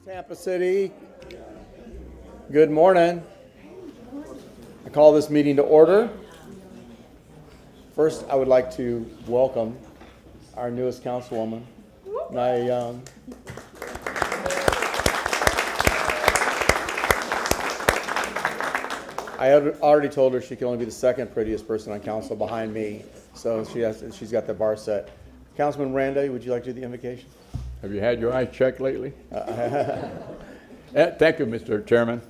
Tampa City. Good morning. I call this meeting to order. First, I would like to welcome our newest councilwoman, Nia Young. I had already told her she can only be the second prettiest person on council behind me, so she's got the bar set. Councilman Miranda, would you like to do the invocation? Have you had your eyes checked lately? Thank you, Mr. Chairman.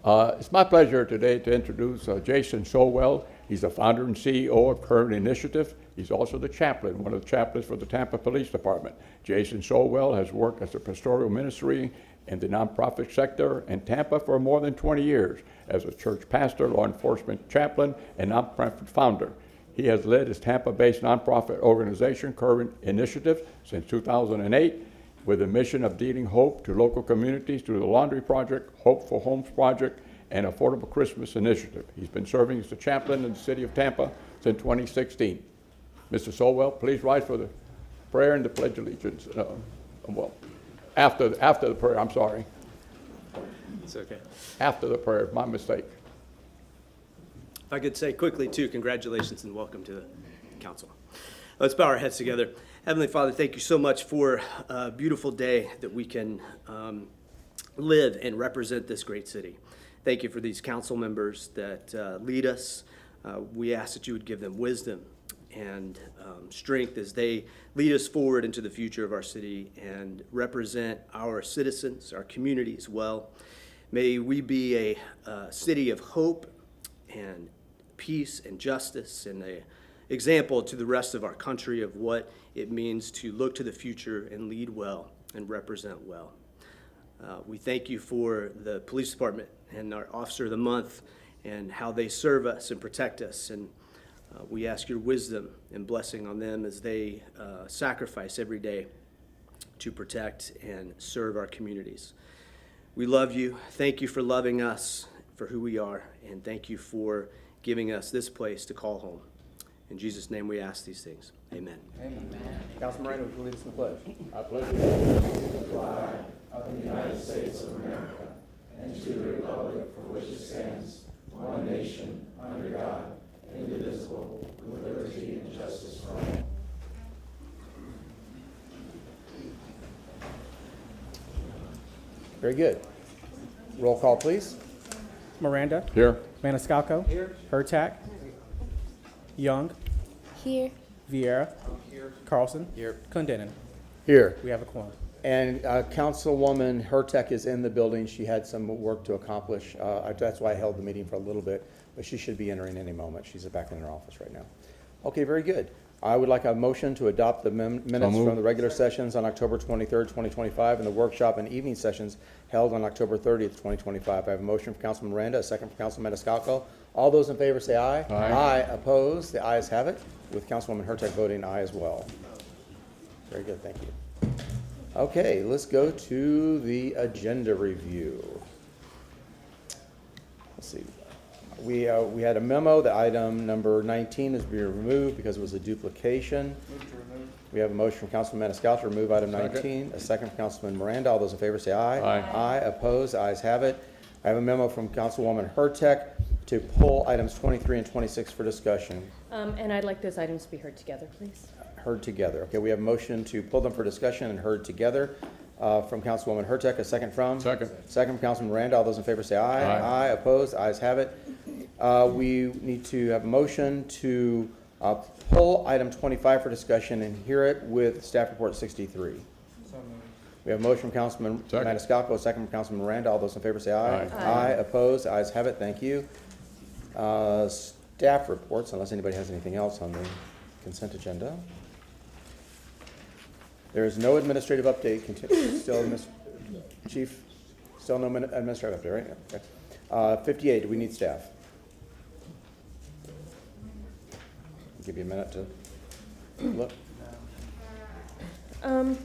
It's my pleasure today to introduce Jason Solwell. He's the founder and CEO of Current Initiative. He's also the chaplain, one of the chaplains for the Tampa Police Department. Jason Solwell has worked as a pastoral ministry in the nonprofit sector in Tampa for more than 20 years as a church pastor, law enforcement chaplain, and nonprofit founder. He has led his Tampa-based nonprofit organization, Current Initiative, since 2008, with a mission of dealing hope to local communities through the Laundry Project, Hope for Homes Project, and Affordable Christmas Initiative. He's been serving as the chaplain in the city of Tampa since 2016. Mr. Solwell, please rise for the prayer and the Pledge of Allegiance. After the prayer, I'm sorry. It's okay. After the prayer, my mistake. If I could say quickly, too, congratulations and welcome to the council. Let's bow our heads together. Heavenly Father, thank you so much for a beautiful day that we can live and represent this great city. Thank you for these council members that lead us. We ask that you would give them wisdom and strength as they lead us forward into the future of our city and represent our citizens, our communities well. May we be a city of hope and peace and justice and an example to the rest of our country of what it means to look to the future and lead well and represent well. We thank you for the police department and our officer of the month and how they serve us and protect us. And we ask your wisdom and blessing on them as they sacrifice every day to protect and serve our communities. We love you. Thank you for loving us for who we are, and thank you for giving us this place to call home. In Jesus' name we ask these things. Amen. Amen. Councilman Miranda, would you lead us in the pledge? I pledge allegiance to the flag of the United States of America and to the republic for which it stands, one nation, under God, indivisible, with liberty and justice for all. Very good. Roll call, please. Miranda. Here. Maniscalco. Here. Hurtak. Young. Here. Vieira. Here. Carlson. Here. Clendenin. Here. We have a quorum. And Councilwoman Hurtak is in the building. She had some work to accomplish. That's why I held the meeting for a little bit, but she should be entering any moment. She's back in her office right now. Okay, very good. I would like a motion to adopt the minutes from the regular sessions on October 23rd, 2025, and the workshop and evening sessions held on October 30th, 2025. I have a motion from Councilman Miranda, a second from Councilman Maniscalco. All those in favor say aye. Aye. Aye. Opposed? The ayes have it, with Councilwoman Hurtak voting aye as well. Very good, thank you. Okay, let's go to the agenda review. Let's see. We had a memo that item number 19 is being removed because it was a duplication. Move to remove. We have a motion from Councilman Maniscalco to remove item 19. A second from Councilman Miranda. All those in favor say aye. Aye. Aye. Opposed? The ayes have it. I have a memo from Councilwoman Hurtak to pull items 23 and 26 for discussion. And I'd like those items to be heard together, please. Heard together. Okay, we have a motion to pull them for discussion and heard together from Councilwoman Hurtak. A second from? Second. Second from Councilman Miranda. All those in favor say aye. Aye. Aye. Opposed? The ayes have it. We need to have a motion to pull item 25 for discussion and hear it with staff report 63. So moved. We have a motion from Councilman Second. Maniscalco, a second from Councilman Miranda. All those in favor say aye. Aye. Aye. Opposed? The ayes have it. Thank you. Staff reports, unless anybody has anything else on the consent agenda. There is no administrative update. Still, Chief, still no administrative update, right? Okay. 58, do we need staff? Give you a minute to look. I'm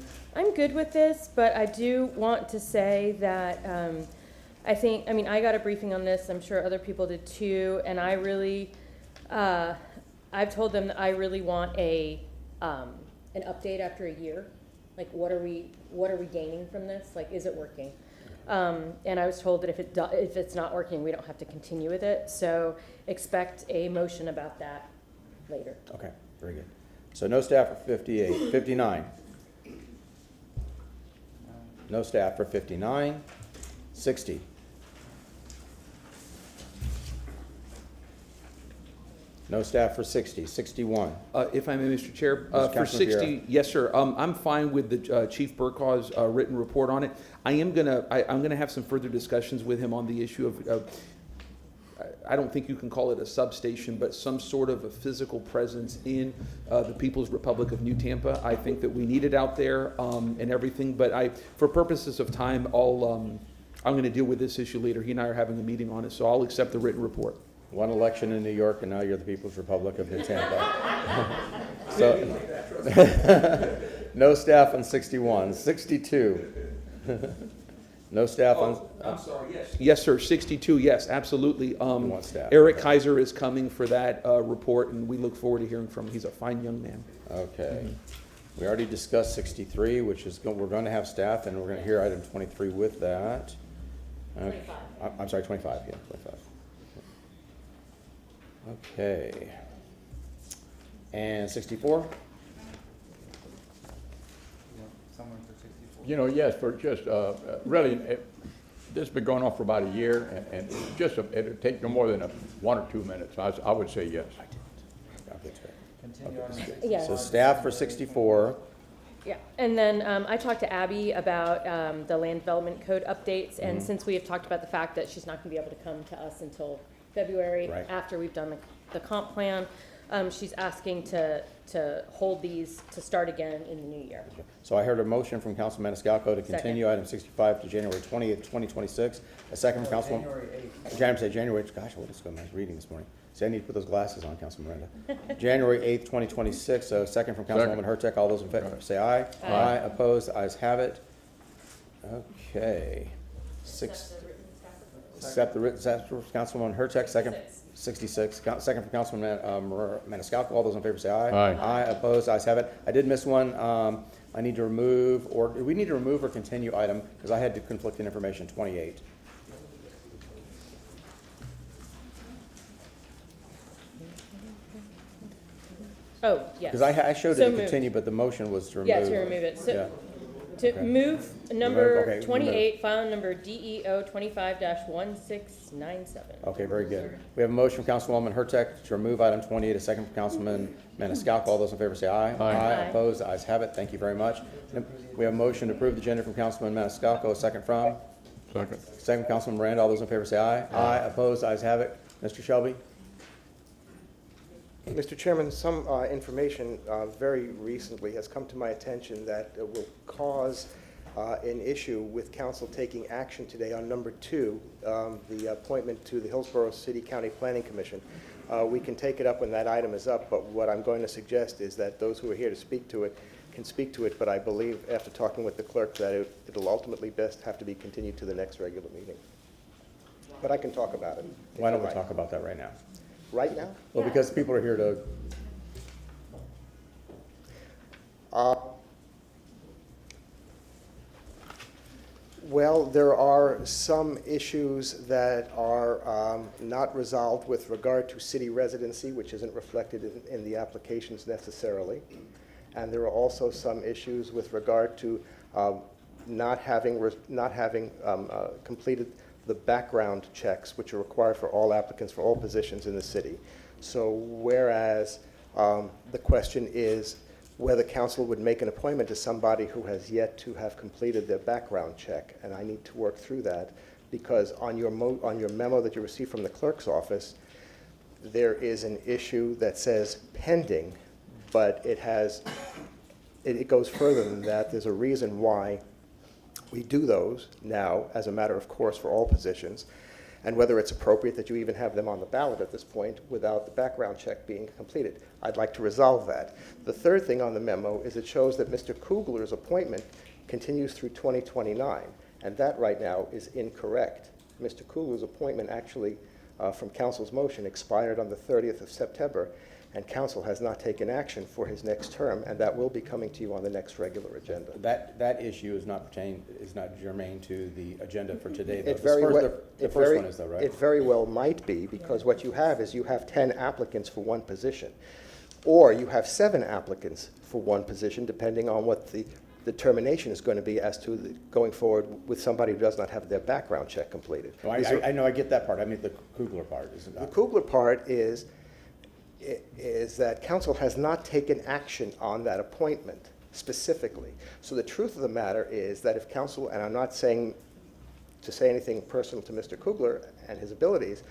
good with this, but I do want to say that I got a briefing on this. I'm sure other people did too, and I really, I've told them that I really want an update after a year. Like, what are we gaining from this? Like, is it working? And I was told that if it's not working, we don't have to continue with it. So expect a motion about that later. Okay, very good. So no staff for 58, 59. No staff for 59, 60. No staff for 60, 61. If I may, Mr. Chair, for Councilman 60, Vieira. yes, sir. I'm fine with the Chief Burkhaw's written report on it. I'm gonna have some further discussions with him on the issue of, I don't think you can call it a substation, but some sort of a physical presence in the People's Republic of New Tampa. I think that we need it out there and everything, but for purposes of time, I'm gonna deal with this issue later. He and I are having a meeting on it, so I'll accept the written report. One election in New York, and now you're the People's Republic of New Tampa. So, no staff on 61, 62. No staff on, I'm sorry, yes. Yes, sir, 62, yes, absolutely. want staff. Eric Kaiser is coming for that report, and we look forward to hearing from him. He's a fine young man. okay. We already discussed 63, which is, we're going to have staff, and we're going to hear item 23 with that. 25. I'm sorry, 25, yeah, 25. Okay. And 64? Someone for 64. You know, yes, for just, really, this has been going on for about a year, and just, it'll take no more than 1 or 2 minutes. I would say yes. I'll get to it. Continue on. Yeah. So staff for 64. Yeah, and then I talked to Abby about the land development code updates, and since we have talked about the fact that she's not going to be able to come to us until February, Right. after we've done the comp plan, she's asking to hold these to start again in the new year. So I heard a motion from Councilman Maniscalco to continue item 65 to January 20th, 2026. A second from Councilman. January, gosh, what is going on? I was reading this morning. See, I need to put those glasses on, Councilman Miranda. January 8th, 2026. So second from Councilwoman Hurtak. All those in favor say aye. Aye. Opposed? Ayes have it. Okay. Accept the written staff report. Councilwoman Hurtak, second. 66. Second from Councilman Maniscalco. All those in favor say aye. Aye. Aye. Opposed? Ayes have it. I did miss one. I need to remove, or do we need to remove or continue item, because I had conflicting information, 28. Oh, yes. Because I showed it So to moved. continue, but the motion was to remove. Yeah, to remove it. Yeah. So, to Okay. move okay, number remove. 28, file number DEO 25-1697. Okay, very good. We have a motion from Councilwoman Hurtak to remove item 28, a second from Councilman Maniscalco. All those in favor say aye. Aye. Opposed? Ayes have it. Thank you very much. We have a motion to approve the agenda from Councilman Maniscalco, a second from? Second. Second from Councilman Miranda. All those in favor say aye. Aye. Opposed? Ayes have it. Mr. Shelby? Mr. Chairman, some information very recently has come to my attention that will cause an issue with council taking action today on number 2, the appointment to the Hillsborough City County Planning Commission. We can take it up when that item is up, but what I'm going to suggest is that those who are here to speak to it can speak to it, but I believe after talking with the clerk that it'll ultimately best have to be continued to the next regular meeting. But I can talk about it. if Why don't you we like. talk about that right now? Right now? Well, because people are here to, Well, there are some issues that are not resolved with regard to city residency, which isn't reflected in the applications necessarily. And there are also some issues with regard to not having completed the background checks, which are required for all applicants for all positions in the city. So whereas the question is whether council would make an appointment to somebody who has yet to have completed their background check, and I need to work through that, because on your memo that you received from the clerk's office, there is an issue that says pending, but it goes further than that. There's a reason why we do those now as a matter of course for all positions, and whether it's appropriate that you even have them on the ballot at this point without the background check being completed. I'd like to resolve that. The third thing on the memo is it shows that Mr. Kugler's appointment continues through 2029, and that right now is incorrect. Mr. Kugler's appointment actually from council's motion expired on the 30th of September, and council has not taken action for his next term, and that will be coming to you on the next regular agenda. That issue is not germane to the agenda for today, though. It very well, The first one is though, right? It very well might be, because what you have is you have 10 applicants for one position, or you have 7 applicants for one position, depending on what the determination is going to be as to going forward with somebody who does not have their background check completed. No, I know, I get that part. I mean, the Kugler part is The not. Kugler part is that council has not taken action on that appointment specifically. So the truth of the matter is that if council, and I'm not saying to say anything personal to Mr. Kugler and his abilities,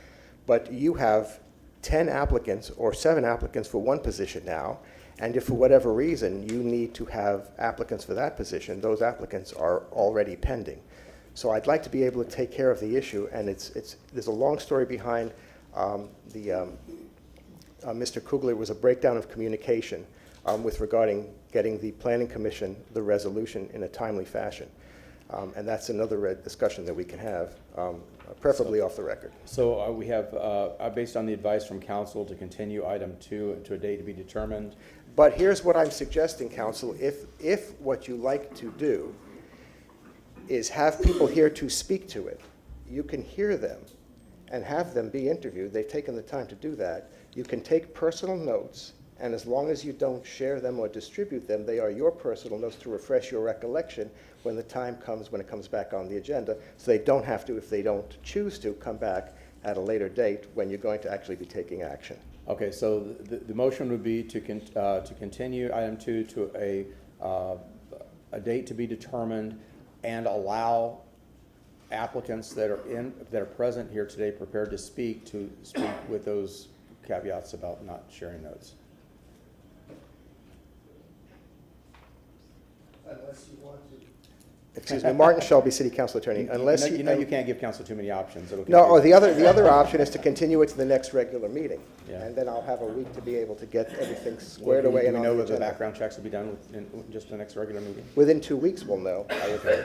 but you have 10 applicants or 7 applicants for one position now, and if for whatever reason you need to have applicants for that position, those applicants are already pending. So I'd like to be able to take care of the issue, and there's a long story behind Mr. Kugler. Was a breakdown of communication with regarding getting the Planning Commission the resolution in a timely fashion. And that's another discussion that we can have, preferably off the record. So we have, based on the advice from council, to continue item 2 to a date to be determined. But here's what I'm suggesting, council. If what you like to do is have people here to speak to it, you can hear them and have them be interviewed. They've taken the time to do that. You can take personal notes, and as long as you don't share them or distribute them, they are your personal notes to refresh your recollection when the time comes, when it comes back on the agenda. So they don't have to, if they don't choose to, come back at a later date when you're going to actually be taking action. Okay, so the motion would be to continue item 2 to a date to be determined, and allow applicants that are present here today prepared to speak with those caveats about not sharing notes. Unless you want to. Excuse me, Martin Shelby, City Council Attorney. Unless you know you can't give council too many options. It'll No, confuse the other option is to continue it to the next regular meeting. Yeah. And then I'll have a week to be able to get everything you. squared away Do and we on know the that the agenda. background checks will be done in just the next regular meeting? Within 2 weeks, we'll know. Okay.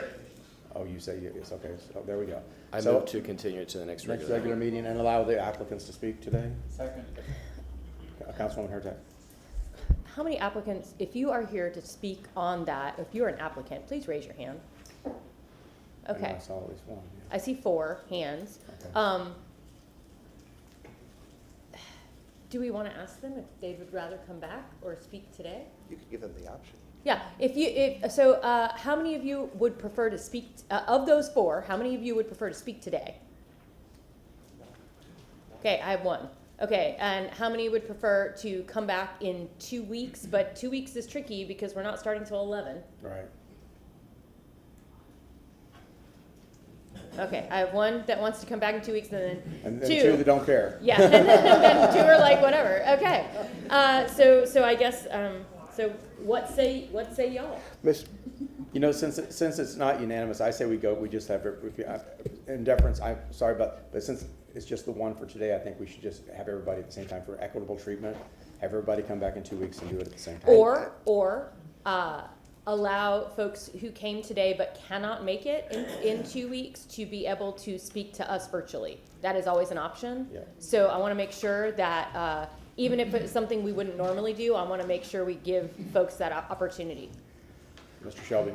Oh, you say yes, okay, so there we go. I So, move to continue it to the next next regular. regular meeting, and allow the applicants to speak today? Second. Councilwoman Hurtak. How many applicants, if you are here to speak on that, if you're an applicant, please raise your hand. I know Okay, I saw at least one. Yeah. I see 4 hands. Okay. Do we want to ask them if they would rather come back or speak today? You could give them the option. Yeah, how many of you would prefer to speak, of those 4, how many of you would prefer to speak today? Okay, I have 1. Okay, and how many would prefer to come back in 2 weeks? But 2 weeks is tricky because we're not starting till 11. Right. Okay, I have 1 that wants to come back in 2 weeks, and then And 2. then 2 that don't care. Yeah, and then 2 are like, whatever, okay. So I guess, so what say y'all? Miss, You know, since it's not unanimous, I say we just have, in deference, I'm sorry, but since it's just the one for today, I think we should just have everybody at the same time for equitable treatment. Have everybody come back in 2 weeks and do it at the same time. Or allow folks who came today but cannot make it in 2 weeks to be able to speak to us virtually. That is always an option. Yeah. So I want to make sure that even if it's something we wouldn't normally do, I want to make sure we give folks that opportunity. Mr. Shelby.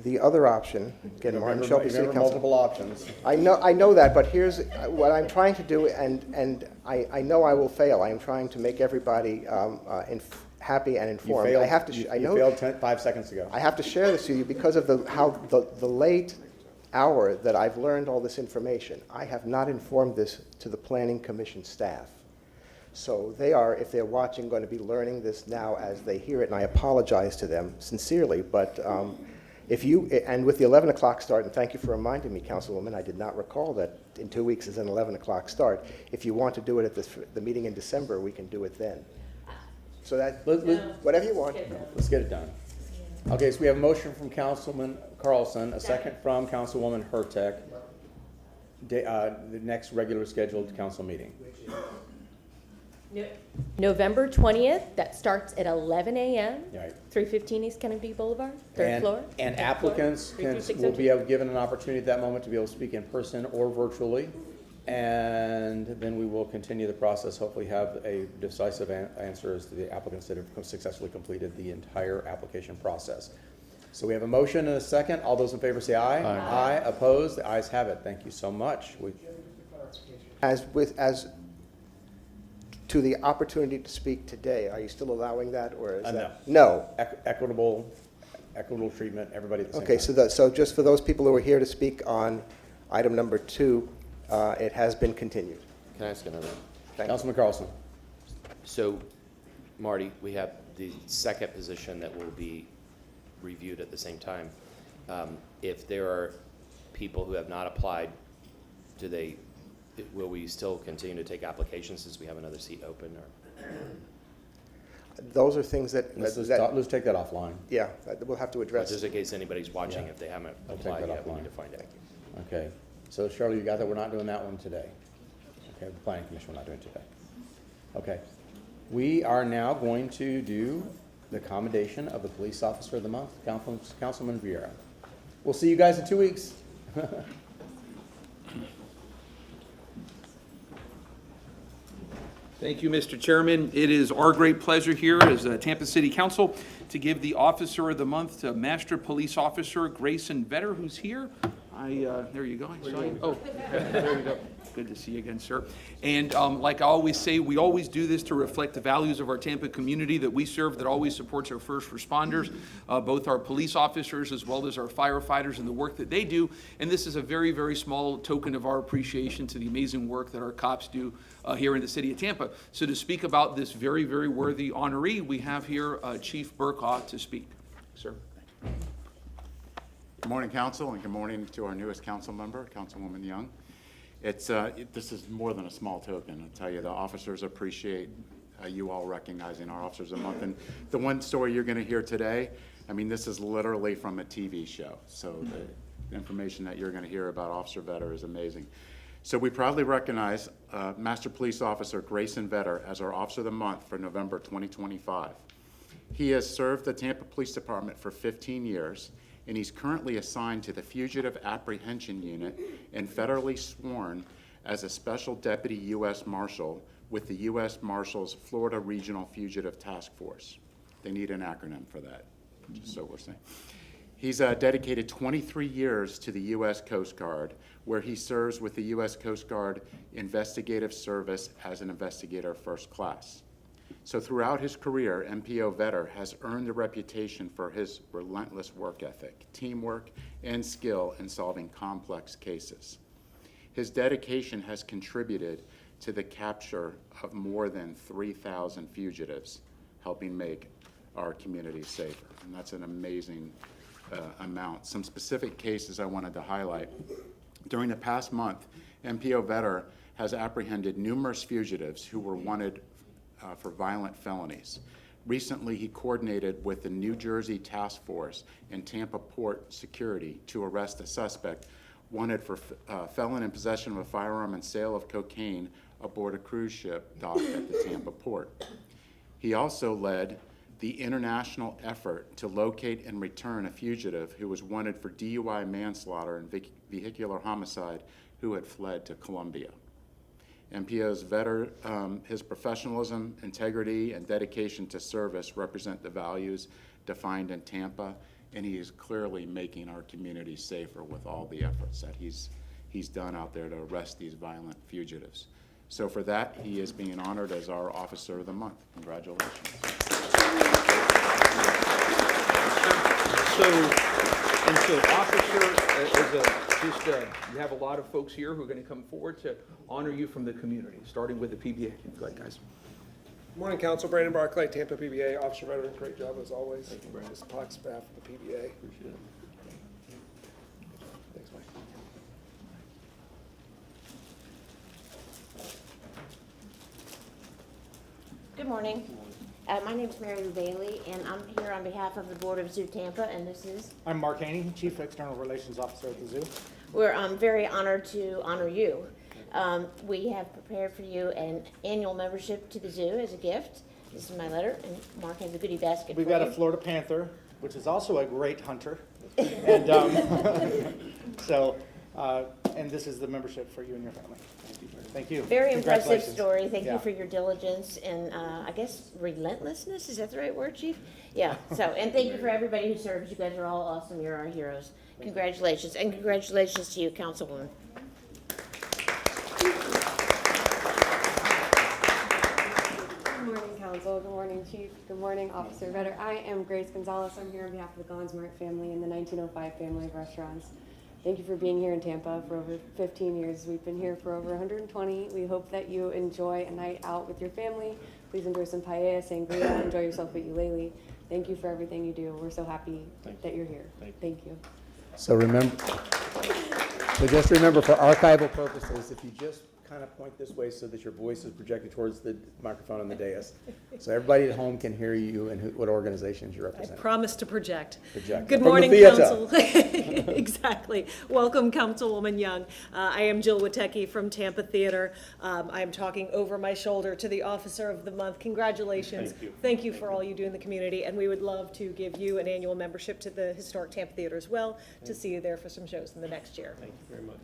the other option, again, Martin Shelby, City Remember Council. multiple options. I know that, but here's what I'm trying to do, and I know I will fail. I am trying to make everybody happy and You informed. failed, I have to. I know. you failed 5 seconds ago. I have to share this with you because of the late hour that I've learned all this information. I have not informed this to the Planning Commission staff. So they are, if they're watching, going to be learning this now as they hear it, and I apologize to them sincerely. But and with the 11 o'clock start, and thank you for reminding me, Councilwoman, I did not recall that in 2 weeks is an 11 o'clock start. If you want to do it at the meeting in December, we can do it then. So that, whatever you want. Let's get it done. Okay, so we have a motion from Councilman Carlson, a second from Councilwoman Hurtak. The next regular scheduled council meeting. November 20th, that starts at 11 a.m. Right. 315 East Kennedy Boulevard, third floor. And Third applicants floor, will be given an opportunity at that moment to be able to speak in person or virtually. And then we will continue the process, hopefully have a decisive answer as to the applicants that have successfully completed the entire application process. So we have a motion and a second. All those in favor say aye. Aye. Aye. Opposed? The ayes have it. Thank you so much. As to the opportunity to speak today, are you still allowing that, or is that? No. Equitable treatment, everybody at the same Okay, time. so just for those people who are here to speak on item number 2, it has been continued. Can I ask another? Thank you. Councilman Carlson. So, Marty, we have the second position that will be reviewed at the same time. If there are people who have not applied, will we still continue to take applications since we have another seat open? Or? Those are things that, Let's take that offline. yeah, that we'll have to address. Just in case anybody's watching, Yeah. if they haven't I'll take applied that yet, we offline. need to find out. Okay. So Shirley, you got that? We're not doing that one today. Okay, the planning commission, we're not doing today. Okay. We are now going to do the commendation of the police officer of the month, Councilman Vieira. We'll see you guys in 2 weeks. Thank you, Mr. Chairman. It is our great pleasure here as Tampa City Council to give the Officer of the Month to Master Police Officer Grayson Vetter, who's here. There you go. I saw you. Oh, there you go. Good to see you again, sir. And like I always say, we always do this to reflect the values of our Tampa community that we serve, that always supports our first responders, both our police officers as well as our firefighters and the work that they do. And this is a very, very small token of our appreciation to the amazing work that our cops do here in the city of Tampa. So to speak about this very, very worthy honoree, we have here Chief Babcock to speak. Sir. Good morning, Council, and good morning to our newest council member, Councilwoman Young. This is more than a small token. I'll tell you, the officers appreciate you all recognizing our Officers of the Month. And the one story you're going to hear today, I mean, this is literally from a TV show. So the information that you're going to hear about Officer Vetter is amazing. So we proudly recognize Master Police Officer Grayson Vetter as our Officer of the Month for November 2025. He has served the Tampa Police Department for 15 years. And he's currently assigned to the Fugitive Apprehension Unit and federally sworn as a Special Deputy U.S. Marshal with the U.S. Marshals Florida Regional Fugitive Task Force. They need an acronym for that, just so we're saying. He's dedicated 23 years to the U.S. Coast Guard, where he serves with the U.S. Coast Guard Investigative Service as an investigator first class. So throughout his career, MPO Vetter has earned a reputation for his relentless work ethic, teamwork, and skill in solving complex cases. His dedication has contributed to the capture of more than 3,000 fugitives, helping make our community safer. And that's an amazing amount. Some specific cases I wanted to highlight. During the past month, MPO Vetter has apprehended numerous fugitives who were wanted for violent felonies. Recently, he coordinated with the New Jersey Task Force and Tampa Port Security to arrest a suspect wanted for felon in possession of a firearm and sale of cocaine aboard a cruise ship docked at the Tampa port. He also led the international effort to locate and return a fugitive who was wanted for DUI manslaughter and vehicular homicide who had fled to Colombia. MPO's Vetter, his professionalism, integrity, and dedication to service represent the values defined in Tampa, and he is clearly making our community safer with all the efforts that he's done out there to arrest these violent fugitives. So for that, he is being honored as our Officer of the Month. Congratulations. So officer, you have a lot of folks here who are going to come forward to honor you from the community, starting with the PBA. Go ahead, guys. Morning, Council. Brandon Barclay, Tampa PBA. Officer Veteran, great job as always. Thank you, Brandon. Just POC staff of the PBA. Appreciate it. Thanks, Mike. Good morning. My name is Mary Lou Bailey, and I'm here on behalf of the Board of Zoo Tampa, and this is... I'm Mark Haney, Chief External Relations Officer at the zoo. We're very honored to honor you. We have prepared for you an annual membership to the zoo as a gift. This is my letter, and Mark has a goodie basket We've for got you. a Florida panther, which is also a great hunter. And and this is the membership for you and your family. Thank you. Very impressive Congratulations. story. Thank Yeah. you for your diligence and, I guess relentlessness, is that the right word, Chief? Yeah, so, and thank you for everybody who serves. You guys are all awesome. You're our heroes. Congratulations, and congratulations to you, Councilwoman. Good morning, Council. Good morning, Chief. Good morning, Officer Vetter. I am Grace Gonzalez. I'm here on behalf of the Gonsmart family and the 1905 family of restaurants. Thank you for being here in Tampa for over 15 years. We've been here for over 120. We hope that you enjoy a night out with your family. Please enjoy some paella, sangria, enjoy yourself at ukulele. Thank you for everything you do. We're so happy that you're here. Thank you. So just remember for archival purposes, if you just kind of point this way so that your voice is projected towards the microphone on the dais. So everybody at home can hear you and what organizations you I represent. promise to project. Project. Good From the morning, theater. Council. Exactly. Welcome, Councilwoman Young. I am Jill Witecki from Tampa Theater. I am talking over my shoulder to the Officer of the Month. Congratulations. Thank you for all you do in the community, and we would love to give you an annual membership to the Historic Tampa Theater as well, to see you there for some shows in the next year. Thank you very much.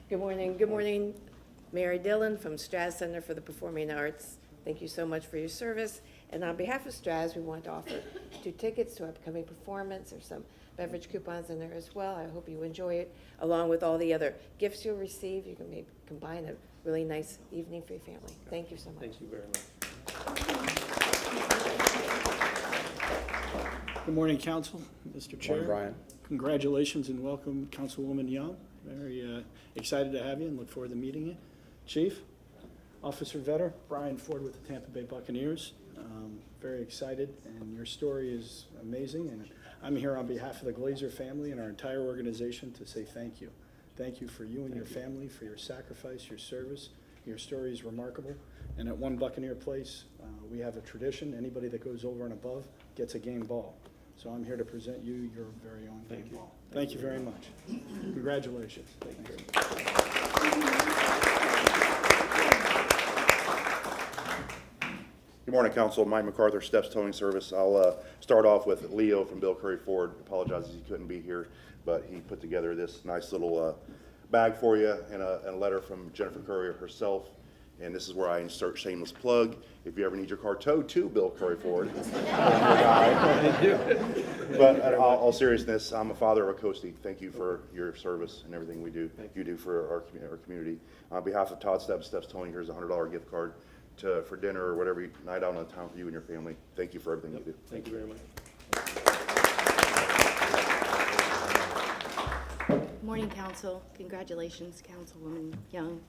Good morning. Good morning, Mary Dillon from Straz Center for the Performing Arts. Thank you so much for your service. And on behalf of Straz, we want to offer 2 tickets to upcoming performance. There's some beverage coupons in there as well. I hope you enjoy it, along with all the other gifts you'll receive. You can maybe combine a really nice evening for your family. Thank you so much. Thank you very much. Good morning, Council, Mr. Chair. Morning, Brian. Congratulations and welcome, Councilwoman Young. Very excited to have you and look forward to meeting you. Chief, Officer Vetter, Brian Ford with the Tampa Bay Buccaneers. Very excited, and your story is amazing. And I'm here on behalf of the Glazer family and our entire organization to say thank you. Thank you for you and your family, for your sacrifice, your service. Your story is remarkable. And at One Buccaneer Place, we have a tradition. Anybody that goes over and above gets a game ball. So I'm here to present you your very own game ball. Thank you very much. Congratulations. Thank you. Good morning, Council. Mike MacArthur, Steps Towing Service. I'll start off with Leo from Bill Curry Ford. Apologizes he couldn't be here, but he put together this nice little bag for you and a letter from Jennifer Curry herself. And this is where I insert shameless plug. If you ever need your car towed to Bill Curry Ford. But in all seriousness, I'm a father of a Coastie. Thank you for your service and everything you do for our community. On behalf of Todd Steps Towing, here's a $100 gift card for dinner or whatever night out on town for you and your family. Thank you for everything you do. Thank you very much. Morning, Council. Congratulations, Councilwoman Young.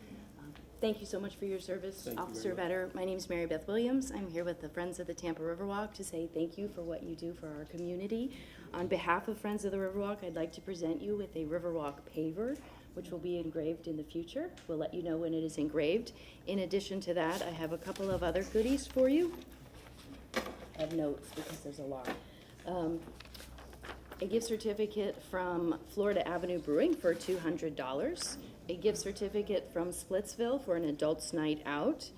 Thank you so much for your service, Officer Vetter. My name is Mary Beth Williams. I'm here with the Friends of the Tampa Riverwalk to say thank you for what you do for our community. On behalf of Friends of the Riverwalk, I'd like to present you with a Riverwalk paver, which will be engraved in the future. We'll let you know when it is engraved. In addition to that, I have a couple of other goodies for you. I have notes because there's a lot. A gift certificate from Florida Avenue Brewing for $200. A gift certificate from Splitsville for an adults' night out.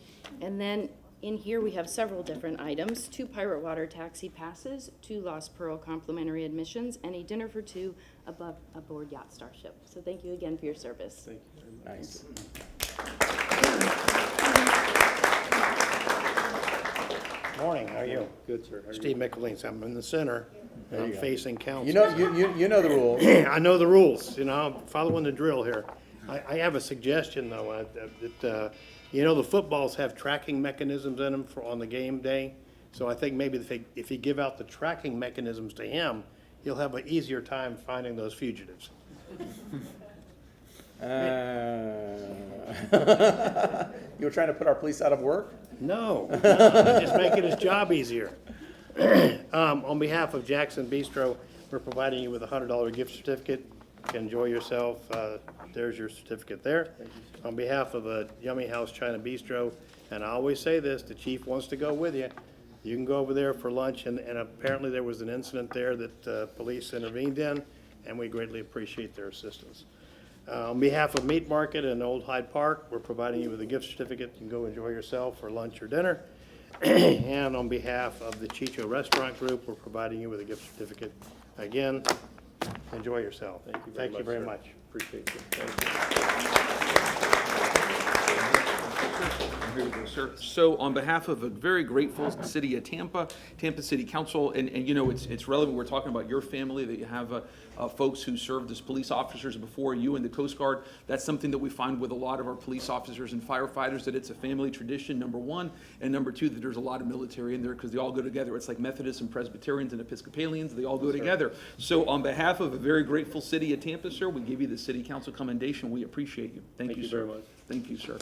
And then in here we have several different items: 2 Pirate Water taxi passes, 2 Lost Pearl complimentary admissions, and a dinner for 2 aboard Yacht Starship. So thank you again for your service. Thank you very much. Nice. Morning, how are you? Good, sir. How are Steve McEleen's. I'm in the center. There I'm you go. facing council. You know the rules. I know the rules, you know, I'm following the drill here. I have a suggestion, though, that, you know, the footballs have tracking mechanisms in them on the game day. So I think maybe if you give out the tracking mechanisms to him, he'll have an easier time finding those fugitives. You were trying to put our police out of work? No, just making his job easier. On behalf of Jackson Bistro, we're providing you with a $100 gift certificate. You can enjoy yourself. There's your certificate there. On behalf of Yummy House China Bistro, and I always say this, the chief wants to go with you. You can go over there for lunch, and apparently there was an incident there that police intervened in, and we greatly appreciate their assistance. On behalf of Meat Market and Old Hyde Park, we're providing you with a gift certificate. You can go enjoy yourself for lunch or dinner. And on behalf of the Chicho Restaurant Group, we're providing you with a gift certificate. Again, Enjoy yourself. Thank you very Thank you very much, sir. much. Appreciate you. Thank you. Here you go, sir. So on behalf of a very grateful city of Tampa, Tampa City Council, and you know, it's relevant, we're talking about your family, that you have folks who served as police officers before you in the Coast Guard. That's something that we find with a lot of our police officers and firefighters, that it's a family tradition, number one, and number two, that there's a lot of military in there because they all go together. It's like Methodists and Presbyterians and Episcopalians, they all go together. So on behalf of a very grateful city of Tampa, sir, we give you the City Council commendation. We appreciate you. Thank you, sir. very much. Thank you, sir.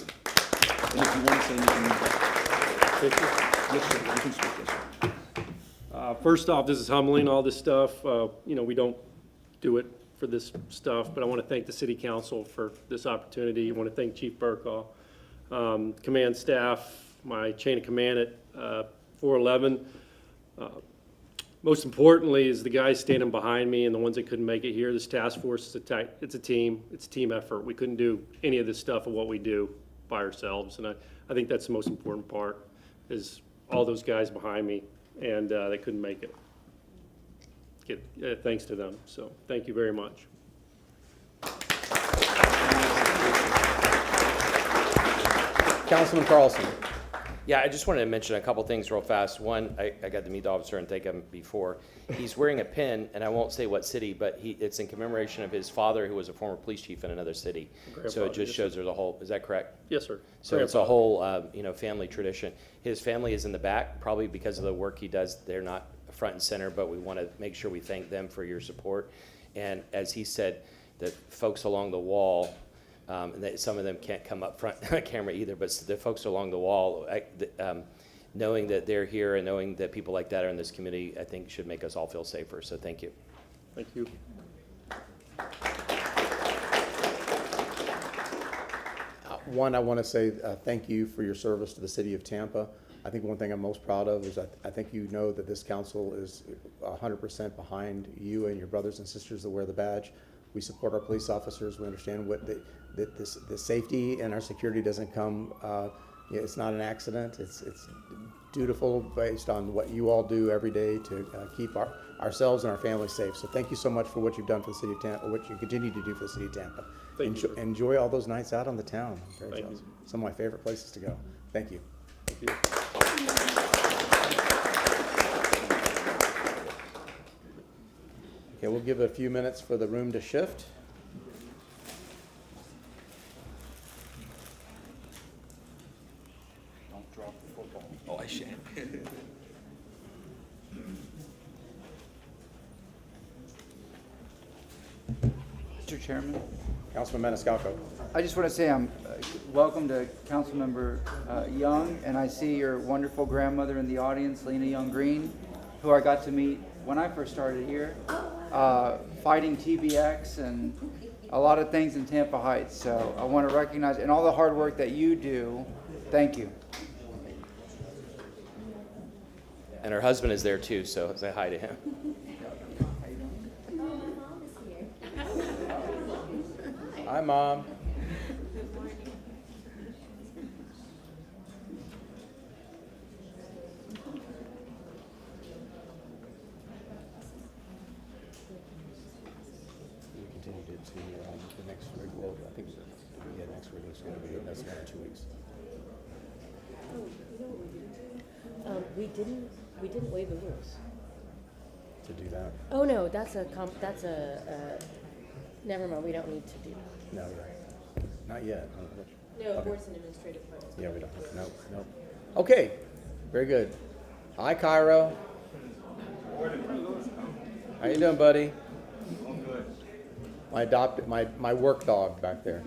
And if you want to say anything, yes, sir, you can speak, yes, sir. First off, this is humbling, all this stuff. You know, we don't do it for this stuff, but I want to thank the city council for this opportunity. I want to thank Chief Burkaw, command staff, my chain of command at 411. Most importantly is the guys standing behind me and the ones that couldn't make it here. This task force is it's a team effort. We couldn't do any of this stuff of what we do by ourselves, and I think that's the most important part, is all those guys behind me, and they couldn't make it. Thanks to them, so thank you very much. Councilman Carlson. Yeah, I just wanted to mention a couple things real fast. One, I got to meet the officer and thank him before. He's wearing a pin, and I won't say what city, but it's in commemoration of his father, who was a former police chief in another city. So it just shows there's a whole, is that correct? Yes, sir. So it's a whole, family tradition. His family is in the back, probably because of the work he does. They're not front and center, but we want to make sure we thank them for your support. And as he said, the folks along the wall, and that some of them can't come up front camera either, but the folks along the wall, knowing that they're here and knowing that people like that are in this community, I think should make us all feel safer. So thank you. Thank you. One, I want to say thank you for your service to the city of Tampa. I think one thing I'm most proud of is I think you know that this council is 100% behind you and your brothers and sisters that wear the badge. We support our police officers. We understand that the safety and our security doesn't come, it's not an accident. It's dutiful based on what you all do every day to keep ourselves and our families safe. So thank you so much for what you've done for the city of Tampa, what you continue to do for the city of Tampa. Enjoy all those nights out on the town. Some of my favorite places to go. Thank you. Thank you. Okay, we'll give it a few minutes for the room to shift. Don't drop the football. Oh, I shan't. Mr. Chairman, Councilman Maniscalco. I just want to say welcome to Councilmember Young, and I see your wonderful grandmother in the audience, Lena Young Green, who I got to meet when I first started here, fighting TBX and a lot of things in Tampa Heights. So I want to recognize, and all the hard work that you do, thank you. And her husband is there too, so say hi to him. Hi, Mom. We continue to the next regular, I think next regular is going to be, that's in 2 weeks. We didn't waive the rules. To do that? Oh, no, that's never mind, we don't need to do that. No, right. Not yet. No, Okay. boards and administrative appointments. Yeah, we don't. No. Okay, very good. Hi, Cairo. How you doing, buddy? My work dog back there.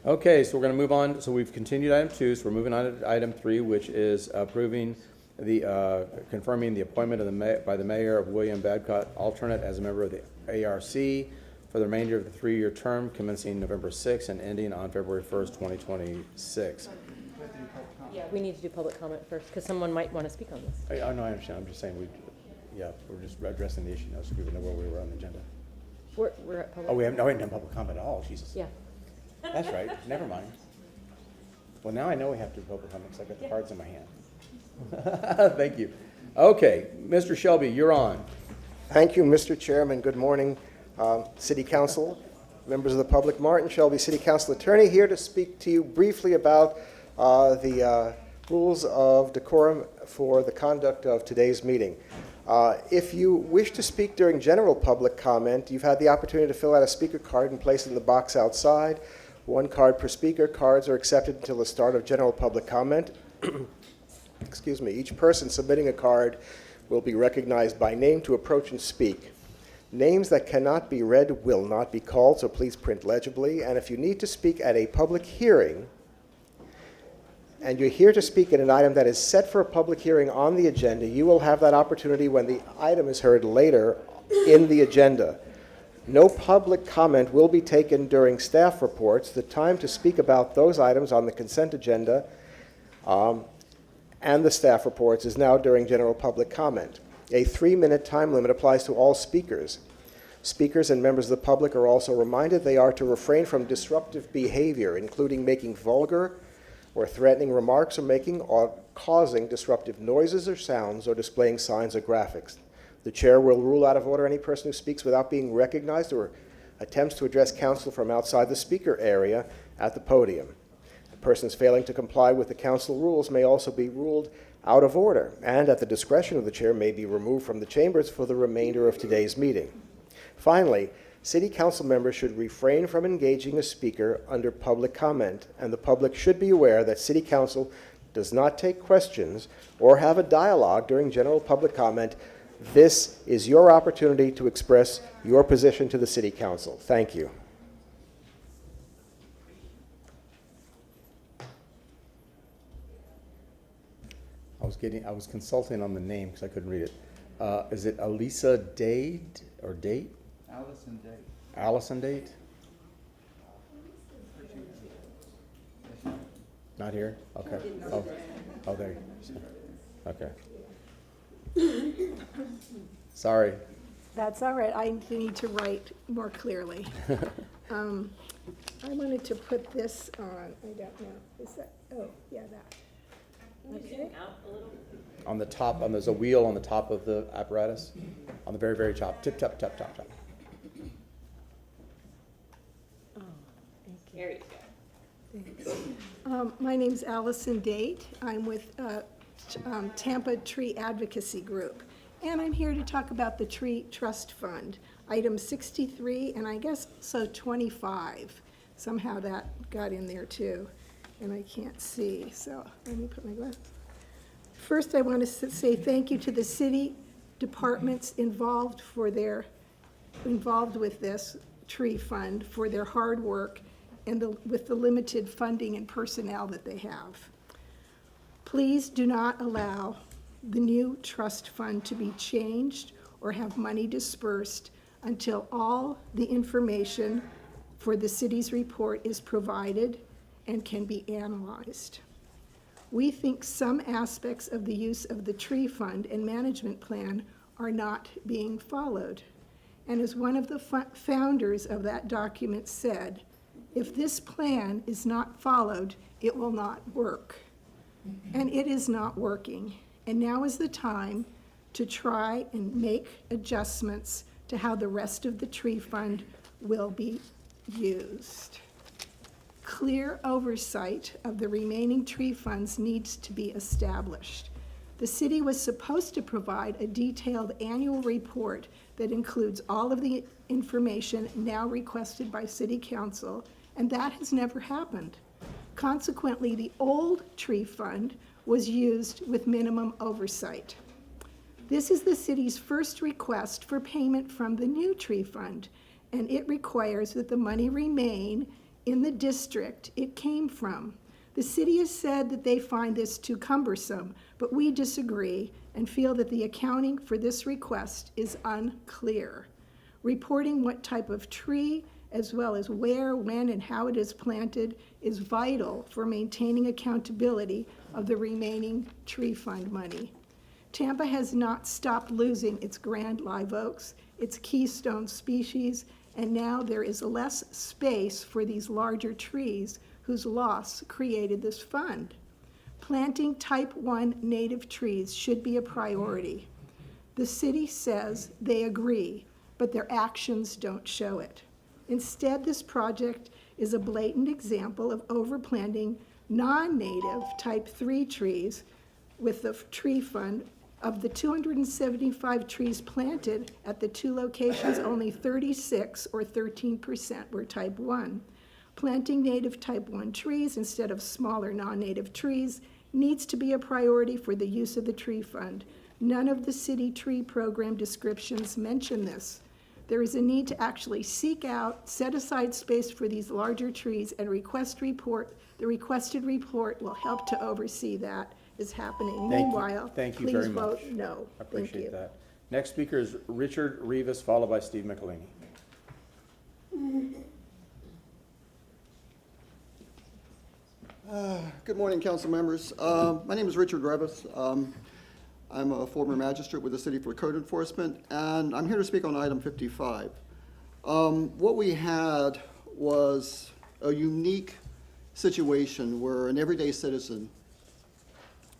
Okay, so we're going to move on. So we've continued item 2, so we're moving on to item 3, which is approving confirming the appointment by the mayor of William Babcock, alternate as a member of the ARC for the remainder of the 3-year term commencing November 6th and ending on February 1st, 2026. Yeah, we need to do public comment first, because someone might want to speak on this. I know, I understand. I'm just saying we're just addressing the issue now, so people know where we were on the agenda. We're at public. Oh, we haven't done public comment at all, Jesus. Yeah. That's right, never mind. Well, now I know we have to do public comment, because I got the cards in my hand. Thank you. Okay, Mr. Shelby, you're on. Thank you, Mr. Chairman. Good morning, City Council, members of the public, Martin Shelby, City Council Attorney, here to speak to you briefly about the rules of decorum for the conduct of today's meeting. If you wish to speak during general public comment, you've had the opportunity to fill out a speaker card and place it in the box outside. 1 card per speaker. Cards are accepted until the start of general public comment. Excuse me. Each person submitting a card will be recognized by name to approach and speak. Names that cannot be read will not be called, so please print legibly. And if you need to speak at a public hearing, and you're here to speak at an item that is set for a public hearing on the agenda, you will have that opportunity when the item is heard later in the agenda. No public comment will be taken during staff reports. The time to speak about those items on the consent agenda and the staff reports is now during general public comment. A 3-minute time limit applies to all speakers. Speakers and members of the public are also reminded they are to refrain from disruptive behavior, including making vulgar or threatening remarks or causing disruptive noises or sounds or displaying signs or graphics. The chair will rule out of order any person who speaks without being recognized or attempts to address council from outside the speaker area at the podium. Persons failing to comply with the council rules may also be ruled out of order and, at the discretion of the chair, may be removed from the chambers for the remainder of today's meeting. Finally, City Council members should refrain from engaging a speaker under public comment, and the public should be aware that City Council does not take questions or have a dialogue during general public comment. This is your opportunity to express your position to the City Council. Thank you. I was consulting on the name because I couldn't read it. Is it Elisa Dade or Date? Allison Day. Allison Date? Not here? Okay. Oh, there. Okay. Sorry. That's all right. I need to write more clearly. I wanted to put this on. I don't know. Is that? Oh, yeah, that. Okay. On the top, there's a wheel on the top of the apparatus. On the very, very top. Tip, tap, tap, tap, tap. Oh, thank you. There you go. Thanks. My name's Allison Date. I'm with Tampa Tree Advocacy Group. And I'm here to talk about the Tree Trust Fund, item 63, and I guess so 25. Somehow that got in there too, and I can't see, so let me put my glasses. First, I want to say thank you to the city departments involved with this tree fund for their hard work and with the limited funding and personnel that they have. Please do not allow the new trust fund to be changed or have money dispersed until all the information for the city's report is provided and can be analyzed. We think some aspects of the use of the tree fund and management plan are not being followed. And as one of the founders of that document said, if this plan is not followed, it will not work. And it is not working. And now is the time to try and make adjustments to how the rest of the tree fund will be used. Clear oversight of the remaining tree funds needs to be established. The city was supposed to provide a detailed annual report that includes all of the information now requested by City Council, and that has never happened. Consequently, the old tree fund was used with minimum oversight. This is the city's first request for payment from the new tree fund, and it requires that the money remain in the district it came from. The city has said that they find this too cumbersome, but we disagree and feel that the accounting for this request is unclear. Reporting what type of tree, as well as where, when, and how it is planted, is vital for maintaining accountability of the remaining tree fund money. Tampa has not stopped losing its grand live oaks, its keystone species, and now there is less space for these larger trees whose loss created this fund. Planting type 1 native trees should be a priority. The city says they agree, but their actions don't show it. Instead, this project is a blatant example of overplanting non-native type 3 trees with the tree fund. Of the 275 trees planted at the 2 locations, only 36 or 13% were type 1. Planting native type 1 trees instead of smaller non-native trees needs to be a priority for the use of the tree fund. None of the city tree program descriptions mention this. There is a need to actually seek out, set aside space for these larger trees and request report. The requested report will help to oversee that is happening. Thank you. Meanwhile, Thank you very please much. vote no. I Thank you. appreciate that. Next speaker is Richard Rivas, followed by Steve McElhaney. Good morning, council members. My name is Richard Rivas. I'm a former magistrate with the City for Code Enforcement, and I'm here to speak on item 55. What we had was a unique situation where an everyday citizen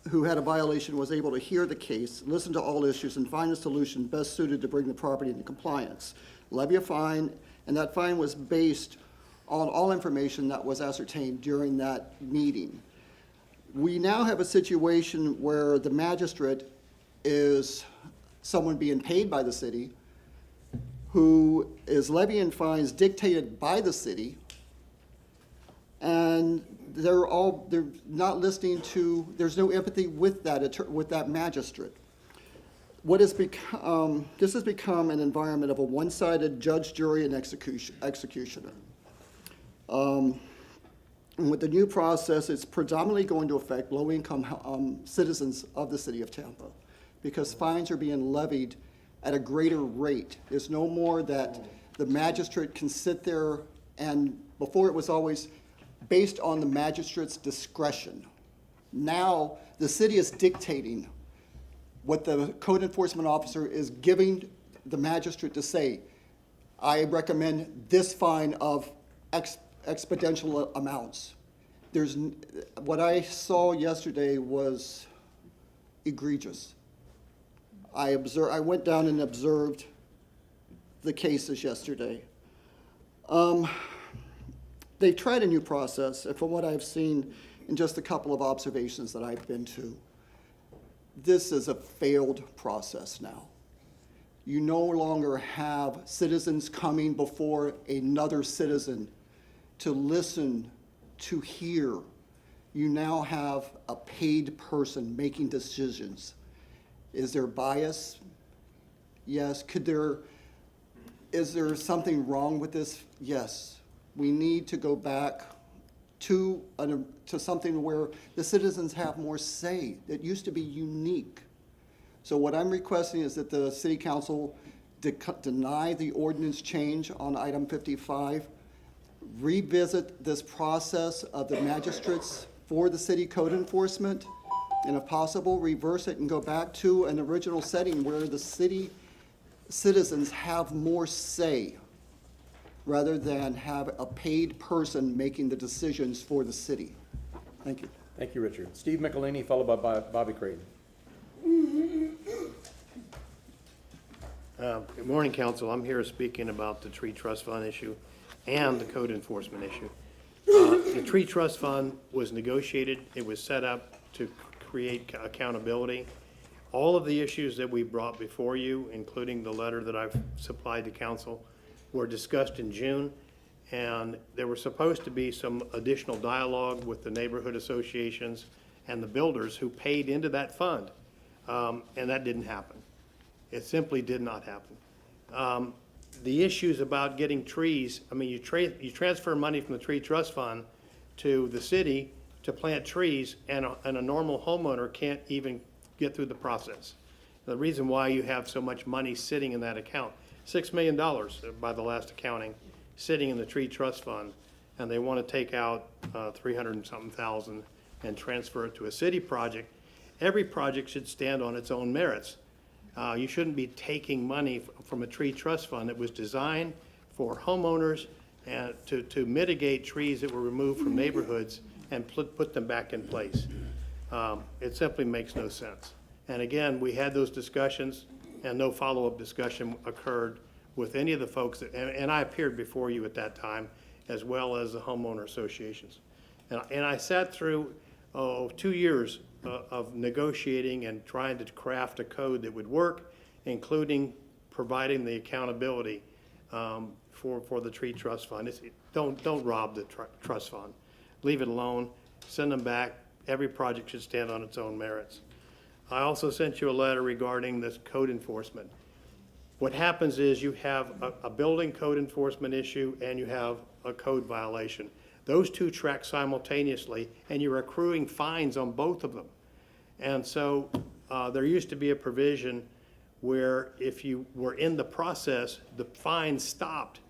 who had a violation was able to hear the case, listen to all issues, and find a solution best suited to bring the property into compliance, levy a fine, and that fine was based on all information that was ascertained during that meeting. We now have a situation where the magistrate is someone being paid by the city who is levying fines dictated by the city, and they're not listening to, there's no empathy with that magistrate. What has become, this has become an environment of a one-sided judge, jury, and executioner. And with the new process, it's predominantly going to affect low-income citizens of the city of Tampa, because fines are being levied at a greater rate. There's no more that the magistrate can sit there, and before it was always based on the magistrate's discretion. Now, the city is dictating what the code enforcement officer is giving the magistrate to say. I recommend this fine of exponential amounts. What I saw yesterday was egregious. I went down and observed the cases yesterday. They've tried a new process, and from what I've seen in just a couple of observations that I've been to, this is a failed process now. You no longer have citizens coming before another citizen to listen, to hear. You now have a paid person making decisions. Is there bias? Yes. Is there something wrong with this? Yes. We need to go back to something where the citizens have more say. It used to be unique. So what I'm requesting is that the city council deny the ordinance change on item 55, revisit this process of the magistrates for the city code enforcement, and if possible, reverse it and go back to an original setting where the city citizens have more say, rather than have a paid person making the decisions for the city. Thank you. Thank you, Richard. Steve McElhaney, followed by Bobby Creighton. Good morning, council. I'm here speaking about the tree trust fund issue and the code enforcement issue. The tree trust fund was negotiated. It was set up to create accountability. All of the issues that we brought before you, including the letter that I've supplied to council, were discussed in June, and there was supposed to be some additional dialogue with the neighborhood associations and the builders who paid into that fund, and that didn't happen. It simply did not happen. The issues about getting trees, I mean, you transfer money from the tree trust fund to the city to plant trees, and a normal homeowner can't even get through the process. The reason why you have so much money sitting in that account, $6 million by the last accounting, sitting in the tree trust fund, and they want to take out 300 and something thousand and transfer it to a city project. Every project should stand on its own merits. You shouldn't be taking money from a tree trust fund that was designed for homeowners and to mitigate trees that were removed from neighborhoods and put them back in place. It simply makes no sense. And again, we had those discussions, and no follow-up discussion occurred with any of the folks, and I appeared before you at that time, as well as the homeowner associations. And I sat through 2 years of negotiating and trying to craft a code that would work, including providing the accountability for the tree trust fund. Don't rob the trust fund. Leave it alone. Send them back. Every project should stand on its own merits. I also sent you a letter regarding this code enforcement. What happens is you have a building code enforcement issue and you have a code violation. Those two track simultaneously, and you're accruing fines on both of them. And so there used to be a provision where if you were in the process, the fine stopped.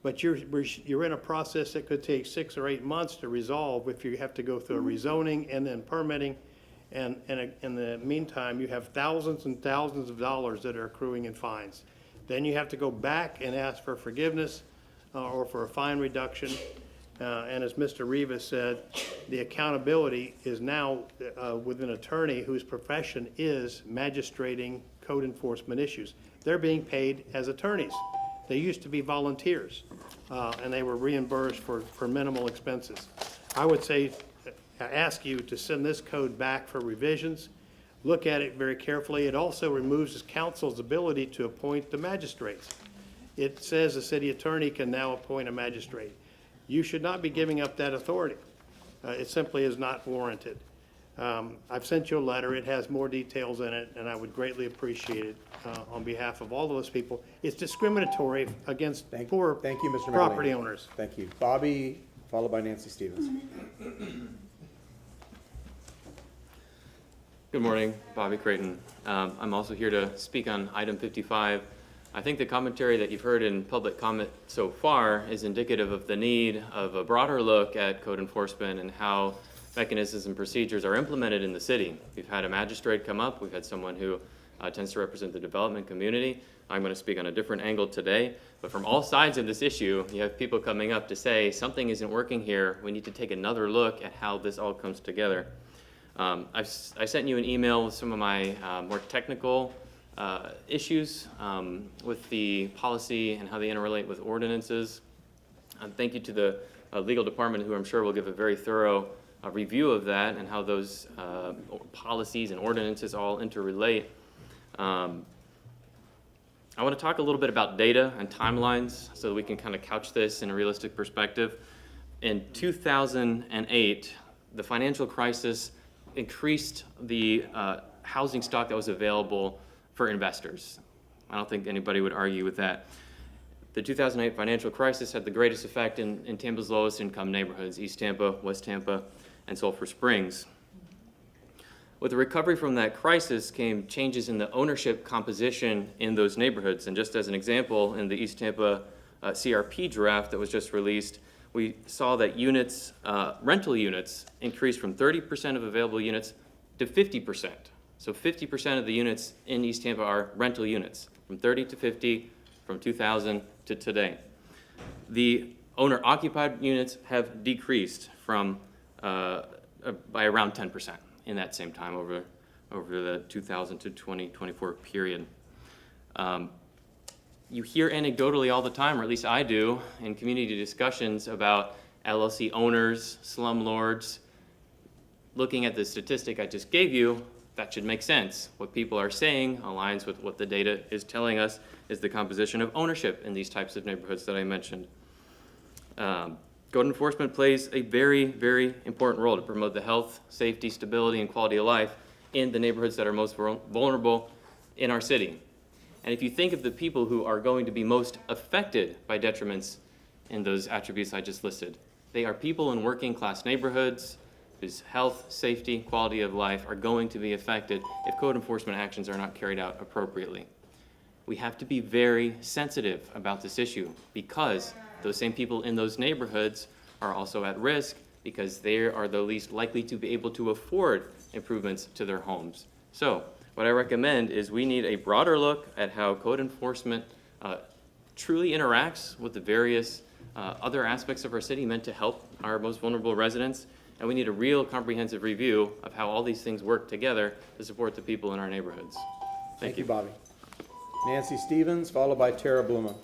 But you're in a process that could take 6 or 8 months to resolve if you have to go through a rezoning and then permitting. And in the meantime, you have thousands and thousands of dollars that are accruing in fines. Then you have to go back and ask for forgiveness or for a fine reduction. And as Mr. Rivas said, the accountability is now with an attorney whose profession is magistrating code enforcement issues. They're being paid as attorneys. They used to be volunteers, and they were reimbursed for minimal expenses. I would say, ask you to send this code back for revisions. Look at it very carefully. It also removes the council's ability to appoint the magistrates. It says the city attorney can now appoint a magistrate. You should not be giving up that authority. It simply is not warranted. I've sent you a letter. It has more details in it, and I would greatly appreciate it on behalf of all those people. It's discriminatory against poor Thank you, Mr. property McLean. owners. Thank you. Bobby, followed by Nancy Stevens. Good morning, Bobby Creighton. I'm also here to speak on item 55. I think the commentary that you've heard in public comment so far is indicative of the need of a broader look at code enforcement and how mechanisms and procedures are implemented in the city. We've had a magistrate come up. We've had someone who tends to represent the development community. I'm going to speak on a different angle today, but from all sides of this issue, you have people coming up to say something isn't working here. We need to take another look at how this all comes together. I sent you an email with some of my more technical issues with the policy and how they interrelate with ordinances. Thank you to the legal department, who I'm sure will give a very thorough review of that and how those policies and ordinances all interrelate. I want to talk a little bit about data and timelines so that we can kind of couch this in a realistic perspective. In 2008, the financial crisis increased the housing stock that was available for investors. I don't think anybody would argue with that. The 2008 financial crisis had the greatest effect in Tampa's lowest income neighborhoods, East Tampa, West Tampa, and Sulphur Springs. With the recovery from that crisis came changes in the ownership composition in those neighborhoods. And just as an example, in the East Tampa CRP draft that was just released, we saw that units, rental units, increased from 30% of available units to 50%. So 50% of the units in East Tampa are rental units, from 30 to 50, from 2000 to today. The owner-occupied units have decreased from by around 10% in that same time over the 2000 to 2024 period. You hear anecdotally all the time, or at least I do, in community discussions about LLC owners, slumlords. Looking at the statistic I just gave you, that should make sense. What people are saying aligns with what the data is telling us is the composition of ownership in these types of neighborhoods that I mentioned. Code enforcement plays a very, very important role to promote the health, safety, stability, and quality of life in the neighborhoods that are most vulnerable in our city. And if you think of the people who are going to be most affected by detriments in those attributes I just listed, they are people in working class neighborhoods whose health, safety, quality of life are going to be affected if code enforcement actions are not carried out appropriately. We have to be very sensitive about this issue because those same people in those neighborhoods are also at risk because they are the least likely to be able to afford improvements to their homes. So what I recommend is we need a broader look at how code enforcement truly interacts with the various other aspects of our city meant to help our most vulnerable residents. And we need a real comprehensive review of how all these things work together to support the people in our neighborhoods. Thank you, Bobby. Nancy Stevens, followed by Tara Bluma.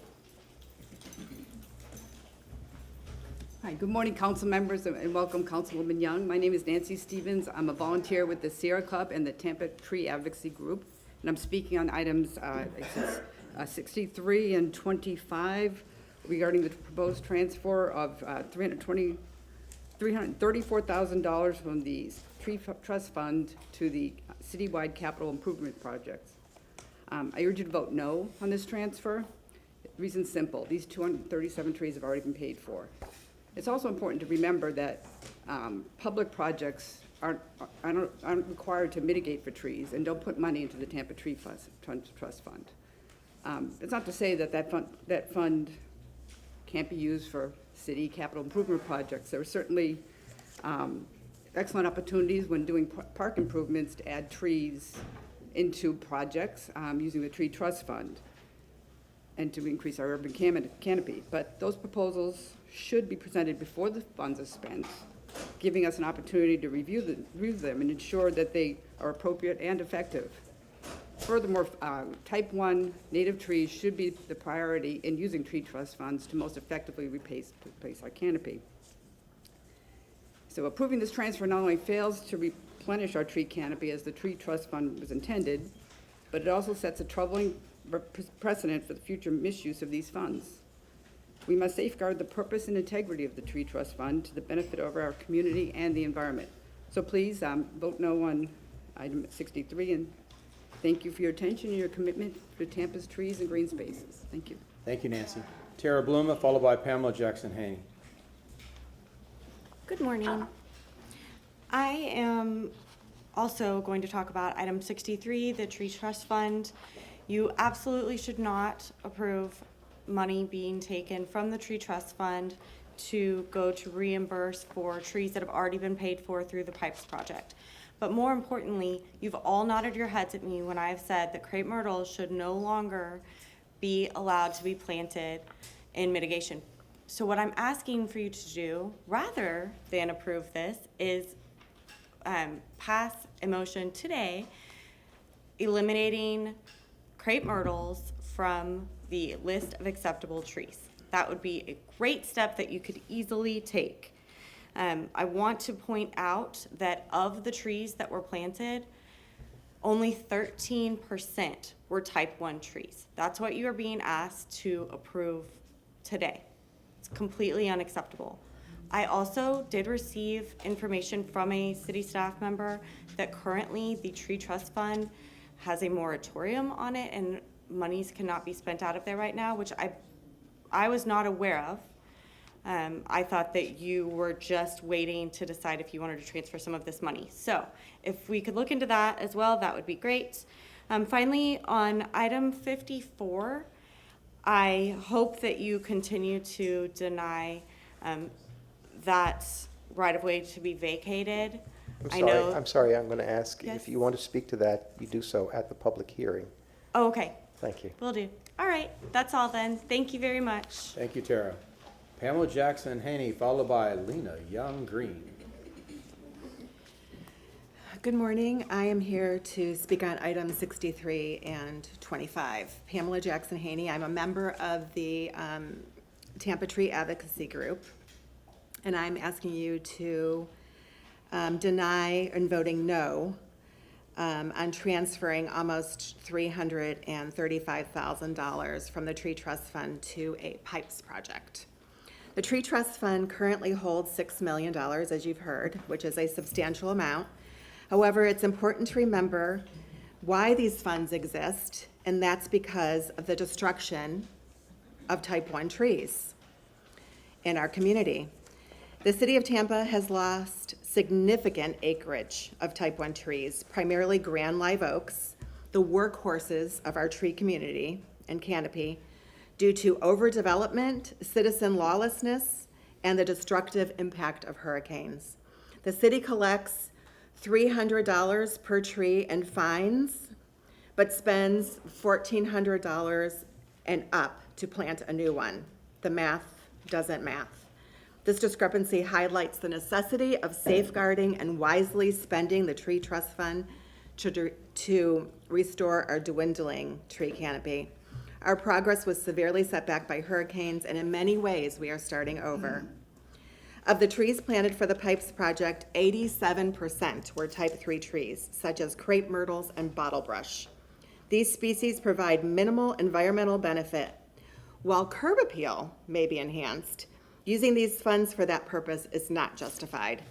Hi, good morning, council members, and welcome, Councilwoman Young. My name is Nancy Stevens. I'm a volunteer with the Sierra Club and the Tampa Tree Advocacy Group, and I'm speaking on items 63 and 25 regarding the proposed transfer of $334,000 from the Tree Trust Fund to the citywide capital improvement projects. I urge you to vote no on this transfer. Reason's simple. These 237 trees have already been paid for. It's also important to remember that public projects aren't required to mitigate for trees and don't put money into the Tampa Tree Trust Fund. It's not to say that that fund can't be used for city capital improvement projects. There are certainly excellent opportunities when doing park improvements to add trees into projects using the Tree Trust Fund and to increase our urban canopy. But those proposals should be presented before the funds are spent, giving us an opportunity to review them and ensure that they are appropriate and effective. Furthermore, type 1 native trees should be the priority in using tree trust funds to most effectively replace our canopy. So approving this transfer not only fails to replenish our tree canopy as the tree trust fund was intended, but it also sets a troubling precedent for the future misuse of these funds. We must safeguard the purpose and integrity of the Tree Trust Fund to the benefit of our community and the environment. So please vote no on item 63, and thank you for your attention and your commitment to Tampa's trees and green spaces. Thank you. Thank you, Nancy. Tara Bluma, followed by Pamela Jackson-Haney. Good morning. I am also going to talk about item 63, the Tree Trust Fund. You absolutely should not approve money being taken from the Tree Trust Fund to go to reimburse for trees that have already been paid for through the Pipes project. But more importantly, you've all nodded your heads at me when I've said that crepe myrtles should no longer be allowed to be planted in mitigation. So what I'm asking for you to do, rather than approve this, is pass a motion today eliminating crepe myrtles from the list of acceptable trees. That would be a great step that you could easily take. I want to point out that of the trees that were planted, only 13% were type 1 trees. That's what you are being asked to approve today. It's completely unacceptable. I also did receive information from a city staff member that currently the Tree Trust Fund has a moratorium on it and monies cannot be spent out of there right now, which I was not aware of. I thought that you were just waiting to decide if you wanted to transfer some of this money. So if we could look into that as well, that would be great. Finally, on item 54, I hope that you continue to deny that right-of-way to be vacated. I'm sorry, I'm going to ask Yes. if you want to speak to that, you do so at the public hearing. Oh, okay. Thank you. Will do. All right, that's all then. Thank you very much. Thank you, Tara. Pamela Jackson-Haney, followed by Lena Young-Green. Good morning. I am here to speak on items 63 and 25. Pamela Jackson-Haney. I'm a member of the Tampa Tree Advocacy Group, and I'm asking you to deny and voting no on transferring almost $335,000 from the Tree Trust Fund to a Pipes project. The Tree Trust Fund currently holds $6 million, as you've heard, which is a substantial amount. However, it's important to remember why these funds exist, and that's because of the destruction of type 1 trees in our community. The city of Tampa has lost significant acreage of type 1 trees, primarily grand live oaks, the workhorses of our tree community and canopy, due to overdevelopment, citizen lawlessness, and the destructive impact of hurricanes. The city collects $300 per tree in fines, but spends $1,400 and up to plant a new one. The math doesn't math. This discrepancy highlights the necessity of safeguarding and wisely spending the Tree Trust Fund to restore our dwindling tree canopy. Our progress was severely set back by hurricanes, and in many ways, we are starting over. Of the trees planted for the Pipes project, 87% were type 3 trees, such as crepe myrtles and bottlebrush. These species provide minimal environmental benefit. While curb appeal may be enhanced, using these funds for that purpose is not justified.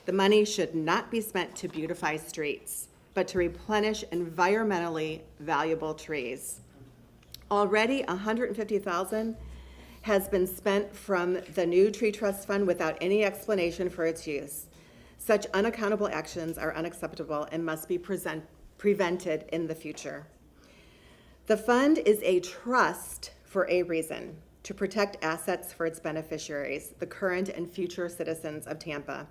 The money should not be spent to beautify streets, but to replenish environmentally valuable trees. Already, $150,000 has been spent from the new tree trust fund without any explanation for its use. Such unaccountable actions are unacceptable and must be prevented in the future. The fund is a trust for a reason, to protect assets for its beneficiaries, the current and future citizens of Tampa.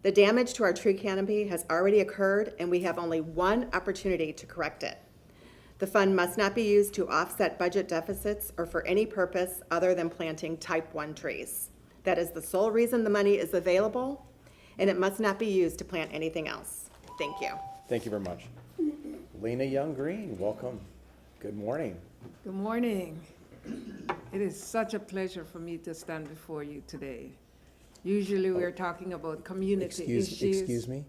The damage to our tree canopy has already occurred, and we have only one opportunity to correct it. The fund must not be used to offset budget deficits or for any purpose other than planting type 1 trees. That is the sole reason the money is available, and it must not be used to plant anything else. Thank you. Thank you very much. Lena Young Green, welcome. Good morning. Good morning. It is such a pleasure for me to stand before you today. Usually we're talking about community issues. Excuse me,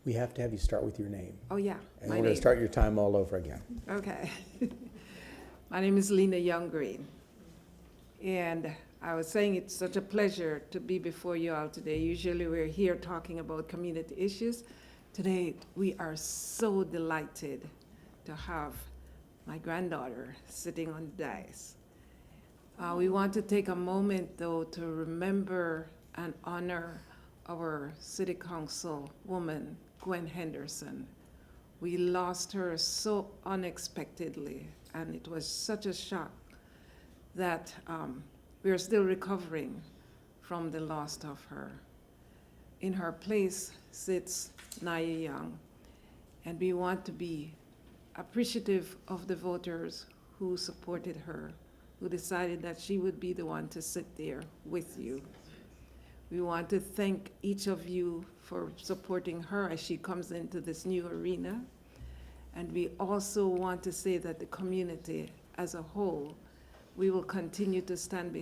we have to have you start with your name. Oh, yeah. And we're going to start your time all over again. Okay. My name is Lena Young Green. And I was saying it's such a pleasure to be before you all today. Usually we're here talking about community issues. Today we are so delighted to have my granddaughter sitting on the dais. We want to take a moment, though, to remember and honor our city council woman, Gwen Henderson. We lost her so unexpectedly, and it was such a shock that we are still recovering from the loss of her. In her place sits Naya Young, and we want to be appreciative of the voters who supported her, who decided that she would be the one to sit there with you. We want to thank each of you for supporting her as she comes into this new arena. And we also want to say that the community as a whole, we will continue to stand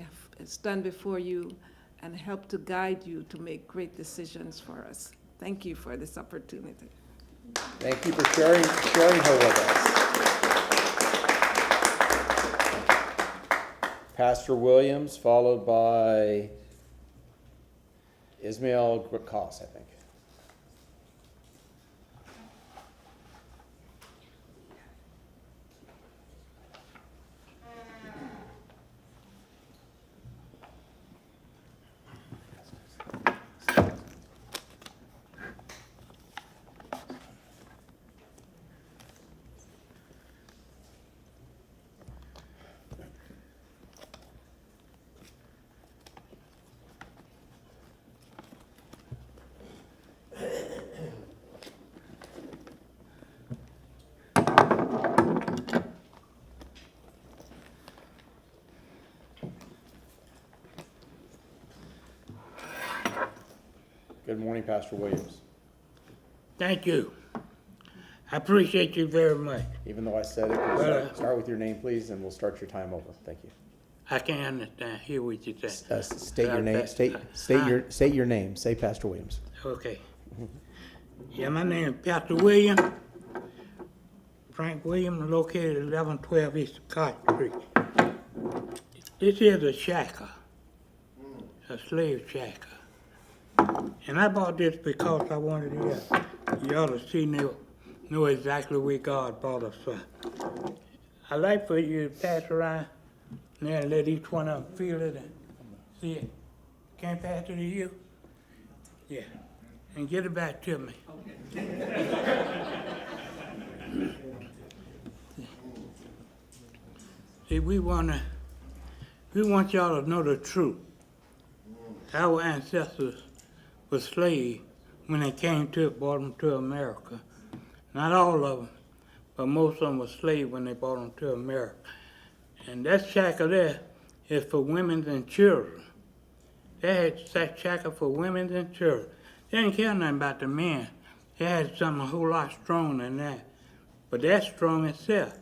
before you and help to guide you to make great decisions for us. Thank you for this opportunity. Thank you for sharing her with us. Pastor Williams, followed by Ismail Grakas, I think. Good morning, Pastor Williams. Thank you. I appreciate you very much. Even though I said it, could you start with your name, please, and we'll start your time over. Thank you. I can't understand. Hear what you say. State your name. State your name. Say Pastor Williams. Okay. Yeah, my name is Pastor William. Frank Williams, located at 1112 East Cotton Street. This is a shacker, a slave shacker. And I bought this because I wanted y'all to see, know exactly where God brought us from. I'd like for you to pass around and let each one of them feel it and see it. Can I pass it to you? Yeah. And get it back to me. See, we want y'all to know the truth. Our ancestors were slaves when they brought them to America. Not all of them, but most of them were slaves when they brought them to America. And that shackle there is for women and children. They had that shackle for women and children. They didn't care nothing about the men. They had something a whole lot stronger than that. but that's strong itself.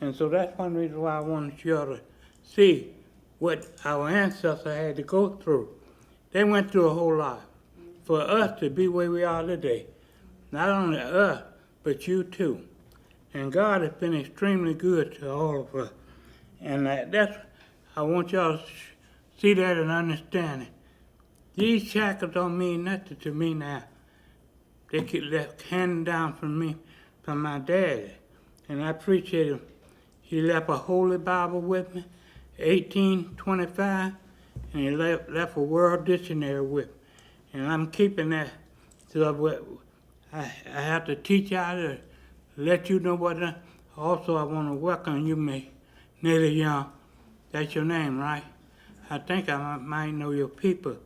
And so that's one reason why I wanted you all to see what our ancestors had to go through. They went through a whole lot for us to be where we are today. Not only us, but you too. And God has been extremely good to all of us. And that's, I want y'all to see that and understand it. These shackles don't mean nothing to me now. They keep handed down from me, from my daddy. And I appreciate him. He left a Holy Bible with me, 1825, and he left a World Dictionary with me. And I'm keeping that. So I have to teach y'all to let you know what. Also, I want to welcome you, Miss Nellie Young. That's your name, right? I think I might know your people,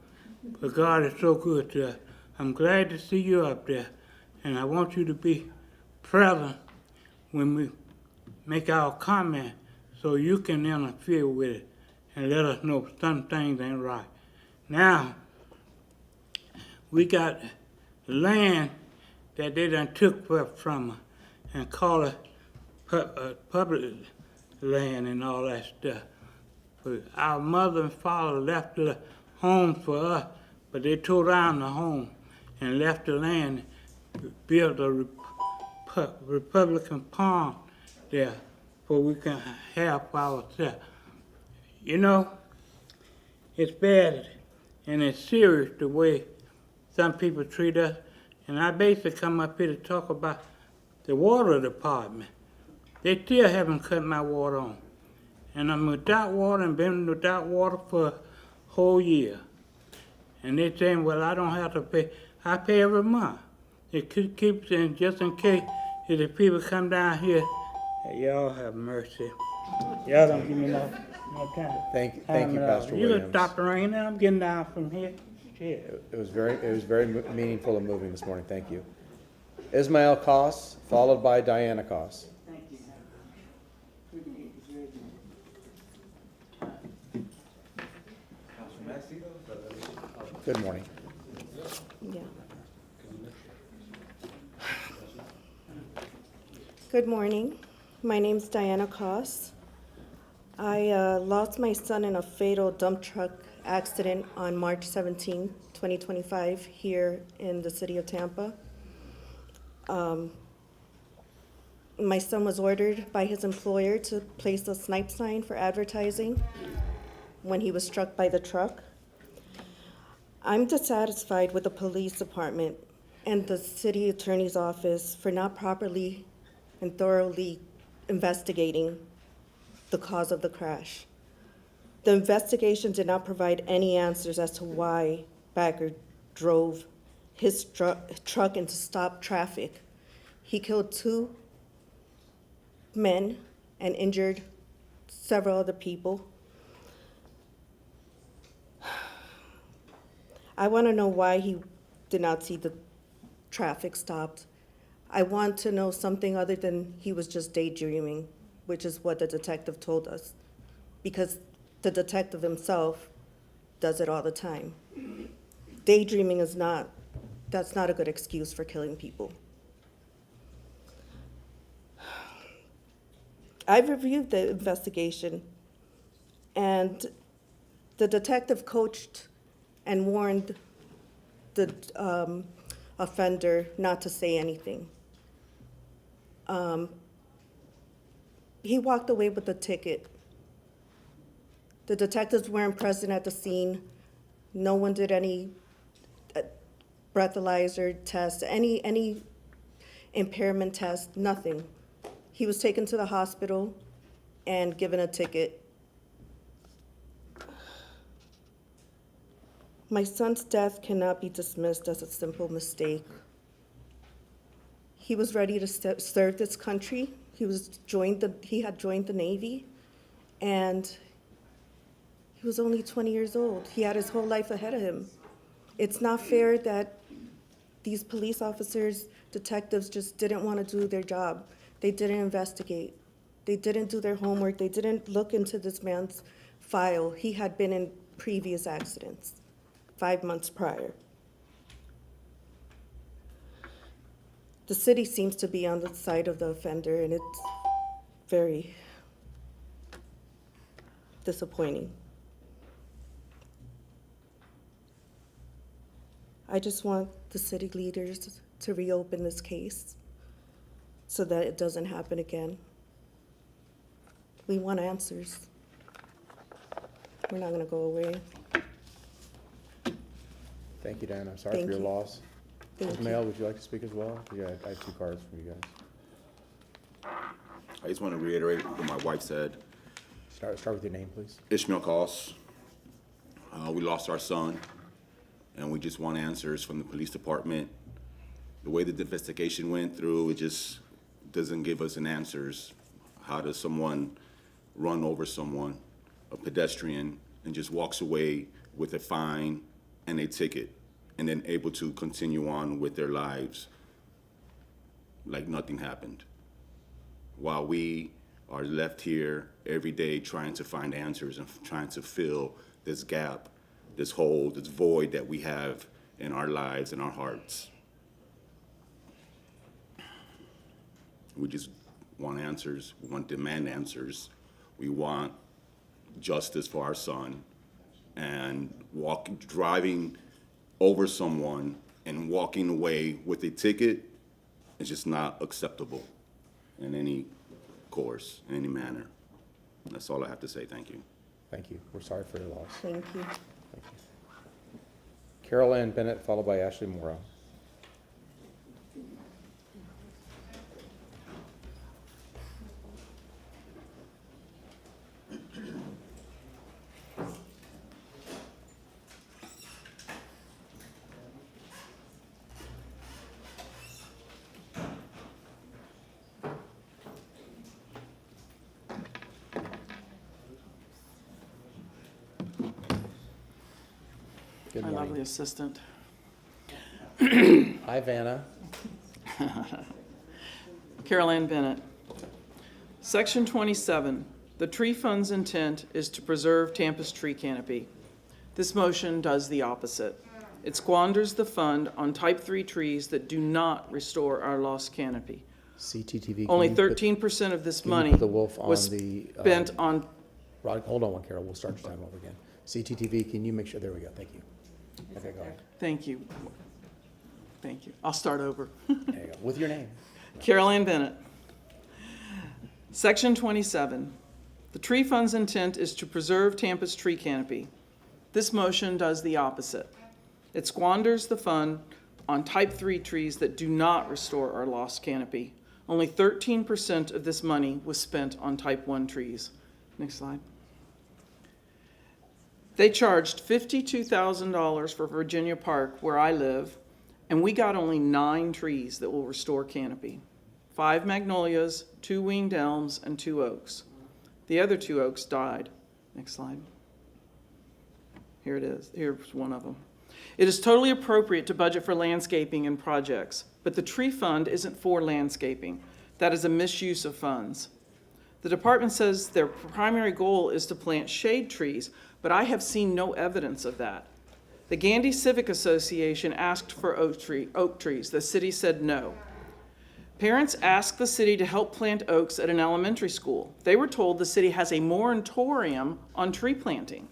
but God is so good to us. I'm glad to see you up there, and I want you to be present when we make our comment so you can interfere with it and let us know some things ain't right. Now, we got land that they done took from us and call it public land and all that stuff. But our mother and father left the home for us, but they tore down the home and left the land, built a Republican pond there so we can have for ourselves. You know, it's bad and it's serious the way some people treat us. And I basically come up here to talk about the water department. They still haven't cut my water on. And I'm without water and been without water for a whole year. And they're saying, well, I don't have to pay. I pay every month. It keeps saying, just in case if the people come down here, y'all have mercy. Y'all don't give me no time. Thank you, Pastor You Williams. just stop the rain and I'm getting down from here. Shit. It was very meaningful and moving this morning. Thank you. Ismael Koss, followed by Diana Koss. Thank you. Good morning. Yeah. Good morning. My name's Diana Koss. I lost my son in a fatal dump truck accident on March 17, 2025, here in the city of Tampa. My son was ordered by his employer to place a snipe sign for advertising when he was struck by the truck. I'm dissatisfied with the police department and the city attorney's office for not properly and thoroughly investigating the cause of the crash. The investigation did not provide any answers as to why Backer drove his truck into stop traffic. He killed 2 men and injured several other people. I want to know why he did not see the traffic stopped. I want to know something other than he was just daydreaming, which is what the detective told us, because the detective himself does it all the time. Daydreaming that's not a good excuse for killing people. I've reviewed the investigation, and the detective coached and warned the offender not to say anything. He walked away with a ticket. The detectives weren't present at the scene. No one did any breathalyzer test, any impairment test, nothing. He was taken to the hospital and given a ticket. My son's death cannot be dismissed as a simple mistake. He was ready to serve this country. He had joined the Navy, and he was only 20 years old. He had his whole life ahead of him. It's not fair that these police officers, detectives, just didn't want to do their job. They didn't investigate. They didn't do their homework. They didn't look into this man's file. He had been in previous accidents 5 months prior. The city seems to be on the side of the offender, and it's very disappointing. I just want the city leaders to reopen this case so that it doesn't happen again. We want answers. We're not gonna go away. Thank you, Diana. I'm sorry Thank for your you. loss. Thank Ms. you. Mail, would you like to speak as well? Yeah, I have 2 cards for you guys. I just want to reiterate what my wife said. Start with your name, please. Ishmael Koss. We lost our son, and we just want answers from the police department. The way the investigation went through, it just doesn't give us an answers. How does someone run over someone, a pedestrian, and just walks away with a fine and a ticket, and then able to continue on with their lives like nothing happened? While we are left here every day trying to find answers and trying to fill this gap, this hole, this void that we have in our lives and our hearts. We just want answers. We want demand answers. We want justice for our son. And driving over someone and walking away with a ticket is just not acceptable in any course, in any manner. That's all I have to say. Thank you. Thank you. We're sorry for your loss. Thank you. Thank you. Carol Ann Bennett, followed by Ashley Morrow. Good My morning. lovely assistant. Hi, Vanna. Carol Ann Bennett. Section 27, the tree fund's intent is to preserve Tampa's tree canopy. This motion does the opposite. It squanders the fund on type 3 trees that do not restore our lost canopy. CTTV. Only 13% of this money put the wolf on was the, spent on, Rod, hold on one, Carol. We'll start your time over again. CTTV, can you make sure? There we go. Thank you. Okay, go ahead. thank you. Thank you. I'll start over. There you go. With your name. Carol Ann Bennett. Section 27. The tree fund's intent is to preserve Tampa's tree canopy. This motion does the opposite. It squanders the fund on type 3 trees that do not restore our lost canopy. Only 13% of this money was spent on type 1 trees. Next slide. They charged $52,000 for Virginia Park, where I live, and we got only 9 trees that will restore canopy. 5 magnolias, 2 winged elms, and 2 oaks. The other 2 oaks died. Next slide. Here it is. Here's one of them. It is totally appropriate to budget for landscaping and projects, but the tree fund isn't for landscaping. That is a misuse of funds. The department says their primary goal is to plant shade trees, but I have seen no evidence of that. The Gandy Civic Association asked for oak trees. The city said no. Parents asked the city to help plant oaks at an elementary school. They were told the city has a moratorium on tree planting.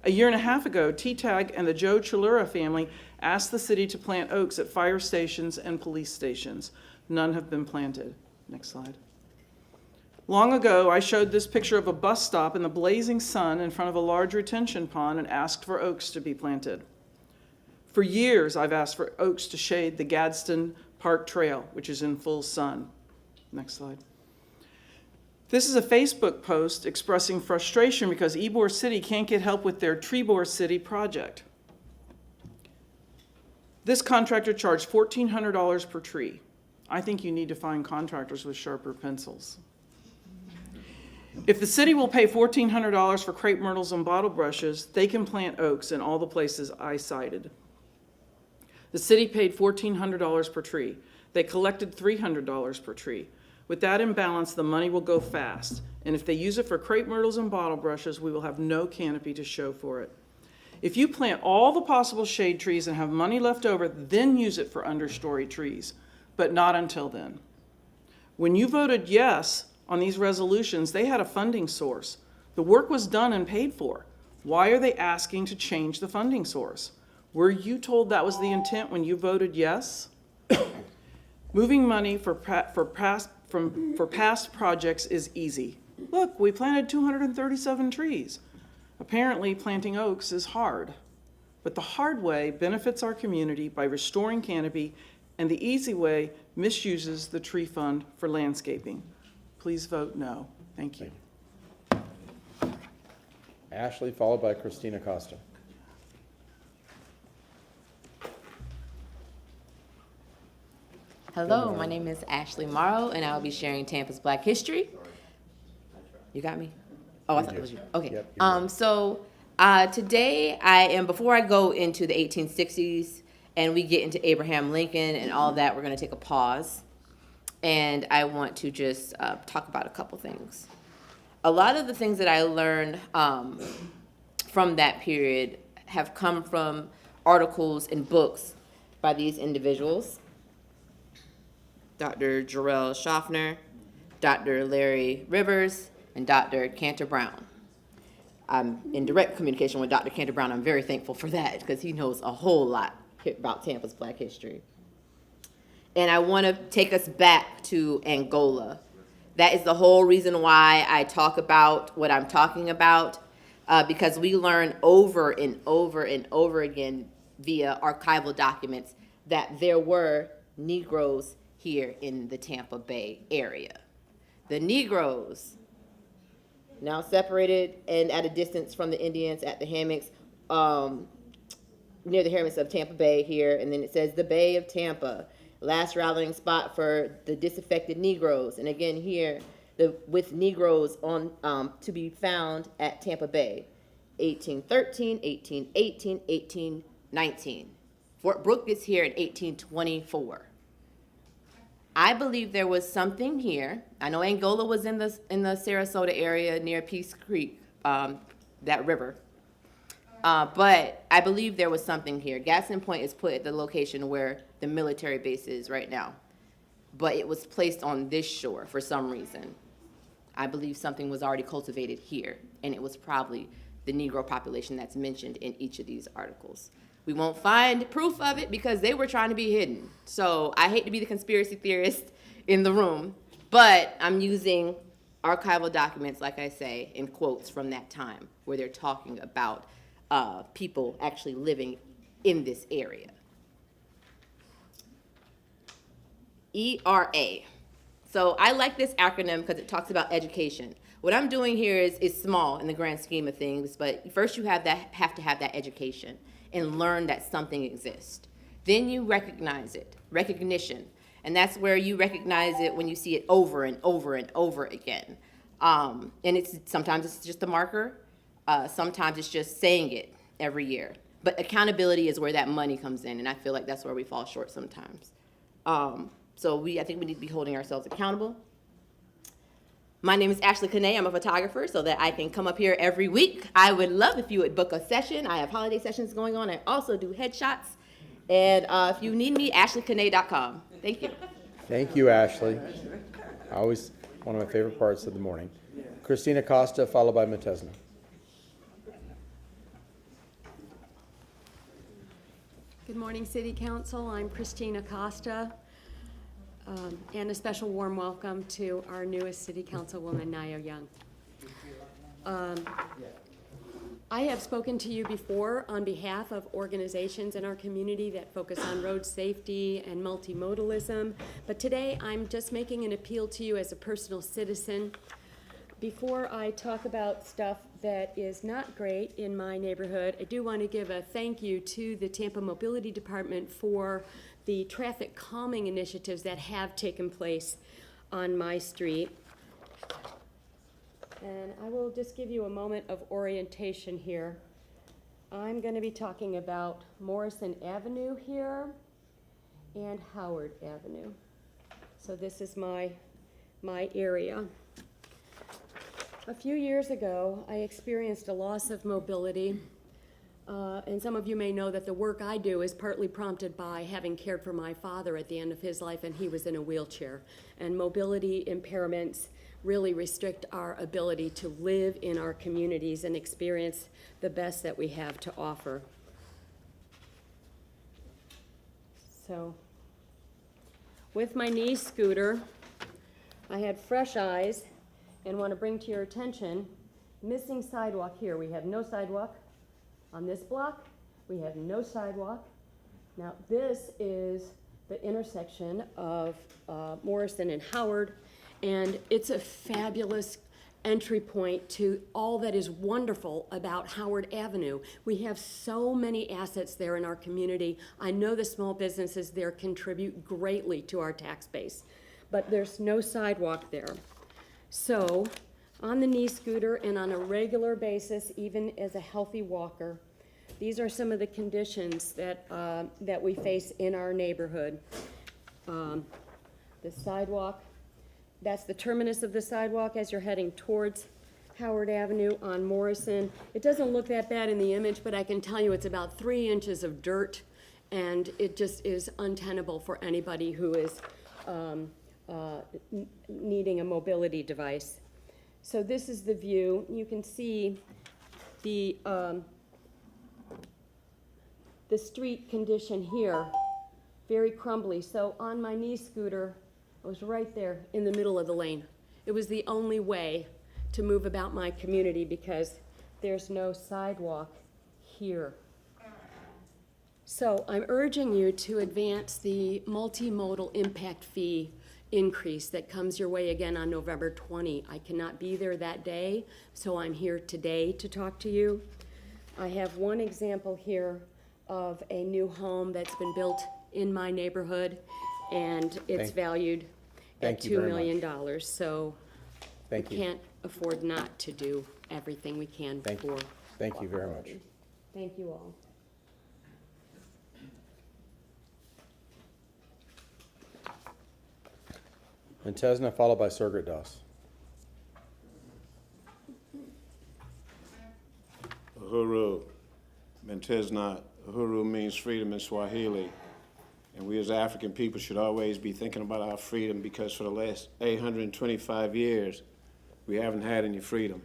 A year and a half ago, T-Tag and the Joe Chalura family asked the city to plant oaks at fire stations and police stations. None have been planted. Next slide. Long ago, I showed this picture of a bus stop in the blazing sun in front of a large retention pond and asked for oaks to be planted. For years, I've asked for oaks to shade the Gadsden Park Trail, which is in full sun. Next slide. This is a Facebook post expressing frustration because Ybor City can't get help with their Trebor City project. This contractor charged $1,400 per tree. I think you need to find contractors with sharper pencils. If the city will pay $1,400 for crepe myrtles and bottle brushes, they can plant oaks in all the places I cited. The city paid $1,400 per tree. They collected $300 per tree. With that imbalance, the money will go fast, and if they use it for crepe myrtles and bottle brushes, we will have no canopy to show for it. If you plant all the possible shade trees and have money left over, then use it for understory trees. but not until then. When you voted yes on these resolutions, they had a funding source. The work was done and paid for. Why are they asking to change the funding source? Were you told that was the intent when you voted yes? Moving money for past projects is easy. Look, we planted 237 trees. Apparently, planting oaks is hard. But the hard way benefits our community by restoring canopy, and the easy way misuses the tree fund for landscaping. Please vote no. Thank you. Ashley, followed by Christina Costa. Hello, my name is Ashley Morrow, and I'll be sharing Tampa's Black History. You got me? Oh, I thought it was you. Okay. Yep, today before I go into the 1860s and we get into Abraham Lincoln and all that, we're going to take a pause. And I want to just talk about a couple things. A lot of the things that I learned from that period have come from articles and books by these individuals. Dr. Jarrell Schaffner, Dr. Larry Rivers, and Dr. Cantor Brown. I'm in direct communication with Dr. Cantor Brown. I'm very thankful for that because he knows a whole lot about Tampa's Black history. And I want to take us back to Angola. That is the whole reason why I talk about what I'm talking about, because we learn over and over and over again via archival documents that there were Negroes here in the Tampa Bay area. The Negroes, now separated and at a distance from the Indians at the hammocks, near the hammocks of Tampa Bay here, and then it says the Bay of Tampa, last rallying spot for the disaffected Negroes. And again here, with Negroes on to be found at Tampa Bay, 1813, 1818, 1819. Fort Brooke is here in 1824. I believe there was something here. I know Angola was in the Sarasota area near Peace Creek, that river. But I believe there was something here. Gaston Point is put at the location where the military base is right now. But it was placed on this shore for some reason. I believe something was already cultivated here, and it was probably the Negro population that's mentioned in each of these articles. We won't find proof of it because they were trying to be hidden. So I hate to be the conspiracy theorist in the room, but I'm using archival documents, like I say, in quotes from that time where they're talking about people actually living in this area. ERA. So I like this acronym because it talks about education. What I'm doing here is small in the grand scheme of things, but first you have to have that education and learn that something exists. Then you recognize it, recognition. And that's where you recognize it when you see it over and over and over again. And sometimes it's just a marker, sometimes it's just saying it every year. But accountability is where that money comes in, and I feel like that's where we fall short sometimes. So I think we need to be holding ourselves accountable. My name is Ashley Kane. I'm a photographer, so that I can come up here every week. I would love if you would book a session. I have holiday sessions going on. I also do headshots. And if you need me, ashleykane.com. Thank you. Thank you, Ashley. Always one of my favorite parts of the morning. Christina Costa, followed by Matesna. Good morning, City Council. I'm Christina Costa. And a special warm welcome to our newest City Councilwoman, Nayo Young. I have spoken to you before on behalf of organizations in our community that focus on road safety and multimodalism, but today I'm just making an appeal to you as a personal citizen. Before I talk about stuff that is not great in my neighborhood, I do want to give a thank you to the Tampa Mobility Department for the traffic calming initiatives that have taken place on my street. And I will just give you a moment of orientation here. I'm going to be talking about Morrison Avenue here and Howard Avenue. So this is my area. A few years ago, I experienced a loss of mobility. And some of you may know that the work I do is partly prompted by having cared for my father at the end of his life, and he was in a wheelchair. And mobility impairments really restrict our ability to live in our communities and experience the best that we have to offer. So, with my knee scooter, I had fresh eyes and want to bring to your attention missing sidewalk here. We have no sidewalk on this block. We have no sidewalk. Now, this is the intersection of Morrison and Howard, and it's a fabulous entry point to all that is wonderful about Howard Avenue. We have so many assets there in our community. I know the small businesses there contribute greatly to our tax base, but there's no sidewalk there. So, on the knee scooter and on a regular basis, even as a healthy walker, these are some of the conditions that, that we face in our neighborhood. The sidewalk, that's the terminus of the sidewalk as you're heading towards Howard Avenue on Morrison. It doesn't look that bad in the image, but I can tell you it's about 3 inches of dirt, and it just is untenable for anybody who is needing a mobility device. So this is the view. You can see the street condition here, very crumbly. So on my knee scooter, I was right there in the middle of the lane. It was the only way to move about my community because there's no sidewalk here. So I'm urging you to advance the multimodal impact fee increase that comes your way again on November 20. I cannot be there that day, so I'm here today to talk to you. I have one example here of a new home that's been built in my neighborhood, and it's valued at $2 million. So we can't afford not to do everything we can for. Thank you very much. Thank you all. And Tesna, followed by Surgut Das. Uhuru. Mentesna. Uhuru means freedom in Swahili. And we as African people should always be thinking about our freedom because for the last 825 years, we haven't had any freedom.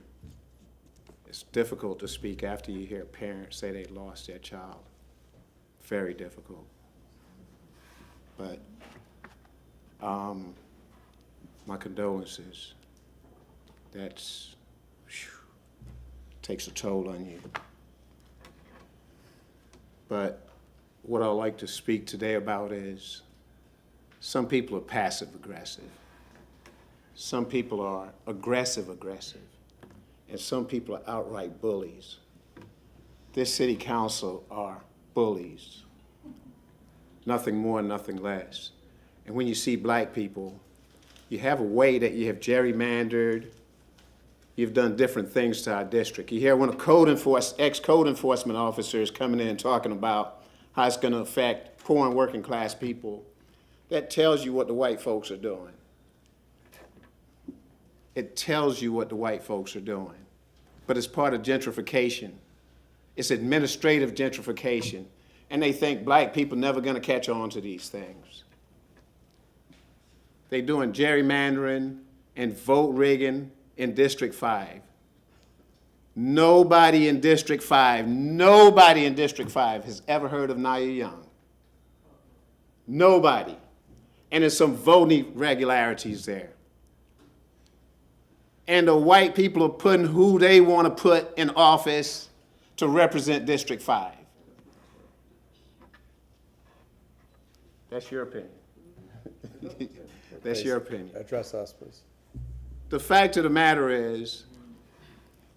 It's difficult to speak after you hear parents say they lost their child. Very difficult. But my condolences. That's, takes a toll on you. But what I'd like to speak today about is some people are passive aggressive. Some people are aggressive, and some people are outright bullies. This city council are bullies. Nothing more, nothing less. And when you see black people, you have a way that you have gerrymandered, you've done different things to our district. You hear when ex-code enforcement officer is coming in talking about how it's gonna affect poor and working class people, that tells you what the white folks are doing. It tells you what the white folks are doing. But it's part of gentrification. It's administrative gentrification. And they think black people never gonna catch on to these things. They're doing gerrymandering and vote rigging in District 5. Nobody in District 5 has ever heard of Naya Young. Nobody. And there's some voting irregularities there. And the white people are putting who they want to put in office to represent District 5. That's your opinion. That's your opinion. Address us, please. The fact of the matter is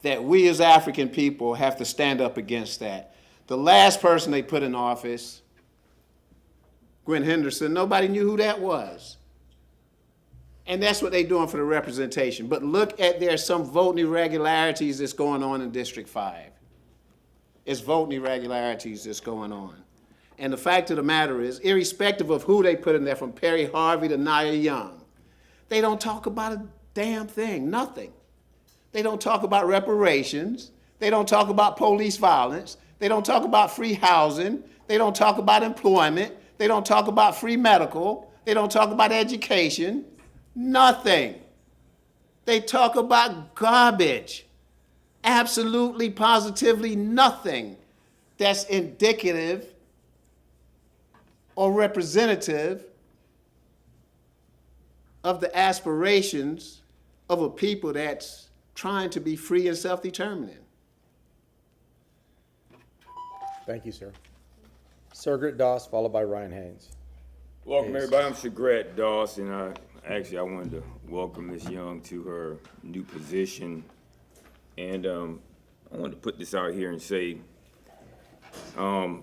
that we as African people have to stand up against that. The last person they put in office, Gwen Henderson, nobody knew who that was. And that's what they're doing for the representation. But look at, there's some voting irregularities that's going on in District 5. It's voting irregularities that's going on. And the fact of the matter is, irrespective of who they put in there, from Perry Harvey to Naya Young, they don't talk about a damn thing, nothing. They don't talk about reparations. They don't talk about police violence. They don't talk about free housing. They don't talk about employment. They don't talk about free medical. They don't talk about education. Nothing. They talk about garbage. Absolutely, positively nothing that's indicative or representative of the aspirations of a people that's trying to be free and self-determining. Thank you, sir. Sergret Doss, followed by Ryan Haynes. Welcome, everybody. I'm Shagret Doss, and I wanted to welcome Ms. Young to her new position. And I wanted to put this out here and say, I was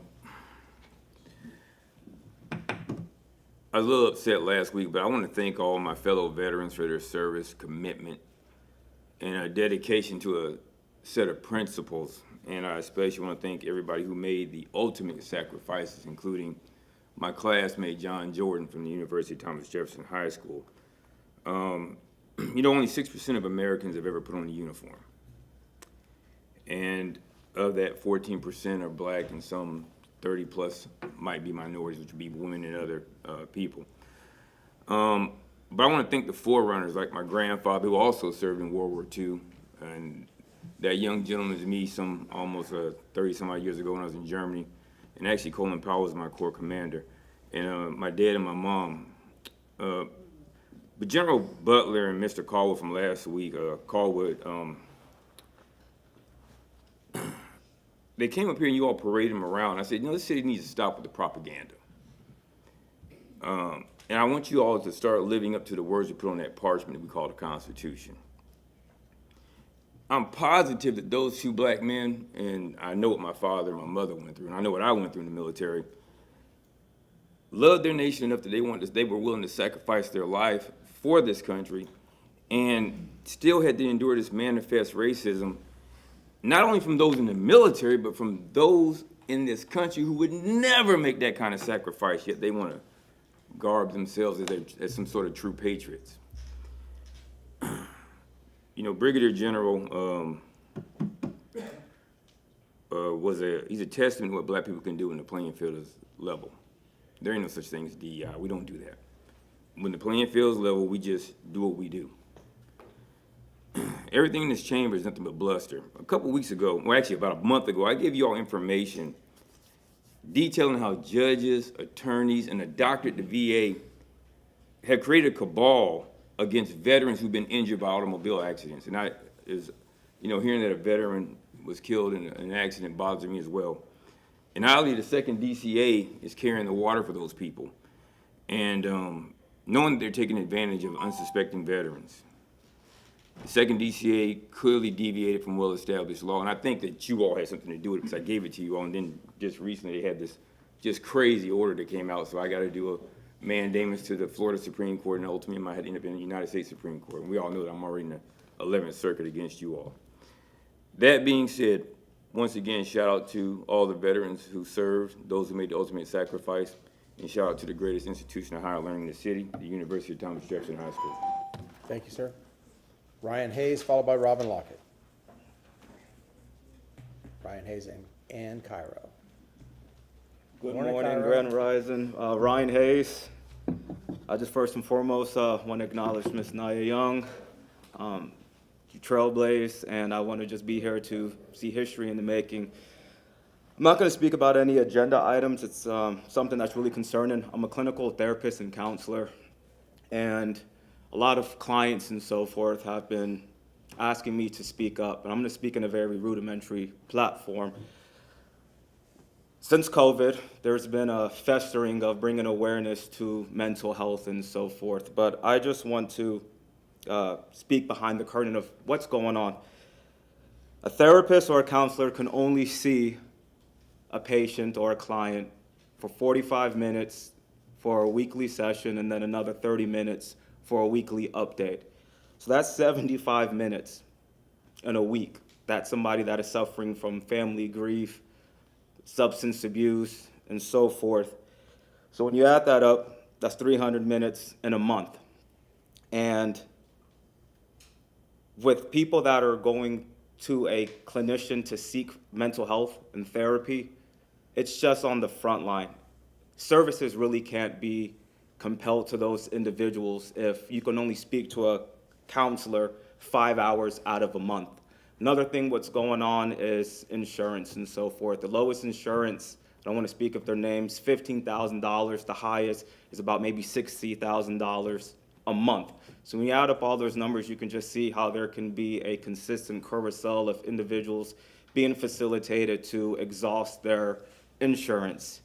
a little upset last week, but I want to thank all my fellow veterans for their service, commitment, and a dedication to a set of principles. And I especially want to thank everybody who made the ultimate sacrifices, including my classmate, John Jordan, from the University of Thomas Jefferson High School. Only 6% of Americans have ever put on a uniform. And of that, 14% are black, and some 30 plus might be minorities, which would be women and other people. But I want to thank the forerunners, like my grandfather, who also served in World War II, and that young gentleman to me almost 30 some odd years ago when I was in Germany. And actually Colin Powell was my corps commander. And my dad and my mom. But General Butler and Mr. Caldwell from last week, they came up here and you all paraded them around. I said, this city needs to stop with the propaganda. And I want you all to start living up to the words we put on that parchment that we call the Constitution. I'm positive that those two black men, and I know what my father and my mother went through, and I know what I went through in the military, loved their nation enough that they were willing to sacrifice their life for this country, and still had to endure this manifest racism, not only from those in the military, but from those in this country who would never make that kind of sacrifice, yet they want to garb themselves as some sort of true patriots. Brigadier General he's a testament to what black people can do when the playing field is level. There ain't no such thing as DEI. We don't do that. When the playing field is level, we just do what we do. Everything in this chamber is nothing but bluster. A couple weeks ago, well, actually about a month ago, I gave you all information detailing how judges, attorneys, and a doctor at the VA have created a cabal against veterans who've been injured by automobile accidents. And hearing that a veteran was killed in an accident bothers me as well. And oddly, the 2nd DCA is carrying the water for those people. And knowing that they're taking advantage of unsuspecting veterans. The 2nd DCA clearly deviated from well-established law, and I think that you all had something to do with it because I gave it to you all, and then just recently they had this just crazy order that came out, so I got to do a mandamus to the Florida Supreme Court, and ultimately I might end up in the United States Supreme Court. And we all know that I'm already in the 11th Circuit against you all. That being said, once again, shout out to all the veterans who served, those who made the ultimate sacrifice, and shout out to the greatest institution of higher learning in the city, the University of Thomas Jefferson High School. Thank you, sir. Ryan Hayes, followed by Robin Lockett. Ryan Hayes and Ann Cairo. Good morning, Grand Rising. Ryan Hayes. I just first and foremost want to acknowledge Ms. Naya Young. You trailblazed, and I want to just be here to see history in the making. I'm not going to speak about any agenda items. It's something that's really concerning. I'm a clinical therapist and counselor, and a lot of clients and so forth have been asking me to speak up, and I'm going to speak in a very rudimentary platform. Since COVID, there's been a festering of bringing awareness to mental health and so forth, but I just want to speak behind the curtain of what's going on. A therapist or a counselor can only see a patient or a client for 45 minutes for a weekly session and then another 30 minutes for a weekly update. So that's 75 minutes in a week. That's somebody that is suffering from family grief, substance abuse, and so forth. So when you add that up, that's 300 minutes in a month. And with people that are going to a clinician to seek mental health and therapy, it's just on the front line. Services really can't be compelled to those individuals if you can only speak to a counselor 5 hours out of a month. Another thing what's going on is insurance and so forth. The lowest insurance, I don't want to speak of their names, $15,000. The highest is about maybe $60,000 a month. So when you add up all those numbers, you can just see how there can be a consistent carousel of individuals being facilitated to exhaust their insurance.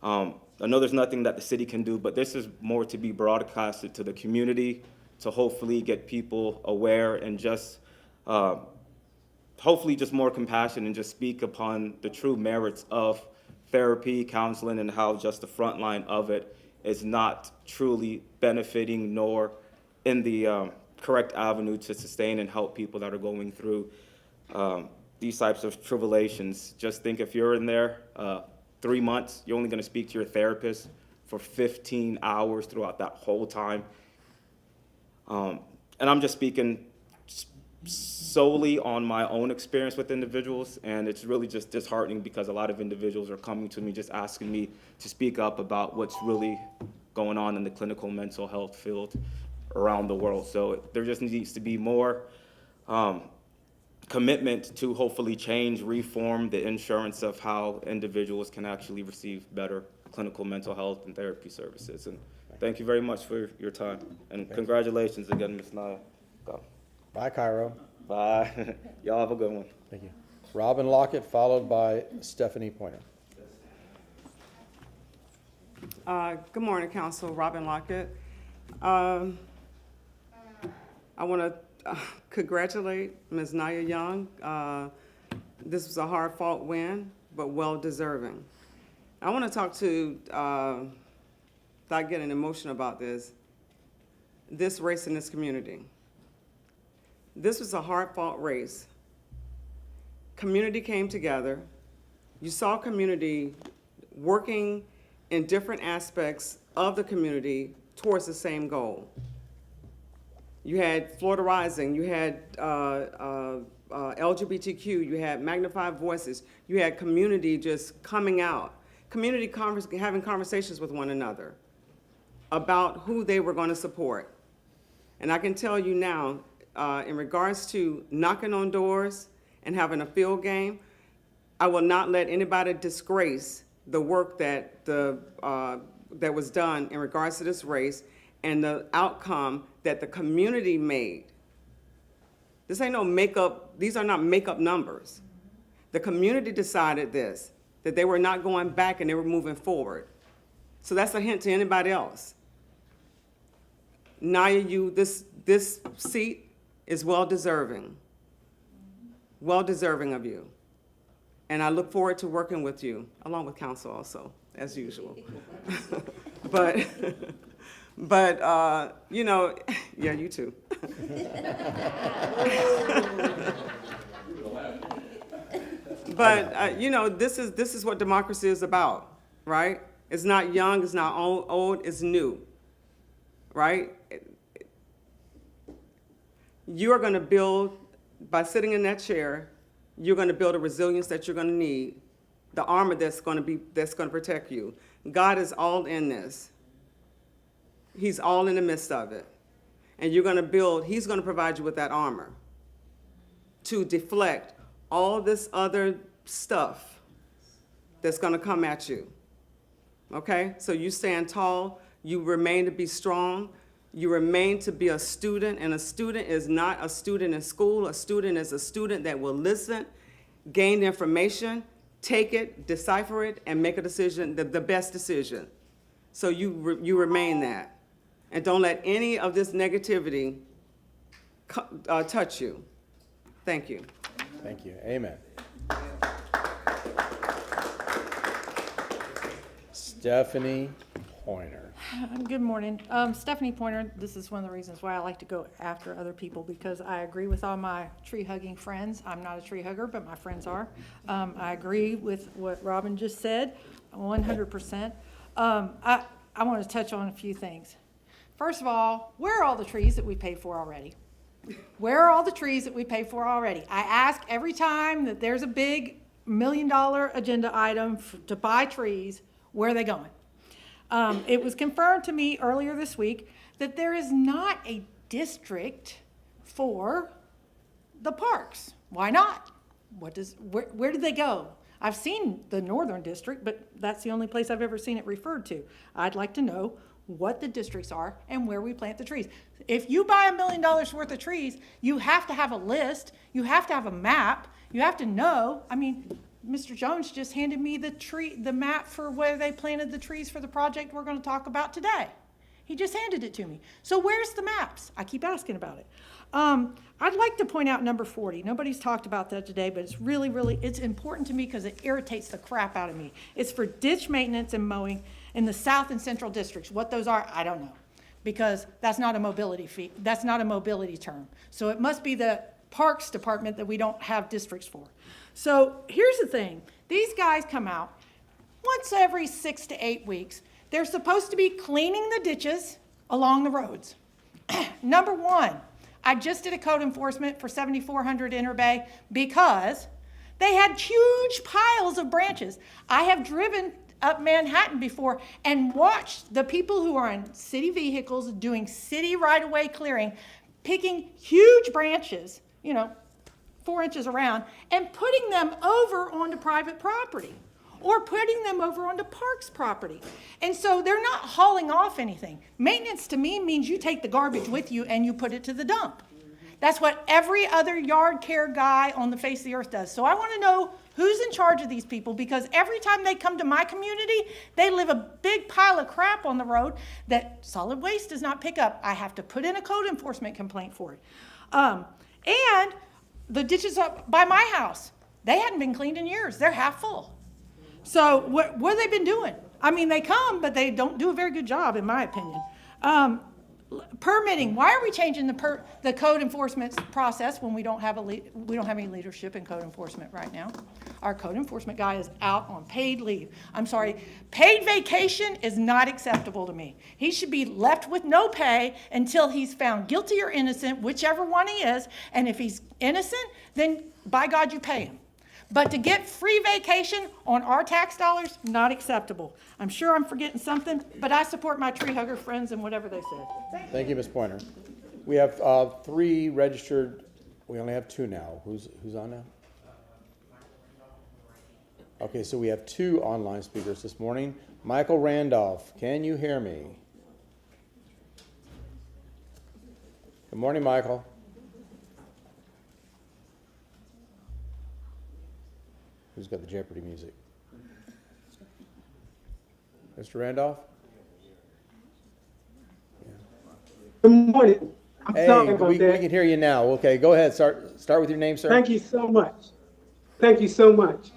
I know there's nothing that the city can do, but this is more to be broadcasted to the community to hopefully get people aware and just hopefully just more compassion and just speak upon the true merits of therapy, counseling, and how just the front line of it is not truly benefiting nor in the correct avenue to sustain and help people that are going through these types of tribulations. Just think if you're in there 3 months, you're only going to speak to your therapist for 15 hours throughout that whole time. And I'm just speaking solely on my own experience with individuals, and it's really just disheartening because a lot of individuals are coming to me just asking me to speak up about what's really going on in the clinical mental health field around the world. So there just needs to be more commitment to hopefully change, reform the insurance of how individuals can actually receive better clinical mental health and therapy services. And thank you very much for your time. And congratulations again, Ms. Naya. Go. Bye, Cairo. Bye. Y'all have a good one. Thank you. Robin Lockett, followed by Stephanie Pointer. Good morning, Council. Robin Lockett. I want to congratulate Ms. Naya Young. This was a hard-fought win, but well-deserving. I want to talk to, without getting emotional about this race in this community. This was a hard-fought race. Community came together. You saw community working in different aspects of the community towards the same goal. You had Florida Rising, you had LGBTQ, you had Magnified Voices, you had community just coming out, having conversations with one another about who they were going to support. And I can tell you now, in regards to knocking on doors and having a field game, I will not let anybody disgrace the work that that was done in regards to this race and the outcome that the community made. This ain't no makeup, these are not makeup numbers. The community decided this, that they were not going back and they were moving forward. So that's a hint to anybody else. Naya, this seat is well-deserving of you. And I look forward to working with you, along with council also, as usual. But you know, yeah, you too. But you know, this is what democracy is about, right? It's not young, it's not old, it's new, right? You are going to build, by sitting in that chair, you're going to build a resilience that you're going to need, the armor that's going to protect you. God is all in this. He's all in the midst of it. And you're going to build, he's going to provide you with that armor to deflect all this other stuff that's going to come at you. Okay? So you stand tall, you remain to be strong, you remain to be a student, and a student is not a student in school. A student is a student that will listen, gain information, take it, decipher it, and make a decision, the best decision. So you remain that. And don't let any of this negativity touch you. Thank you. Thank you. Amen. Stephanie Pointer. Good morning. Stephanie Pointer. This is one of the reasons why I like to go after other people, because I agree with all my tree-hugging friends. I'm not a tree hugger, but my friends are. I agree with what Robin just said, 100%. I want to touch on a few things. First of all, where are all the trees that we paid for already? Where are all the trees that we paid for already? I ask every time that there's a big $1 million agenda item to buy trees, where are they going? It was confirmed to me earlier this week that there is not a district for the parks. Why not? Where did they go? I've seen the Northern District, but that's the only place I've ever seen it referred to. I'd like to know what the districts are and where we plant the trees. If you buy $1 million worth of trees, you have to have a list, you have to have a map, you have to know. I mean, Mr. Jones just handed me the map for where they planted the trees for the project we're going to talk about today. He just handed it to me. So where's the maps? I keep asking about it. I'd like to point out number 40. Nobody's talked about that today, but it's really, it's important to me because it irritates the crap out of me. It's for ditch maintenance and mowing in the South and Central districts. What those are, I don't know, because that's not a mobility fee. That's not a mobility term. So it must be the Parks Department that we don't have districts for. So here's the thing. These guys come out once every 6 to 8 weeks. They're supposed to be cleaning the ditches along the roads. Number one, I just did a code enforcement for 7400 Interbay because they had huge piles of branches. I have driven up Manhattan before and watched the people who are in city vehicles doing city right-of-way clearing, picking huge branches, 4 inches around, and putting them over onto private property or putting them over onto parks property. And so they're not hauling off anything. Maintenance to me means you take the garbage with you and you put it to the dump. That's what every other yard care guy on the face of the earth does. So I want to know who's in charge of these people, because every time they come to my community, they leave a big pile of crap on the road that solid waste does not pick up. I have to put in a code enforcement complaint for it. And the ditches up by my house, they hadn't been cleaned in years. They're half full. So what have they been doing? I mean, they come, but they don't do a very good job, in my opinion. Permitting. Why are we changing the code enforcement process when we don't have any leadership in code enforcement right now? Our code enforcement guy is out on paid leave. I'm sorry, paid vacation is not acceptable to me. He should be left with no pay until he's found guilty or innocent, whichever one he is. And if he's innocent, then by God, you pay him. But to get free vacation on our tax dollars, not acceptable. I'm sure I'm forgetting something, but I support my tree hugger friends and whatever they said. Thank you, Ms. Pointer. We have 3 registered. We only have 2 now. Who's on now? Okay, so we have 2 online speakers this morning. Michael Randolph, can you hear me? Good morning, Michael. Who's got the Jeopardy music? Mr. Randolph? Good morning. I'm Hey, sorry about we that. can hear you now. Okay, go ahead. Start with your name, sir. Thank you so much. Thank you so much.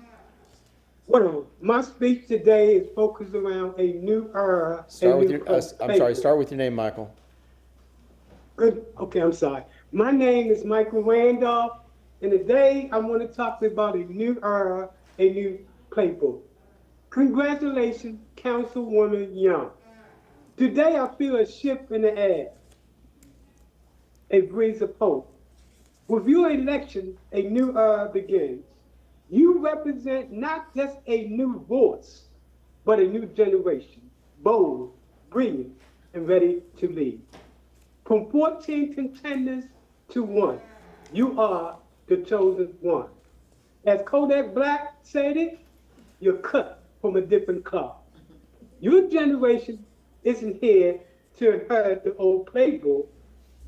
Well, my speech today is focused around a new era. Start with your name, Michael. Good. Okay, I'm sorry. My name is Michael Randolph, and today I want to talk about a new era, a new playbook. Congratulations, Councilwoman Young. Today I feel a shift in the air, a breeze of hope. With your election, a new era begins. You represent not just a new voice, but a new generation, bold, brilliant, and ready to lead. From 14 contenders to 1, you are the chosen one. As Kodak Black said it, you're cut from a different cloth. Your generation isn't here to inherit the old playbook.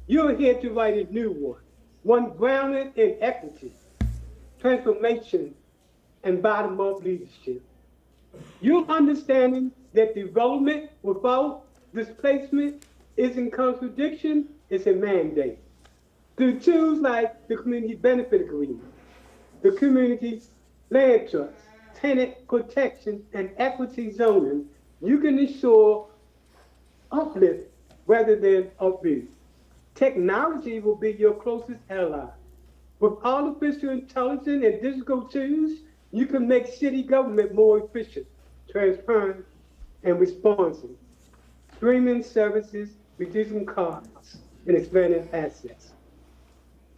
You're here to write a new one grounded in equity, transformation, and bottom-up leadership. You're understanding that development without displacement isn't contradiction, it's a mandate. Through tools like the Community Benefit Agreement, the Community Land Trust, tenant protection, and equity zoning, you can ensure uplift rather than abuse. Technology will be your closest ally. With artificial intelligence and digital tools, you can make city government more efficient, transparent, and responsive. Streaming services, reducing costs, and expanding access.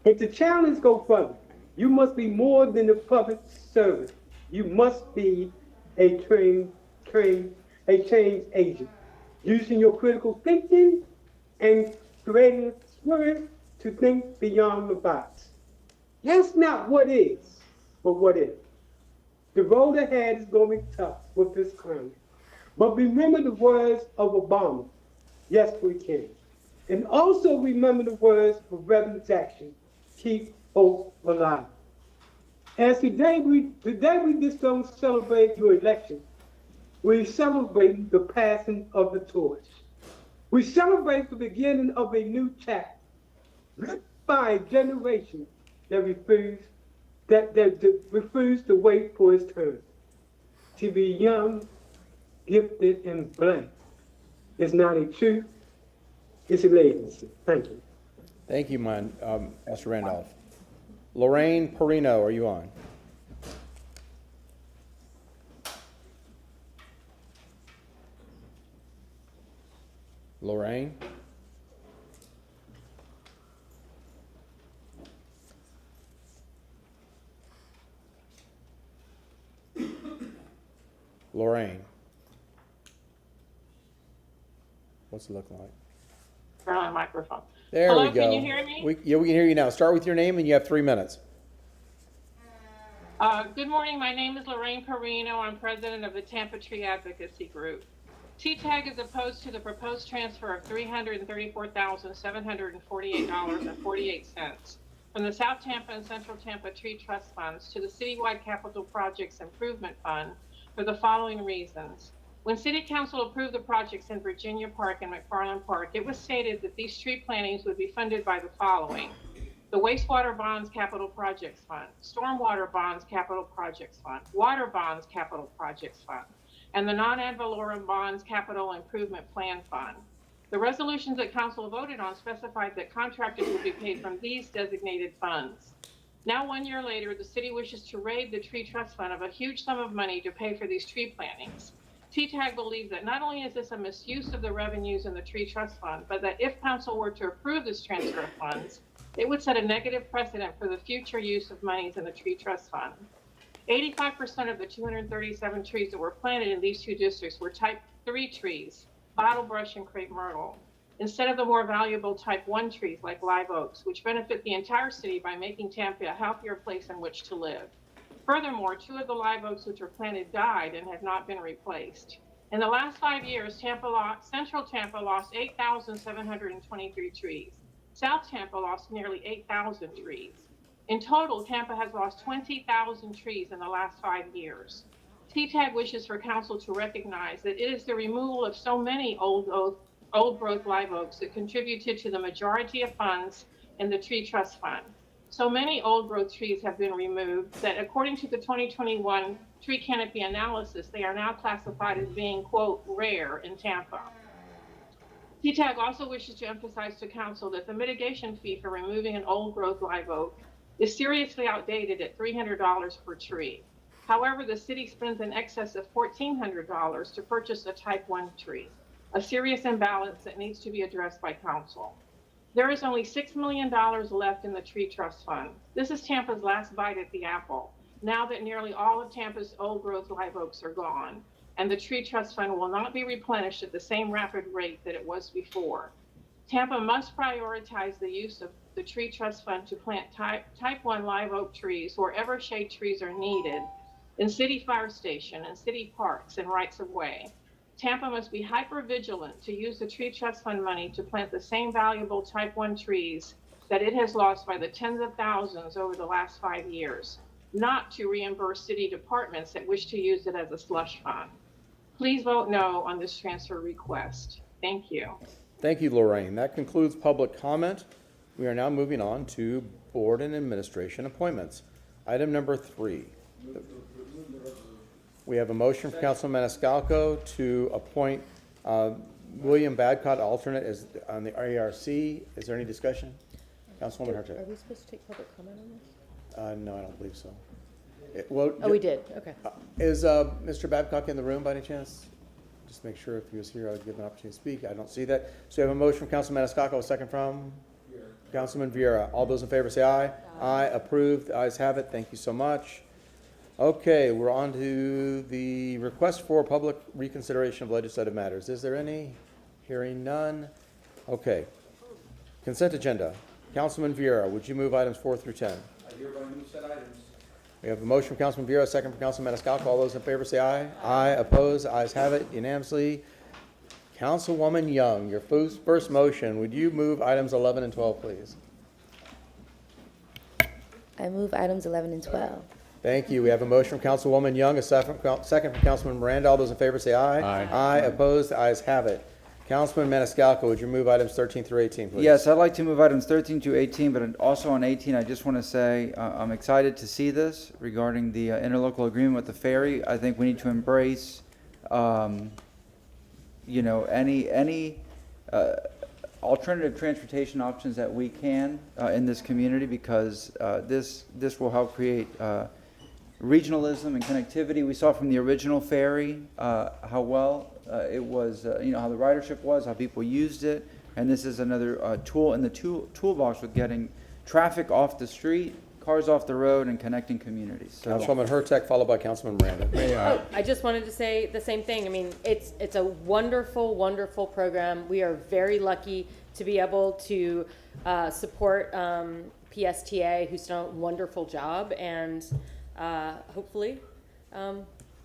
But the challenge go further. You must be more than a public servant. You must be a change agent, using your critical thinking and creative spirit to think beyond the box. That's not what is, but what if. The road ahead is going to be tough with this climate. But remember the words of Obama, yes, we can. And also remember the words of Reverend Jackson, keep hope alive. As today we just don't celebrate your election. We celebrate the passing of the torch. We celebrate the beginning of a new chapter, written by a generation that refused to wait for its turn. To be young, gifted, and blessed is not a truth, it's a legacy. Thank you. Thank you, Mr. Randolph. Lorraine Perino, are you on? Lorraine? Lorraine? What's it look like? Turn on microphone. There Hello, we go. can you hear me? Yeah, we can hear you now. Start with your name and you have 3 minutes. Good morning. My name is Lorraine Perino. I'm president of the Tampa Tree Advocacy Group. TTAG is opposed to the proposed transfer of $334,748.48 from the South Tampa and Central Tampa Tree Trust Funds to the Citywide Capital Projects Improvement Fund for the following reasons. When City Council approved the projects in Virginia Park and McFarland Park, it was stated that these tree plantings would be funded by the following: the Wastewater Bonds Capital Projects Fund, Stormwater Bonds Capital Projects Fund, Water Bonds Capital Projects Fund, and the Non-Ad Valorem Bonds Capital Improvement Plan Fund. The resolutions that Council voted on specified that contractors would be paid from these designated funds. Now, 1 year later, the city wishes to raid the Tree Trust Fund of a huge sum of money to pay for these tree plantings. TTAG believes that not only is this a misuse of the revenues in the Tree Trust Fund, but that if Council were to approve this transfer of funds, it would set a negative precedent for the future use of monies in the Tree Trust Fund. 85% of the 237 trees that were planted in these two districts were type 3 trees, bottlebrush and crepe myrtle, instead of the more valuable type 1 trees like live oaks, which benefit the entire city by making Tampa a healthier place in which to live. Furthermore, 2 of the live oaks which were planted died and have not been replaced. In the last 5 years, Central Tampa lost 8,723 trees. South Tampa lost nearly 8,000 trees. In total, Tampa has lost 20,000 trees in the last 5 years. TTAG wishes for Council to recognize that it is the removal of so many old growth live oaks that contributed to the majority of funds in the Tree Trust Fund. So many old growth trees have been removed that, according to the 2021 tree canopy analysis, they are now classified as being, quote, rare in Tampa. TTAG also wishes to emphasize to Council that the mitigation fee for removing an old growth live oak is seriously outdated at $300 per tree. However, the city spends in excess of $1,400 to purchase a type 1 tree, a serious imbalance that needs to be addressed by Council. There is only $6 million left in the Tree Trust Fund. This is Tampa's last bite at the apple, now that nearly all of Tampa's old growth live oaks are gone, and the Tree Trust Fund will not be replenished at the same rapid rate that it was before. Tampa must prioritize the use of the Tree Trust Fund to plant type 1 live oak trees wherever shade trees are needed, in city fire station and city parks and rights of way. Tampa must be hyper-vigilant to use the Tree Trust Fund money to plant the same valuable type 1 trees that it has lost by the tens of thousands over the last 5 years, not to reimburse city departments that wish to use it as a slush fund. Please vote no on this transfer request. Thank you. Thank you, Lorraine. That concludes public comment. We are now moving on to board and administration appointments. Item number 3. We have a motion from Councilman Maniscalco to appoint William Babcock alternate as on the ARC. Is there any discussion? Councilwoman Hurtak. Are we supposed to take public comment on this? No, I don't believe so. We did, okay. Is Mr. Babcock in the room by any chance? Just make sure if he was here, I'd give him an opportunity to speak. I don't see that. So we have a motion from Councilman Maniscalco, a second from? Councilman Vieira. All those in favor say aye. Aye. Approved. The ayes have it. Thank you so much. Okay, we're on to the request for public reconsideration of legislative matters. Is there any? Hearing none. Okay. Consent agenda. Councilman Vieira, would you move items 4 through 10? I hereby move said items. We have a motion from Councilman Vieira, a second from Councilman Maniscalco. All those in favor say aye. Aye. Opposed? The ayes have it unanimously. Councilwoman Young, your first motion. Would you move items 11 and 12, please? I move items 11 and 12. Thank you. We have a motion from Councilwoman Young, a second from Councilman Miranda. All those in favor say aye. Aye. Aye. Opposed? The ayes have it. Councilman Maniscalco, would you move items 13 through 18, please? Yes, I'd like to move items 13 to 18, but also on 18, I just want to say I'm excited to see this regarding the interlocal agreement with the ferry. I think we need to embrace, you know, any alternative transportation options that we can in this community, because this will help create regionalism and connectivity. We saw from the original ferry how well it was, you know, how the ridership was, how people used it, and this is another tool in the toolbox with getting traffic off the street, cars off the road, and connecting communities. So, Councilwoman Hurtek, followed by Councilman Miranda. I just wanted to say the same thing. I mean, it's a wonderful, wonderful program. We are very lucky to be able to support PSTA, who's done a wonderful job, and hopefully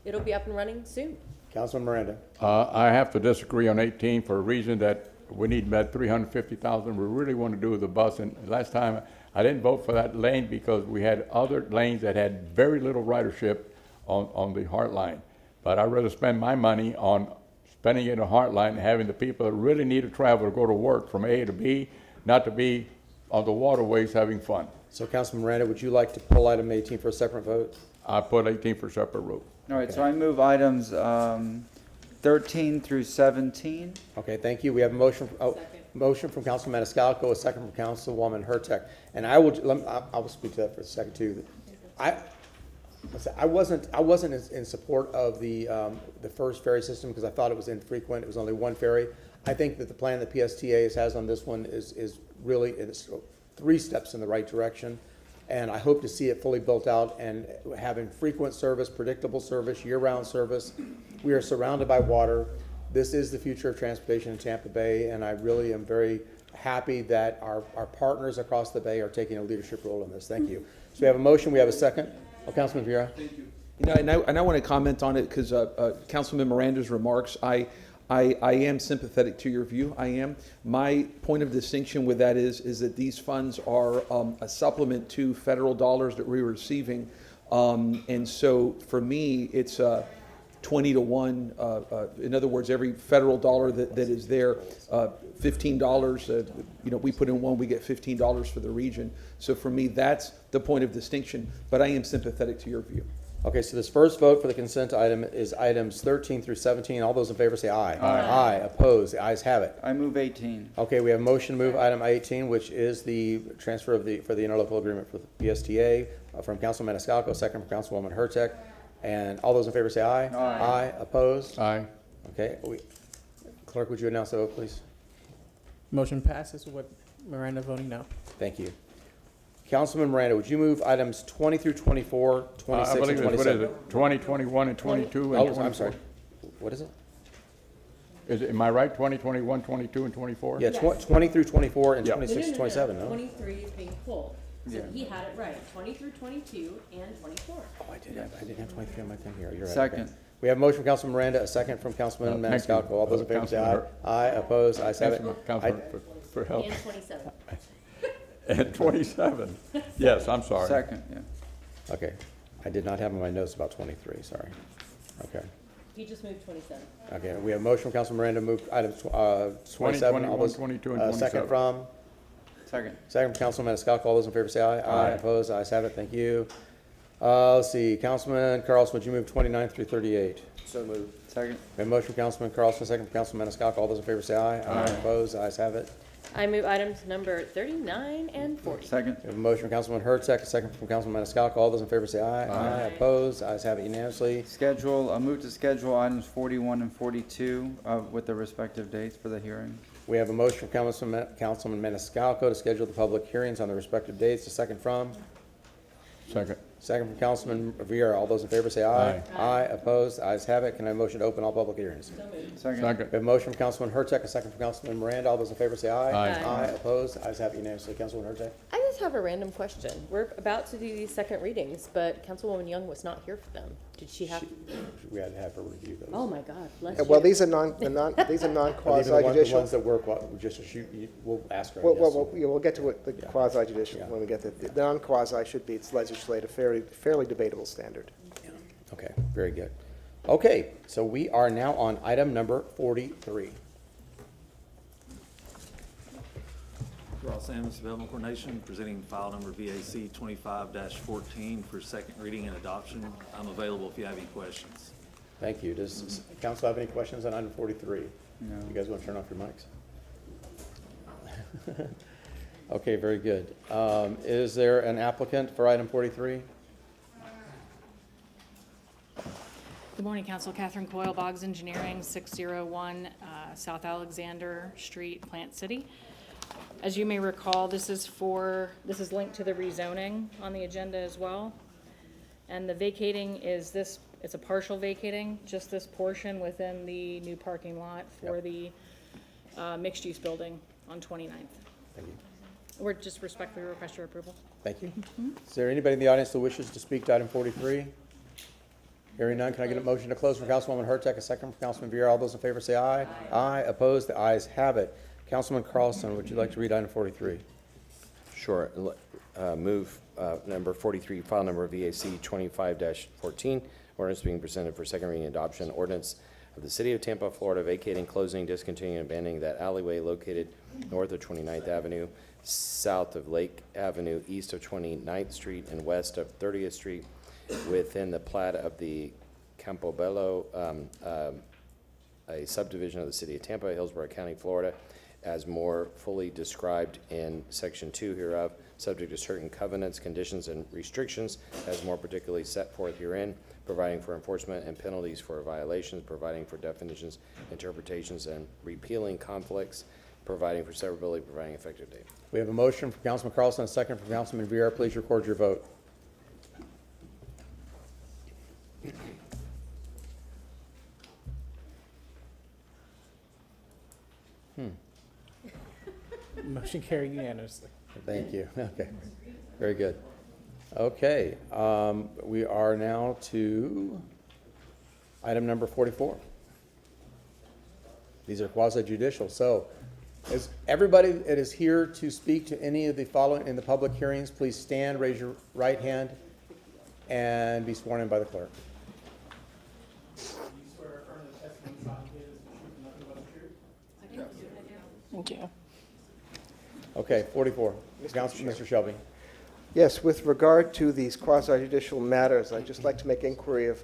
it'll be up and running soon. Councilman Miranda. I have to disagree on 18 for a reason that we need about 350,000. We really want to do the bus, and last time I didn't vote for that lane because we had other lanes that had very little ridership on the Heartline. But I'd rather spend my money on spending it on Heartline and having the people that really need to travel to go to work from A to B, not to be on the waterways having fun. So, Councilman Miranda, would you like to pull item 18 for a separate vote? I put 18 for separate vote. all right, so I move items 13 through 17. Okay, thank you. We have a motion from Councilman Maniscalco, a second from Councilwoman Hurtek. And I will speak to that for a second too. I wasn't in support of the first ferry system because I thought it was infrequent. It was only one ferry. I think that the plan that PSTA has on this one is really 3 steps in the right direction. And I hope to see it fully built out and having frequent service, predictable service, year-round service. We are surrounded by water. This is the future of transportation in Tampa Bay, and I really am very happy that our partners across the Bay are taking a leadership role in this. Thank you. So we have a motion. We have a second. Oh, Councilman Vieira. Thank you. You know, and I want to comment on it because Councilman Miranda's remarks, I am sympathetic to your view. I am. My point of distinction with that is that these funds are a supplement to federal dollars that we're receiving. And so for me, it's 20 to 1. In other words, every federal dollar that is there, $15, you know, we put in one, we get $15 for the region. So for me, that's the point of distinction. But I am sympathetic to your view. Okay, so this first vote for the consent item is items 13 through 17. All those in favor say aye. Aye. Aye. Opposed? The ayes have it. I move 18. Okay, we have a motion to move item 18, which is the transfer for the interlocal agreement for the PSTA from Councilman Maniscalco, second from Councilwoman Hurtek. And all those in favor say aye. Aye. Aye. Opposed? Aye. Okay. Clerk, would you announce the vote, please? Motion passes with Miranda voting no. Thank you. Councilman Miranda, would you move items 20 through 24, 26, I believe and it's, 27? what is it, 20, 21, and 22, and 24? I'm sorry. What is it? Am I right, 20, 21, 22, and 24? Yeah, 20 through 24 and Yeah. 26 to 27, no? 23 is being pulled. So Yeah. he had it right, 20 through 22 and 24. Oh, I didn't have 23 on my thing here. You're right. Second. Okay. We have a motion from Councilman Miranda, a second from Councilman Thank you. Maniscalco. All those in favor say aye. Councilman Aye. Opposed? Ayes have it. Councilman, for help. And 27. And 27. Yes, I'm sorry. Second, yeah. Okay. I did not have in my notes about 23, sorry. Okay. He just moved 27. Okay, we have a motion from Councilman Miranda to move items 27. 21, All those, 22, and Second 27. from? Second. Second from Councilman Maniscalco. All those in favor say aye. Aye. Opposed? Ayes have it. Thank you. Let's see. Councilman Carlson, would you move 29 through 38? So moved. Second. We have a motion from Councilman Carlson, second from Councilman Maniscalco. All those in favor say aye. Aye. Opposed? Ayes have it. I move items number 39 and 40. Second. We have a motion from Councilman Hurtek, a second from Councilman Maniscalco. All those in favor say aye. Aye. Opposed? Ayes have it unanimously. Schedule, move to schedule items 41 and 42 with the respective dates for the hearing. We have a motion from Councilman Maniscalco to schedule the public hearings on the respective dates. A second from? Second. Second from Councilman Vieira. All those in favor say aye. Aye. Opposed? Ayes have it. Can I have a motion to open all public hearings? Second. We have a motion from Councilman Hurtak, a second from Councilman Miranda. All those in favor say aye. Aye. Aye. Opposed? Ayes have it unanimously. Councilwoman Hurtak? I just have a random question. We're about to do these second readings, but Councilwoman Young was not here for them. Did she have? We had to have her review those. Oh my God, bless Well, you. these are these are non-quasi The judicial. ones that work, we'll ask her. I Well, guess. we'll get to it, the quasi judicial when we get to the non-quasi should be its legislative, fairly debatable standard. Okay, very good. Okay, so we are now on item number 43. Ross Sammons, Development Coordination, presenting file number VAC 25-14 for second reading and adoption. I'm available if you have any questions. Thank you. Does council have any questions on item 43? No. You guys want to turn off your mics? Okay, very good. Is there an applicant for item 43? Good morning, Council. Catherine Coyle, Boggs Engineering, 601 South Alexander Street, Plant City. As you may recall, this is linked to the rezoning on the agenda as well. And the vacating is it's a partial vacating, just this portion within the new parking lot for the mixed-use building on 29th. Thank you. We're just respectfully request your approval. Thank you. Is there anybody in the audience that wishes to speak to item 43? Hearing none, can I get a motion to close from Councilwoman Hurtak, a second from Councilman Vieira? All those in favor say aye. Aye. Opposed? The ayes have it. Councilman Carlson, would you like to read item 43? Sure. Move number 43, file number VAC 25-14, ordinance being presented for second reading and adoption. Ordinance of the City of Tampa, Florida, vacating, closing, discontinuing, and abandoning that alleyway located north of 29th Avenue, south of Lake Avenue, east of 29th Street, and west of 30th Street, within the plat of the Campobello, a subdivision of the City of Tampa, Hillsborough County, Florida, as more fully described in Section 2 hereof, subject to certain covenants, conditions, and restrictions as more particularly set forth herein, providing for enforcement and penalties for violations, providing for definitions, interpretations, and repealing conflicts, providing for severability, providing effective date. We have a motion from Councilman Carlson, a second from Councilman Vieira. Please record your vote. Motion carried unanimously. Thank you. Okay, very good. Okay, we are now to item number 44. These are quasi judicial. So, is everybody that is here to speak to any of the following in the public hearings, please stand, raise your right hand, and be sworn in by the clerk. Thank you. Okay, 44. Mr. Shelby. Yes, with regard to these quasi-judicial matters, I'd just like to make inquiry of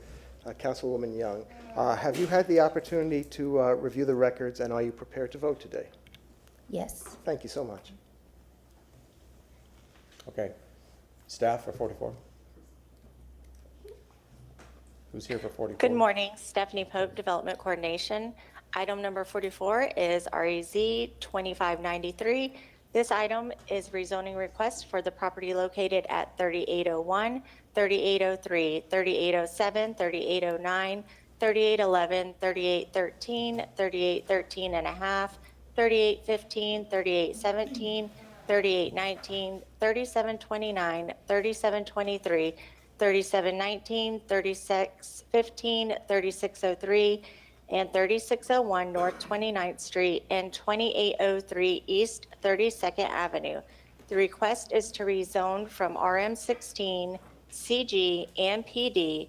Councilwoman Young. Have you had the opportunity to review the records, and are you prepared to vote today? Yes. Thank you so much. Okay. Staff for 44. Who's here for 44? Good morning, Stephanie Pope, Development Coordination. Item number 44 is REZ 2593. This item is rezoning request for the property located at 3801, 3803, 3807, 3809, 3811, 3813, 3813 and a half, 3815, 3817, 3819, 3729, 3723, 3719, 3615, 3603, and 3601 North 29th Street and 2803 East 32nd Avenue. The request is to rezone from RM16, CG, and PD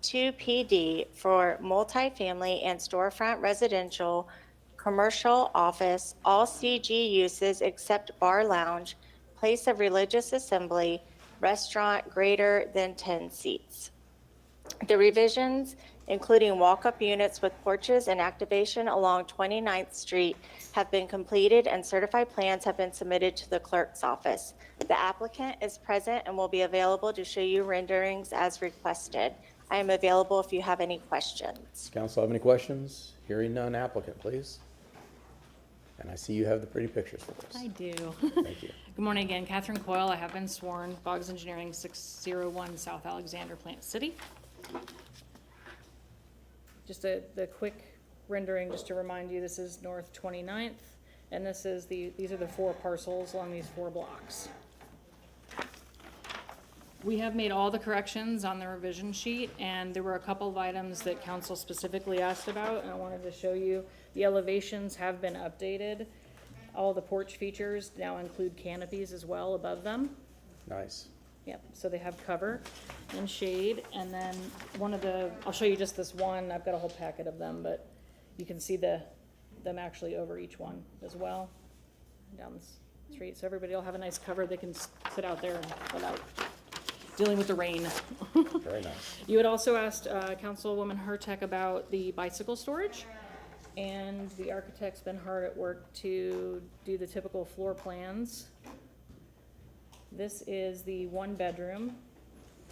to PD for multifamily and storefront residential, commercial, office, all CG uses except bar lounge, place of religious assembly, restaurant greater than 10 seats. The revisions, including walk-up units with porches and activation along 29th Street, have been completed and certified plans have been submitted to the clerk's office. The applicant is present and will be available to show you renderings as requested. I am available if you have any questions. Council have any questions? Hearing none, applicant, please. And I see you have the pretty pictures for us. I do. Thank you. Good morning again, Catherine Coyle. I have been sworn. Boggs Engineering, 601 South Alexander, Plant City. Just the quick rendering, just to remind you, this is North 29th, and these are the 4 parcels along these 4 blocks. We have made all the corrections on the revision sheet, and there were a couple of items that council specifically asked about, and I wanted to show you. The elevations have been updated. All the porch features now include canopies as well above them. Nice. Yep, so they have cover and shade, and then I'll show you just this one. I've got a whole packet of them, but you can see them actually over each one as well, down the street. So everybody will have a nice cover. They can sit out there without dealing with the rain. Very nice. You had also asked Councilwoman Hurtek about the bicycle storage, and the architect's been hard at work to do the typical floor plans. This is the 1-bedroom,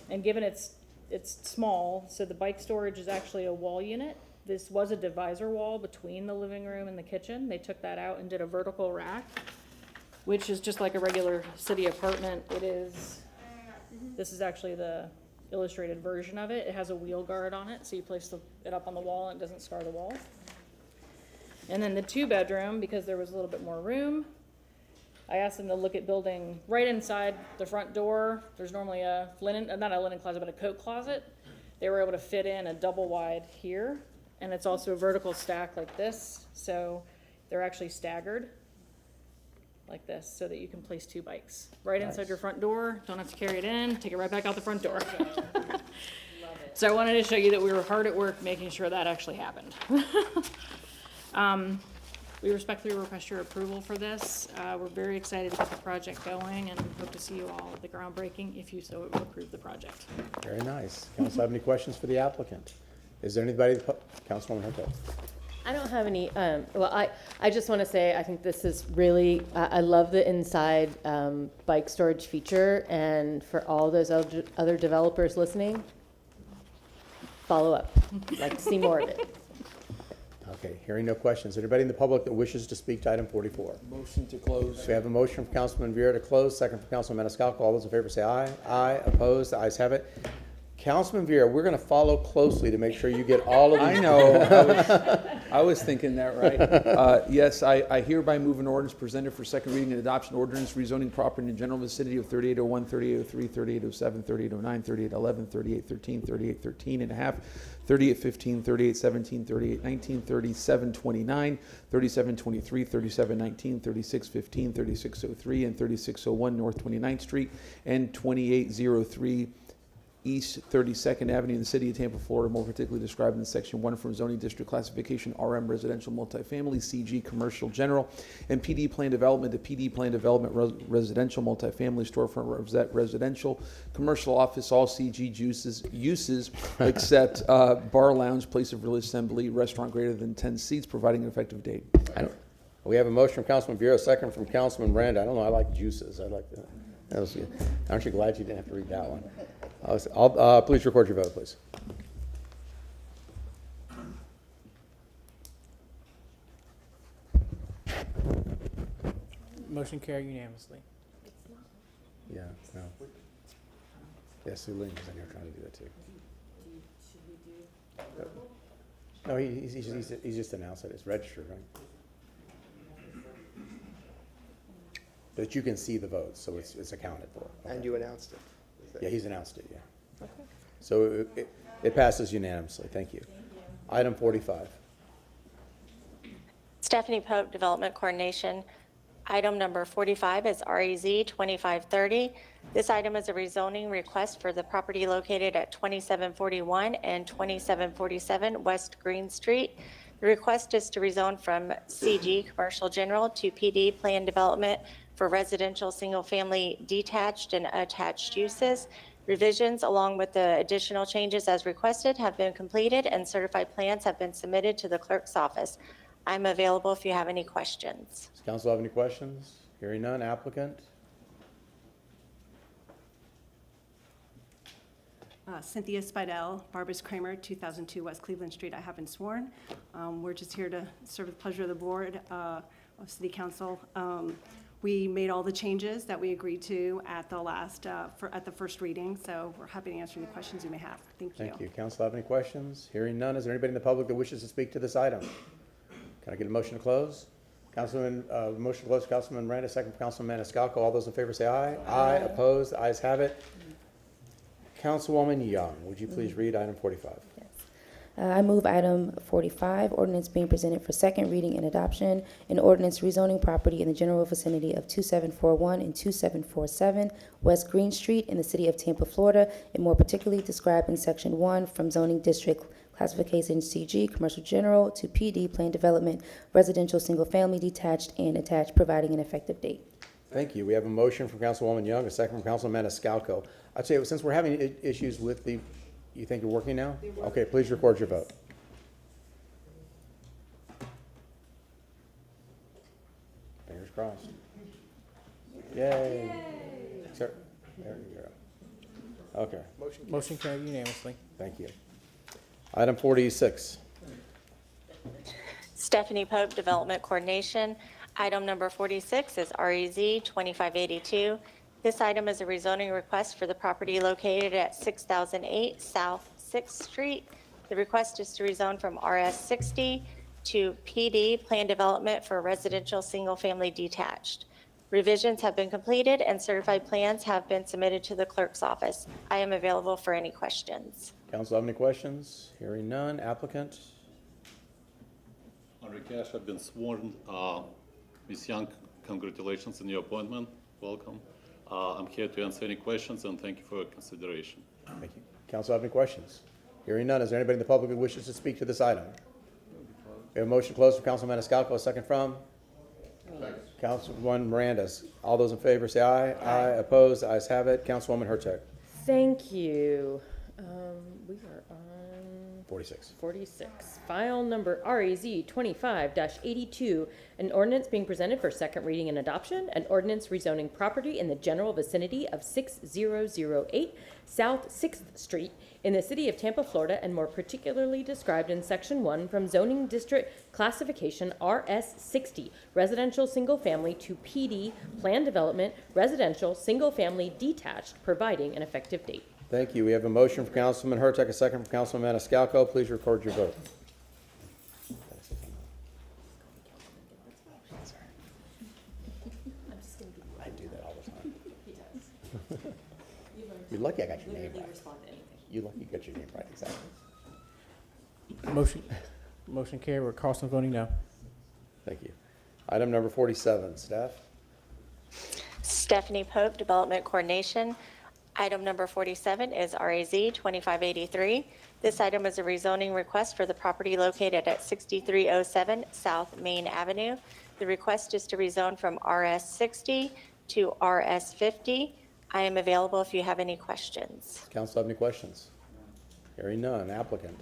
and given it's small, so the bike storage is actually a wall unit. This was a divisor wall between the living room and the kitchen. They took that out and did a vertical rack, which is just like a regular city apartment. This is actually the illustrated version of it. It has a wheel guard on it, so you place it up on the wall and it doesn't scar the wall. And then the 2-bedroom, because there was a little bit more room, I asked them to look at building right inside the front door. There's normally not a linen closet, but a coat closet. They were able to fit in a double wide here, and it's also a vertical stack like this, so they're actually staggered like this, so that you can place 2 bikes right inside your front door. Don't have to carry it in, take it right back out the front door. So I wanted to show you that we were hard at work making sure that actually happened. We respectfully request your approval for this. We're very excited to get the project going and hope to see you all at the groundbreaking if you so approve the project. Very nice. Council have any questions for the applicant? Is there anybody, Councilwoman Hurtek? I don't have any, well, I just want to say, I think this is really, I love the inside bike storage feature, and for all those other developers listening, follow up. I'd like to see more of it. Okay, hearing no questions. Anybody in the public that wishes to speak to item 44? Motion to close. We have a motion from Councilman Vera to close, second from Councilman Maniscalco. All those in favor say aye. Aye. Opposed? The ayes have it. Councilman Vera, we're going to follow closely to make sure you get all of these. I know. I was thinking that, right? Yes, I hereby move an ordinance presented for second reading and adoption ordinance rezoning property in the general vicinity of 3801, 3803, 3807, 3809, 3811, 3813, 3813 and a half, 3815, 3817, 3819, 3729, 3723, 3719, 3615, 3603, and 3601 North 29th Street, and 2803 East 32nd Avenue in the city of Tampa, Florida, more particularly described in Section 1 from zoning district classification RM residential multifamily, CG commercial general, and PD plan development to PD plan development residential multifamily, storefront residential, commercial office, all CG uses except bar, lounge, place of religious assembly, restaurant greater than 10 seats, providing an effective date. We have a motion from Councilman Vera, second from Councilman Miranda. I don't know, I like juices. I like that. That was good. Aren't you glad you didn't have to read that one? Please record your vote, please. Motion carried unanimously. Yeah, no. Yeah, Sue Lynn was in here trying to do that too. No, he's just announced it. It's registered, right? But you can see the votes, so it's accounted for. Okay. And you announced it. Yeah, he's announced it, yeah. Okay. So it passes unanimously. Thank you. Item 45. Stephanie Pope, Development Coordination. Item number 45 is REZ 2530. This item is a rezoning request for the property located at 2741 and 2747 West Green Street. The request is to rezone from CG Commercial General to PD Plan Development for residential single-family detached and attached uses. Revisions along with the additional changes as requested have been completed and certified plans have been submitted to the clerk's office. I'm available if you have any questions. Does council have any questions? Hearing none, applicant? Cynthia Spidell, Barbara Kramer, 2002 West Cleveland Street. I have been sworn. We're just here to serve the pleasure of the board. of City Council. We made all the changes that we agreed to at the last, at the first reading, so we're happy to answer any questions you may have. Thank you. Thank you. Council have any questions? Hearing none, is there anybody in the public that wishes to speak to this item? Can I get a motion to close? Motion to close, Councilman Miranda, second from Councilman Maniscalco. All those in favor say aye. Aye. Opposed? The ayes have it. Councilwoman Young, would you please read item 45? I move item 45, ordinance being presented for second reading and adoption, an ordinance rezoning property in the general vicinity of 2741 and 2747 West Green Street in the city of Tampa, Florida, and more particularly described in section 1 from zoning district classification CG, commercial general, to PD, planned development, residential, single-family, detached, and attached, providing an effective date. Thank you. We have a motion from Councilwoman Young, a second from Councilman Maniscalco. I'd say, since we're having issues with the, you think you're working now? Okay, please record your vote. Fingers crossed. Yay. Sir, there you go. Okay. Motion carried unanimously. Thank you. Item 46. Stephanie Pope, Development Coordination. Item number 46 is REZ 2582. This item is a rezoning request for the property located at 6008 South 6th Street. The request is to rezone from RS 60 to PD, Planned Development for Residential Single Family Detached. Revisions have been completed and certified plans have been submitted to the clerk's office. I am available for any questions. Council have any questions? Hearing none. Applicant? Henry Cash, I've been sworn. Ms. Young, congratulations on your appointment. Welcome. I'm here to answer any questions, and thank you for your consideration. Thank you. Council have any questions? Hearing none. Is there anybody in the public who wishes to speak to this item? We have a motion to close from Councilman Maniscalco, a second from? Councilwoman Miranda. All those in favor say aye. Aye. Opposed? The ayes have it. Councilwoman Hurtak. Thank you. We are on 46. 46. File number REZ 25-82, an ordinance being presented for second reading and adoption, an ordinance rezoning property in the general vicinity of 6008 South 6th Street in the city of Tampa, Florida, and more particularly described in section 1 from zoning district classification RS 60, residential single family, to PD, planned development, residential single family detached, providing an effective date. Thank you. We have a motion from Councilman Hurtak, a second from Councilman Maniscalco. Please record your vote. I do that all the time. You're lucky I got your name right. You're lucky you got your name right, exactly. Motion carried. We're crossing voting now. Thank you. Item number 47. Staff? Stephanie Pope, Development Coordination. Item number 47 is RAZ 2583. This item is a rezoning request for the property located at 6307 South Main Avenue. The request is to rezone from RS 60 to RS 50. I am available if you have any questions. Council have any questions? Hearing none. Applicant?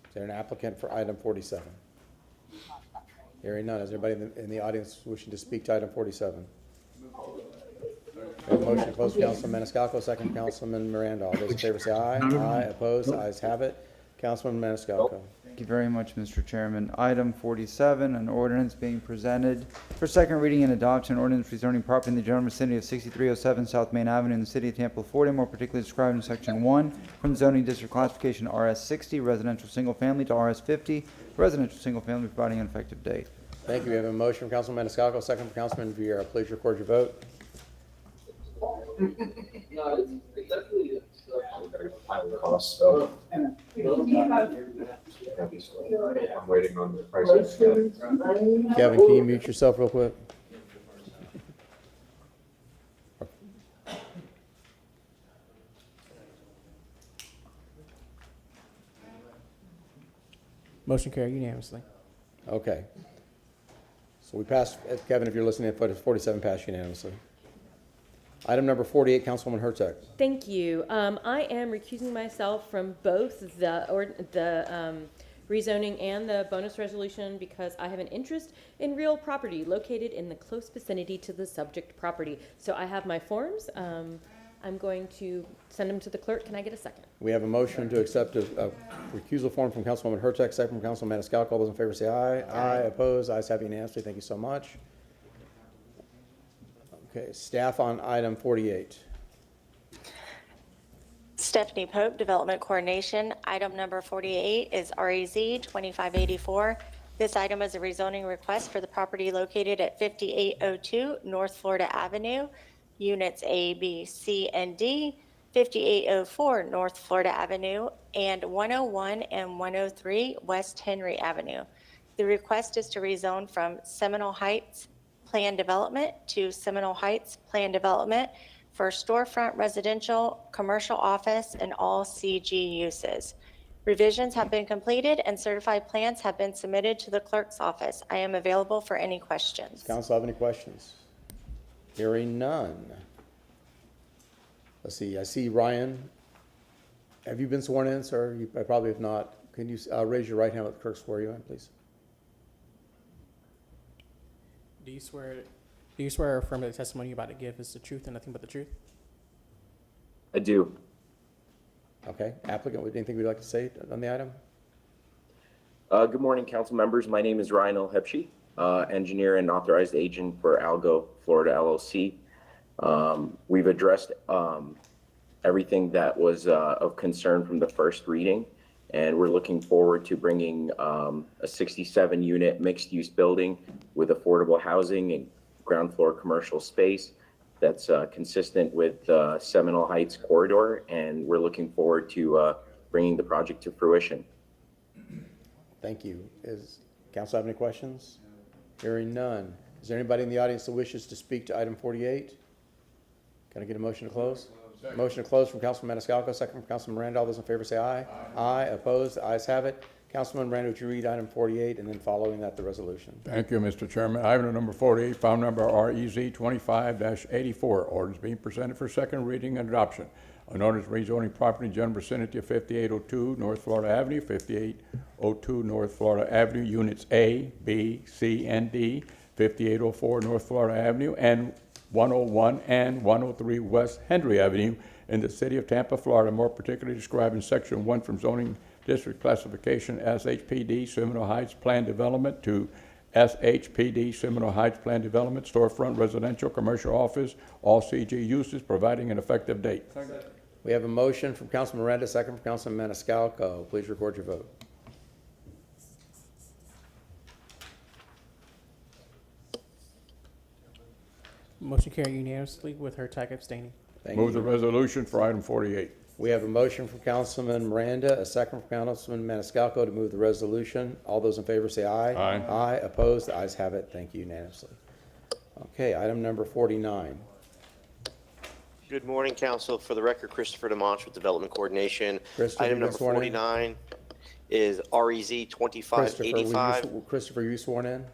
Is there an applicant for item 47? Hearing none. Is there anybody in the audience wishing to speak to item 47? We have a motion to close, Councilman Maniscalco, second Councilman Miranda. All those in favor say aye. Aye. Opposed? The ayes have it. Councilman Maniscalco. Thank you very much, Mr. Chairman. Item 47, an ordinance being presented for second reading and adoption, ordinance rezoning property in the general vicinity of 6307 South Main Avenue in the city of Tampa, Florida, more particularly described in section 1 from zoning district classification RS 60, residential single family, to RS 50, residential single family, providing an effective date. Thank you. We have a motion from Councilman Maniscalco, second from Councilman Vieira. Please record your vote. Cost, so I'm waiting on the prices. Kevin, can you mute yourself real quick? Motion carried unanimously. Okay. So we passed, Kevin, if you're listening, 47 passed unanimously. Item number 48, Councilwoman Hurtak. Thank you. I am recusing myself from both the rezoning and the bonus resolution because I have an interest in real property located in the close vicinity to the subject property. So I have my forms I'm going to send them to the clerk. Can I get a second? We have a motion to accept a recusal form from Councilwoman Hurtak, second from Councilman Maniscalco. All those in favor say aye. Aye. Opposed? Ayes have unanimously. Thank you so much. Okay, staff on item 48. Stephanie Pope, Development Coordination. Item number 48 is REZ 2584. This item is a rezoning request for the property located at 5802 North Florida Avenue, Units A, B, C, and D, 5804 North Florida Avenue, and 101 and 103 West Henry Avenue. The request is to rezone from Seminole Heights Plan Development to Seminole Heights Plan Development for storefront residential, commercial office, and all CG uses. Revisions have been completed and certified plans have been submitted to the clerk's office. I am available for any questions. Council have any questions? Hearing none. Let's see, I see Ryan. Have you been sworn in, sir? You probably have not. Can you raise your right hand, let the clerk swear you in, please? Do you swear or affirm that the testimony you're about to give is the truth and nothing but the truth? I do. Okay, applicant, anything we'd like to say on the item? Good morning, council members. My name is Ryan Elhepshi, engineer and authorized agent for Algo Florida LLC. We've addressed everything that was of concern from the first reading, and we're looking forward to bringing a 67-unit mixed-use building with affordable housing and ground floor commercial space that's consistent with Seminole Heights corridor, and we're looking forward to bringing the project to fruition. Thank you. Is council have any questions? Hearing none. Is there anybody in the audience that wishes to speak to item 48? Can I get a motion to close? Motion to close from Councilman Maniscalco, second from Councilman Miranda. All those in favor say aye. Aye. Opposed? The ayes have it. Councilman Miranda, would you read item 48 and then following that the resolution? Thank you, Mr. Chairman. Item number 48, file number REZ 25-84, orders being presented for second reading and adoption. An ordinance rezoning property in general vicinity of 5802 North Florida Avenue, 5802 North Florida Avenue, Units A, B, C, and D, 5804 North Florida Avenue, and 101 and 103 West Henry Avenue in the city of Tampa, Florida, more particularly described in section 1 from zoning district classification SHPD Seminole Heights Plan Development to SHPD Seminole Heights Plan Development, storefront, residential, commercial office, all CG uses, providing an effective date. We have a motion from Councilman Miranda, second from Councilman Maniscalco. Please record your vote. Motion carried unanimously with Hurtak abstaining. Thank Move you. the resolution for item 48. We have a motion from Councilman Miranda, a second from Councilman Maniscalco to move the resolution. All those in favor say aye. Aye. Aye. Opposed? The ayes have it. Thank you unanimously. Okay, item number 49. Good morning, Council. For the record, Christopher DeMonch with Development Coordination. Christopher, Item you number been sworn in? 49 is REZ 2585. Christopher, you sworn in?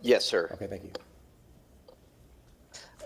Yes, sir. Okay, thank you.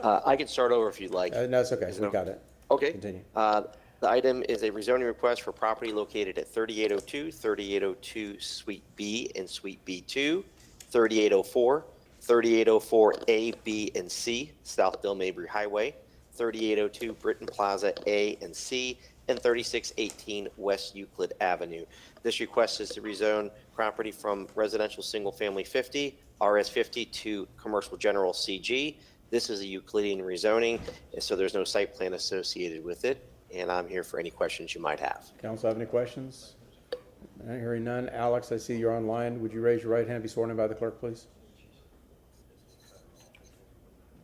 I can start over if you'd like. No, it's okay. We got it. Okay. Continue. The item is a rezoning request for property located at 3802, 3802 Suite B and Suite B2, 3804, 3804 A, B, and C, Southdale Mabry Highway, 3802 Britton Plaza A and C, and 3618 West Euclid Avenue. This request is to rezone property from residential single-family 50, RS50, to commercial general CG. This is a Euclidean rezoning, so there's no site plan associated with it, and I'm here for any questions you might have. Council have any questions? All right, hearing none. Alex, I see you're online. Would you raise your right hand and be sworn in by the clerk, please?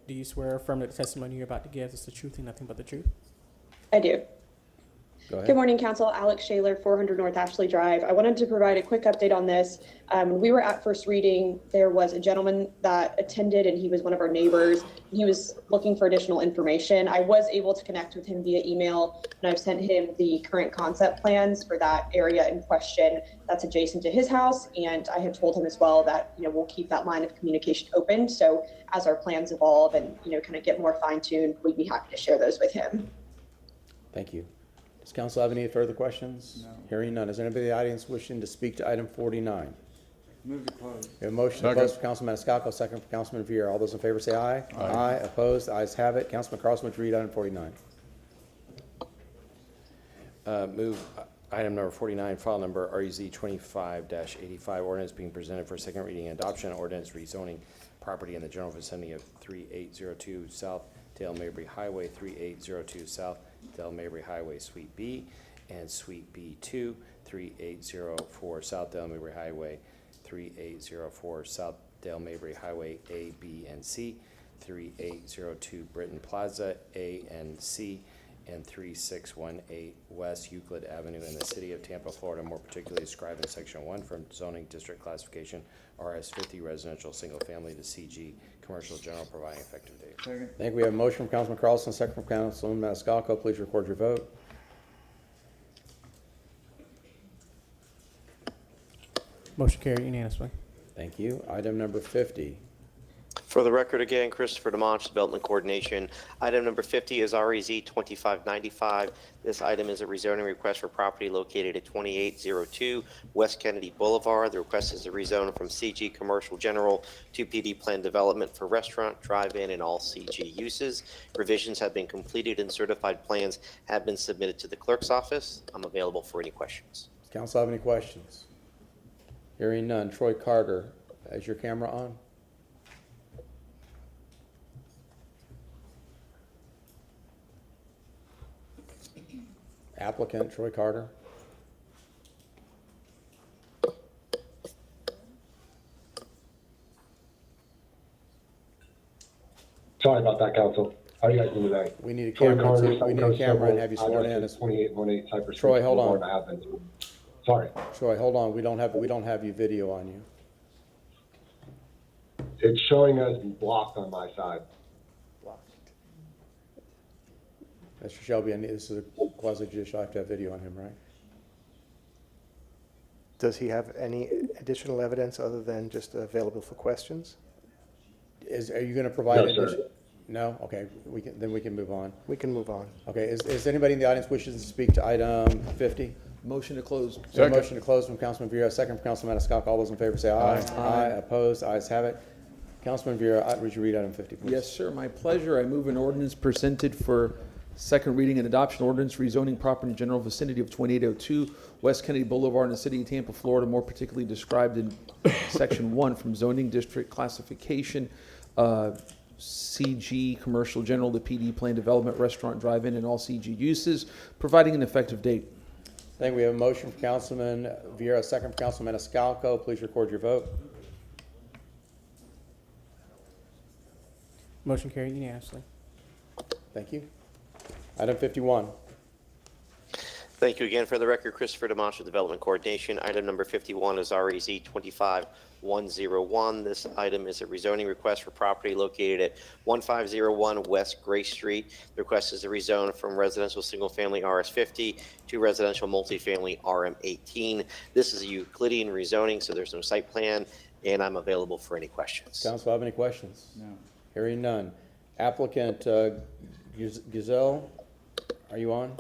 Do you swear or affirm that the testimony you're about to give is the truth and nothing but the truth? I do. Go ahead. Good morning, Council. Alex Shaler, 400 North Ashley Drive. I wanted to provide a quick update on this. When we were at first reading, there was a gentleman that attended, and he was one of our neighbors. He was looking for additional information. I was able to connect with him via email, and I've sent him the current concept plans for that area in question that's adjacent to his house. And I have told him as well that, we'll keep that line of communication open. So as our plans evolve and, kind of get more fine-tuned, we'd be happy to share those with him. Thank you. Does council have any further questions? No. Hearing none. Is there anybody in the audience wishing to speak to item 49? Move to close. We have a motion to close for Councilman Maniscalco, second for Councilman Vieira. All those in favor say aye. Aye. Opposed? The ayes have it. Councilman Carlson, would you read item 49? Move item number 49, file number REZ 25-85, ordinance being presented for second reading and adoption, ordinance rezoning property in the general vicinity of 3802 South Dale Mabry Highway, 3802 South Dale Mabry Highway, Suite B, and Suite B2, 3804 South Dale Mabry Highway, 3804 South Dale Mabry Highway A, B, and C, 3802 Britton Plaza A and C, and 3618 West Euclid Avenue in the city of Tampa, Florida, more particularly described in section 1 from zoning district classification RS50 residential single family to CG commercial general, providing effective date. I think we have a motion from Councilman Carlson, second from Councilman Maniscalco. Please record your vote. Motion carried unanimously. Thank you. Item number 50. For the record again, Christopher DeMonch, Development Coordination. Item number 50 is REZ 2595. This item is a rezoning request for property located at 2802 West Kennedy Boulevard. The request is a rezone from CG Commercial General to PD Plan Development for restaurant, drive-in, and all CG uses. Revisions have been completed and certified plans have been submitted to the clerk's office. I'm available for any questions. Does council have any questions? Hearing none. Troy Carter, is your camera on? Applicant Troy Carter. Sorry about that, council. How are you guys doing today? We need a camera too. We need a camera and have you sworn in. 2818 Cypress. Troy, hold on. Boulevard. I have been. Sorry. Troy, hold on. We don't have you video on you. It's showing us blocked on my side. Mr. Shelby, this is a quasi-judicial. I have to have video on him, right? Does he have any additional evidence other than just available for questions? Are you going to provide? No, sir. No? Okay. Then we can move on. We can move on. Okay. Is anybody in the audience wishes to speak to item 50? Motion to close. Second. Motion to close from Councilman Vera, second from Councilman Maniscalco. All those in favor say aye. Aye. Opposed? Ayes have it. Councilman Vera, would you read item 50, please? Yes, sir. My pleasure. I move an ordinance presented for second reading and adoption, ordinance rezoning property in general vicinity of 2802 West Kennedy Boulevard in the city of Tampa, Florida, more particularly described in section 1 from zoning district classification, CG commercial general to PD plan development, restaurant, drive-in, and all CG uses, providing an effective date. I think we have a motion from Councilman Vieira, second from Councilman Maniscalco. Please record your vote. Motion carried unanimously. Thank you. Item 51. Thank you again. For the record, Christopher DeMonch of Development Coordination. Item number 51 is REZ 25101. This item is a rezoning request for property located at 1501 West Gray Street. The request is a rezone from residential single-family RS50 to residential multifamily RM18. This is a Euclidean rezoning, so there's no site plan, and I'm available for any questions. Council have any questions? No. Hearing none. Applicant Gazelle, are you on?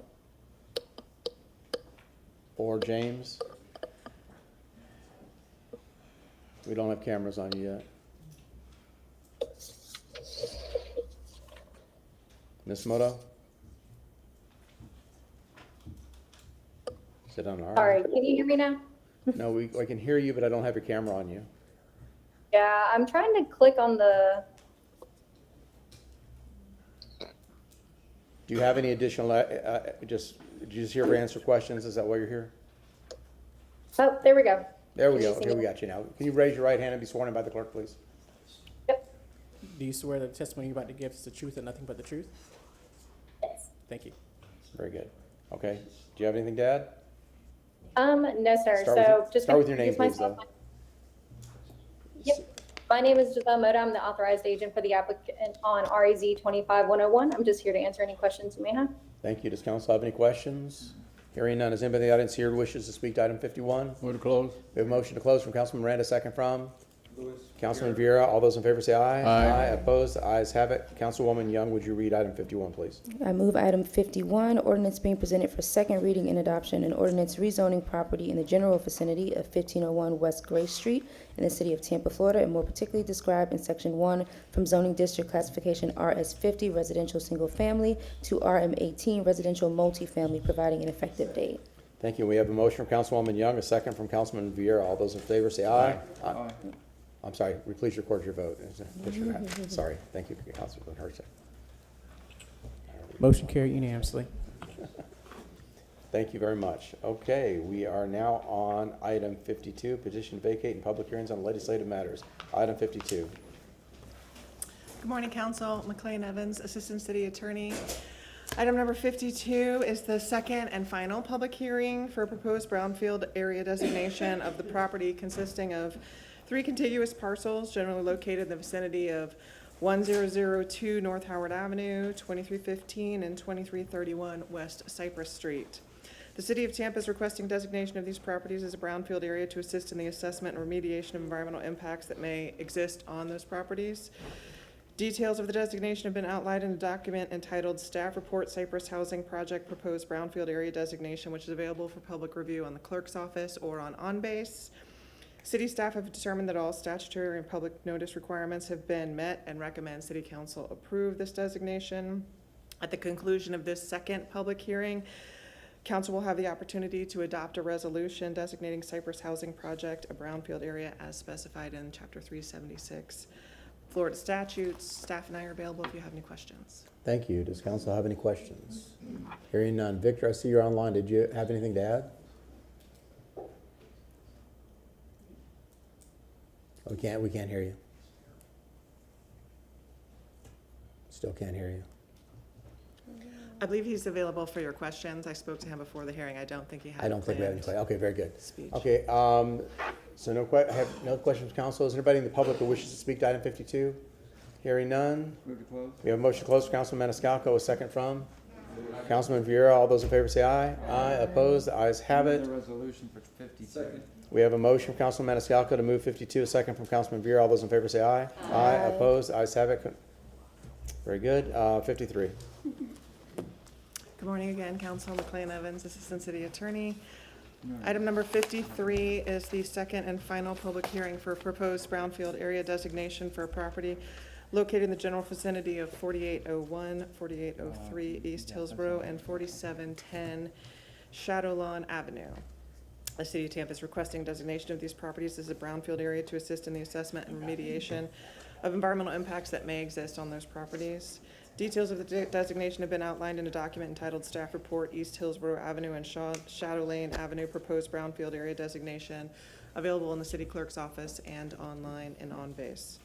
Or James? We don't have cameras on you yet. Ms. Moto? Sit down. All right. Sorry, can you hear me now? No, I can hear you, but I don't have your camera on you. Yeah, I'm trying to click on the. Do you have any additional, did you just here to answer questions? Is that why you're here? Oh, there we go. There we Can you go. see Here me? we got you now. Can you raise your right hand and be sworn in by the clerk, please? Do you swear that the testimony you're about to give is the truth and nothing but the truth? Yes. Thank you. Very good. Okay. Do you have anything to add? No, sir. Start with your name, introduce please, myself. though. Yep. My name is Giselle Moda. I'm the authorized agent for the applicant on REZ 25101. I'm just here to answer any questions you may have. Thank you. Does council have any questions? Hearing none. Is anybody in the audience here who wishes to speak to item 51? Move to close. We have a motion to close from Councilman Miranda, second from Councilman Viera, all those in favor say aye. Aye. Opposed, the ayes have it. Councilwoman Young, would you read item 51, please? I move item 51, ordinance being presented for second reading and adoption, an ordinance rezoning property in the general vicinity of 1501 West Gray Street in the city of Tampa, Florida, and more particularly described in section 1 from zoning district classification RS50 residential single family to RM18 residential multifamily, providing an effective date. Thank you. We have a motion from Councilwoman Young, a second from Councilman Viera. All those in favor say aye. Aye. I'm sorry, please record your vote. Sorry. Thank you, Councilman Hurtak. Motion carried unanimously. Thank you very much. Okay, we are now on item 52, petition to vacate and public hearings on legislative matters. Item 52. Good morning, Council. McLean Evans, Assistant City Attorney. Item number 52 is the second and final public hearing for proposed brownfield area designation of the property consisting of 3 contiguous parcels generally located in the vicinity of 1002 North Howard Avenue, 2315 and 2331 West Cypress Street. The City of Tampa is requesting designation of these properties as a brownfield area to assist in the assessment and remediation of environmental impacts that may exist on those properties. Details of the designation have been outlined in a document entitled Staff Report Cypress Housing Project Proposed Brownfield Area Designation, which is available for public review on the clerk's office or on OnBase. City staff have determined that all statutory and public notice requirements have been met and recommend City Council approve this designation. At the conclusion of this second public hearing, Council will have the opportunity to adopt a resolution designating Cypress Housing Project a brownfield area as specified in Chapter 376. Florida statutes. Staff and I are available if you have any questions. Thank you. Does council have any questions? Hearing none. Victor, I see you're online. Did you have anything to add? We can't hear you. Still can't hear you. I believe he's available for your questions. I spoke to him before the hearing. I don't think he had. I don't think we have any questions. Okay, very good. Speech. Okay, so I have no questions from council. Is there anybody in the public who wishes to speak to item 52? Hearing none. Move to close. We have a motion to close from Councilman Maniscalco, a second from Councilman Viera. All those in favor say aye. Aye. Opposed? The ayes have it. The resolution for 52. We have a motion from Councilman Maniscalco to move 52, a second from Councilman Viera. All those in favor say aye. Aye. Opposed? The ayes have it. Very good. 53. Good morning again, Council. McLean Evans, Assistant City Attorney. Item number 53 is the second and final public hearing for proposed brownfield area designation for a property located in the general vicinity of 4801, 4803 East Hillsborough, and 4710 Shadowlawn Avenue. The City of Tampa is requesting designation of these properties as a brownfield area to assist in the assessment and remediation of environmental impacts that may exist on those properties. Details of the designation have been outlined in a document entitled Staff Report East Hillsborough Avenue and Shadowlane Avenue Proposed Brownfield Area Designation, available in the City Clerk's office and online and OnBase.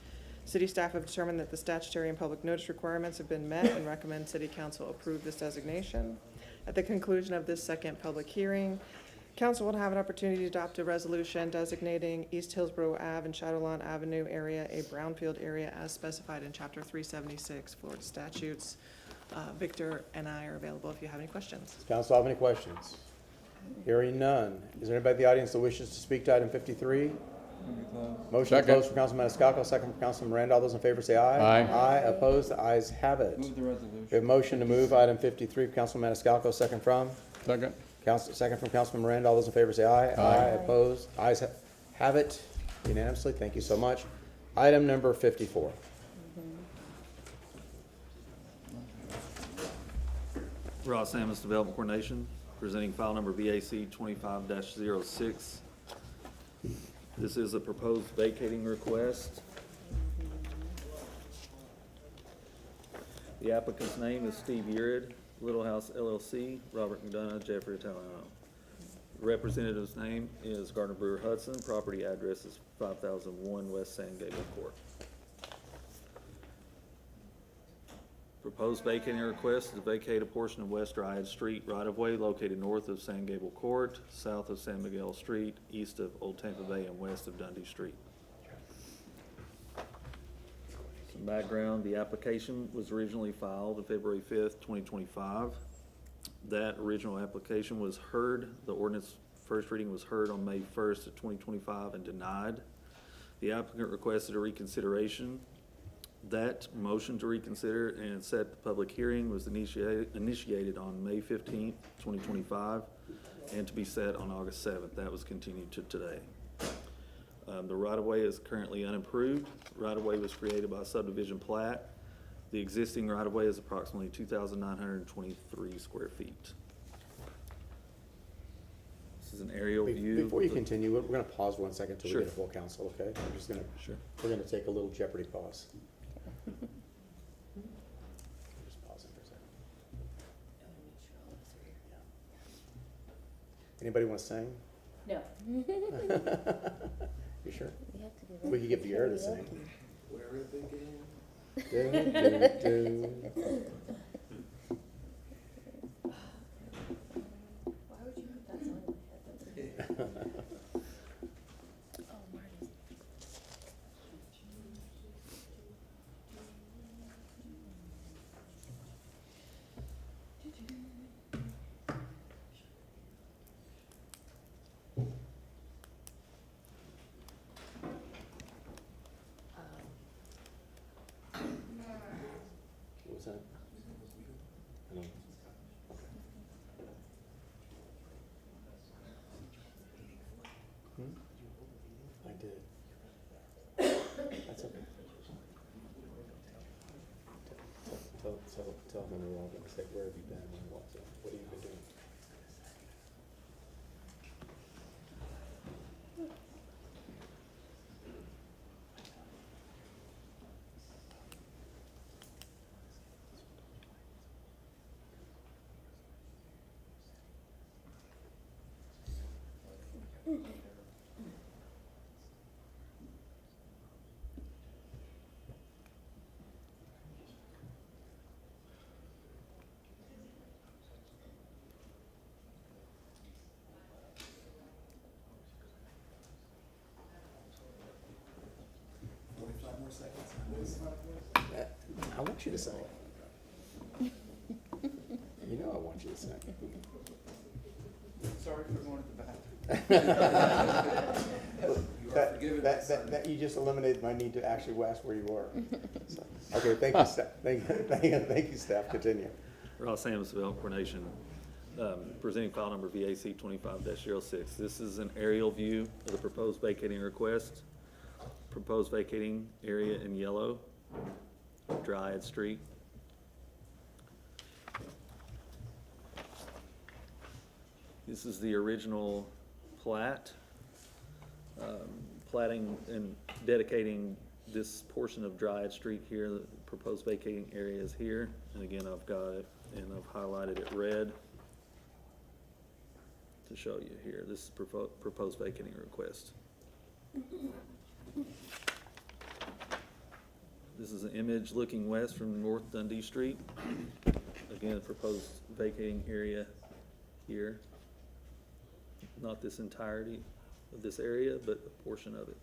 City staff have determined that the statutory and public notice requirements have been met and recommend City Council approve this designation. At the conclusion of this second public hearing, Council will have an opportunity to adopt a resolution designating East Hillsborough Ave and Shadowlawn Avenue area a brownfield area as specified in Chapter 376 Florida statutes. Victor and I are available if you have any questions. Does council have any questions? Hearing none. Is there anybody in the audience that wishes to speak to item 53? Motion to close from Councilman Maniscalco, second from Councilman Miranda. All those in favor say aye. Aye. Aye. Opposed? The ayes have it. Move the resolution. We have a motion to move item 53 from Councilman Maniscalco, second from? Second. Second from Councilman Miranda. All those in favor say aye. Aye. Opposed? Ayes have it unanimously. Thank you so much. Item number 54. Ross Samus Development Coordination, presenting file number VAC 25-06. This is a proposed vacating request. The applicant's name is Steve Urid, Little House LLC, Robert McDonough, Jeffrey Italiano. The representative's name is Gardner Brewer Hudson. Property address is 5001 West San Gabriel Court. Proposed vacating request is to vacate a portion of West Dryad Street right-of-way located north of San Gabriel Court, south of San Miguel Street, east of Old Tampa Bay, and west of Dundee Street. Some background, the application was originally filed on February 5th, 2025. That original application was heard, the ordinance first reading was heard on May 1st of 2025 and denied. The applicant requested a reconsideration. That motion to reconsider and set the public hearing was initiated on May 15th, 2025, and to be set on August 7th. That was continued to today. The right-of-way is currently unimproved. Right-of-way was created by subdivision plat. The existing right-of-way is approximately 2,923 square feet. This is an aerial view. Before you continue, we're gonna pause 1 second till we Sure. get a full council, okay? We're just gonna, Sure. we're gonna take a little Jeopardy pause. Just pausing for a second. Anybody want to sing? No. You sure? We have to do We could get Pierre to sing. Where it began. Do, do, do. Why would you put that song in my head? Oh, Marty's. What was that? Hello? I did. That's okay. Tell them they're all gonna say, where have you been and what have you been doing? I want you to sing. You know I want you to sing. Sorry for going to the bathroom. That you just eliminated my need to actually ask where you were. So, okay, thank you, staff. Thank you, staff. Continue. Ross Hamsville, Coronation, presenting file number VAC 25-06. This is an aerial view of the proposed vacating request. Proposed vacating area in yellow, Dryad Street. This is the original plat. Platting and dedicating this portion of Dryad Street here. The proposed vacating area is here. And again, I've got it and I've highlighted it red to show you here. This is proposed vacating request. This is an image looking west from North Dundee Street. Again, proposed vacating area here. Not this entirety of this area, but a portion of it.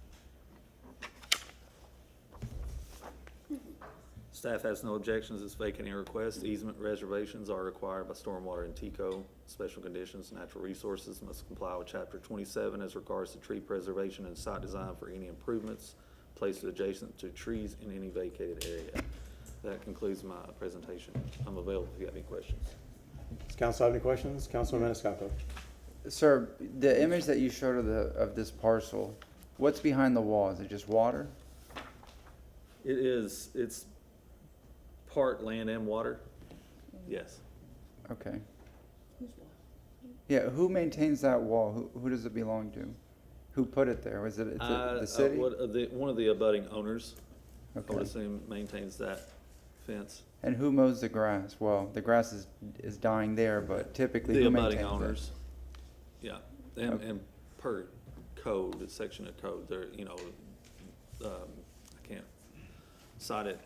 Staff has no objections to this vacating request. Easement reservations are required by stormwater and TCO. Special conditions, natural resources must comply with Chapter 27 as regards to tree preservation and site design for any improvements placed adjacent to trees in any vacated area. That concludes my presentation. I'm available if you have any questions. Does council have any questions? Councilman Maniscalco. Sir, the image that you showed of this parcel, what's behind the wall? Is it just water? It's part land and water. Yes. Okay. Yeah, who maintains that wall? Who does it belong to? Who put it there? Was it the city? One of the abutting owners, I Okay. would assume, maintains that fence. And who mows the grass? Well, the grass is dying there, but typically The who abutting maintains it? owners. Yeah, and, Okay. and per code, the section of code, there, you know, I can't cite it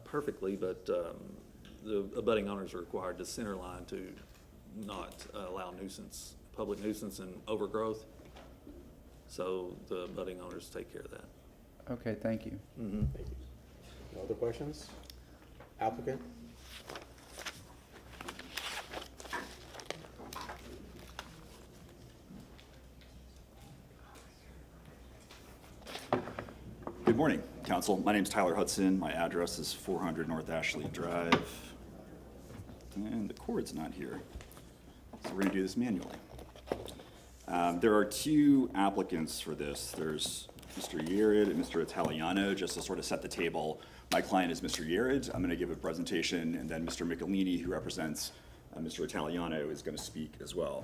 perfectly, but the abutting owners are required to center line to not allow nuisance, public nuisance and overgrowth. So the abutting owners take care of that. Okay, thank you. Mm-hmm. Thank you. No other questions? Applicant? Good morning, Council. My name is Tyler Hudson. My address is 400 North Ashley Drive. And the cord's not here, so we're going to do this manually. There are two applicants for this. There's Mr. Yared and Mr. Italiano. Just to sort of set the table, my client is Mr. Yared. I'm going to give a presentation, and then Mr. Michelini, who represents Mr. Italiano, is going to speak as well.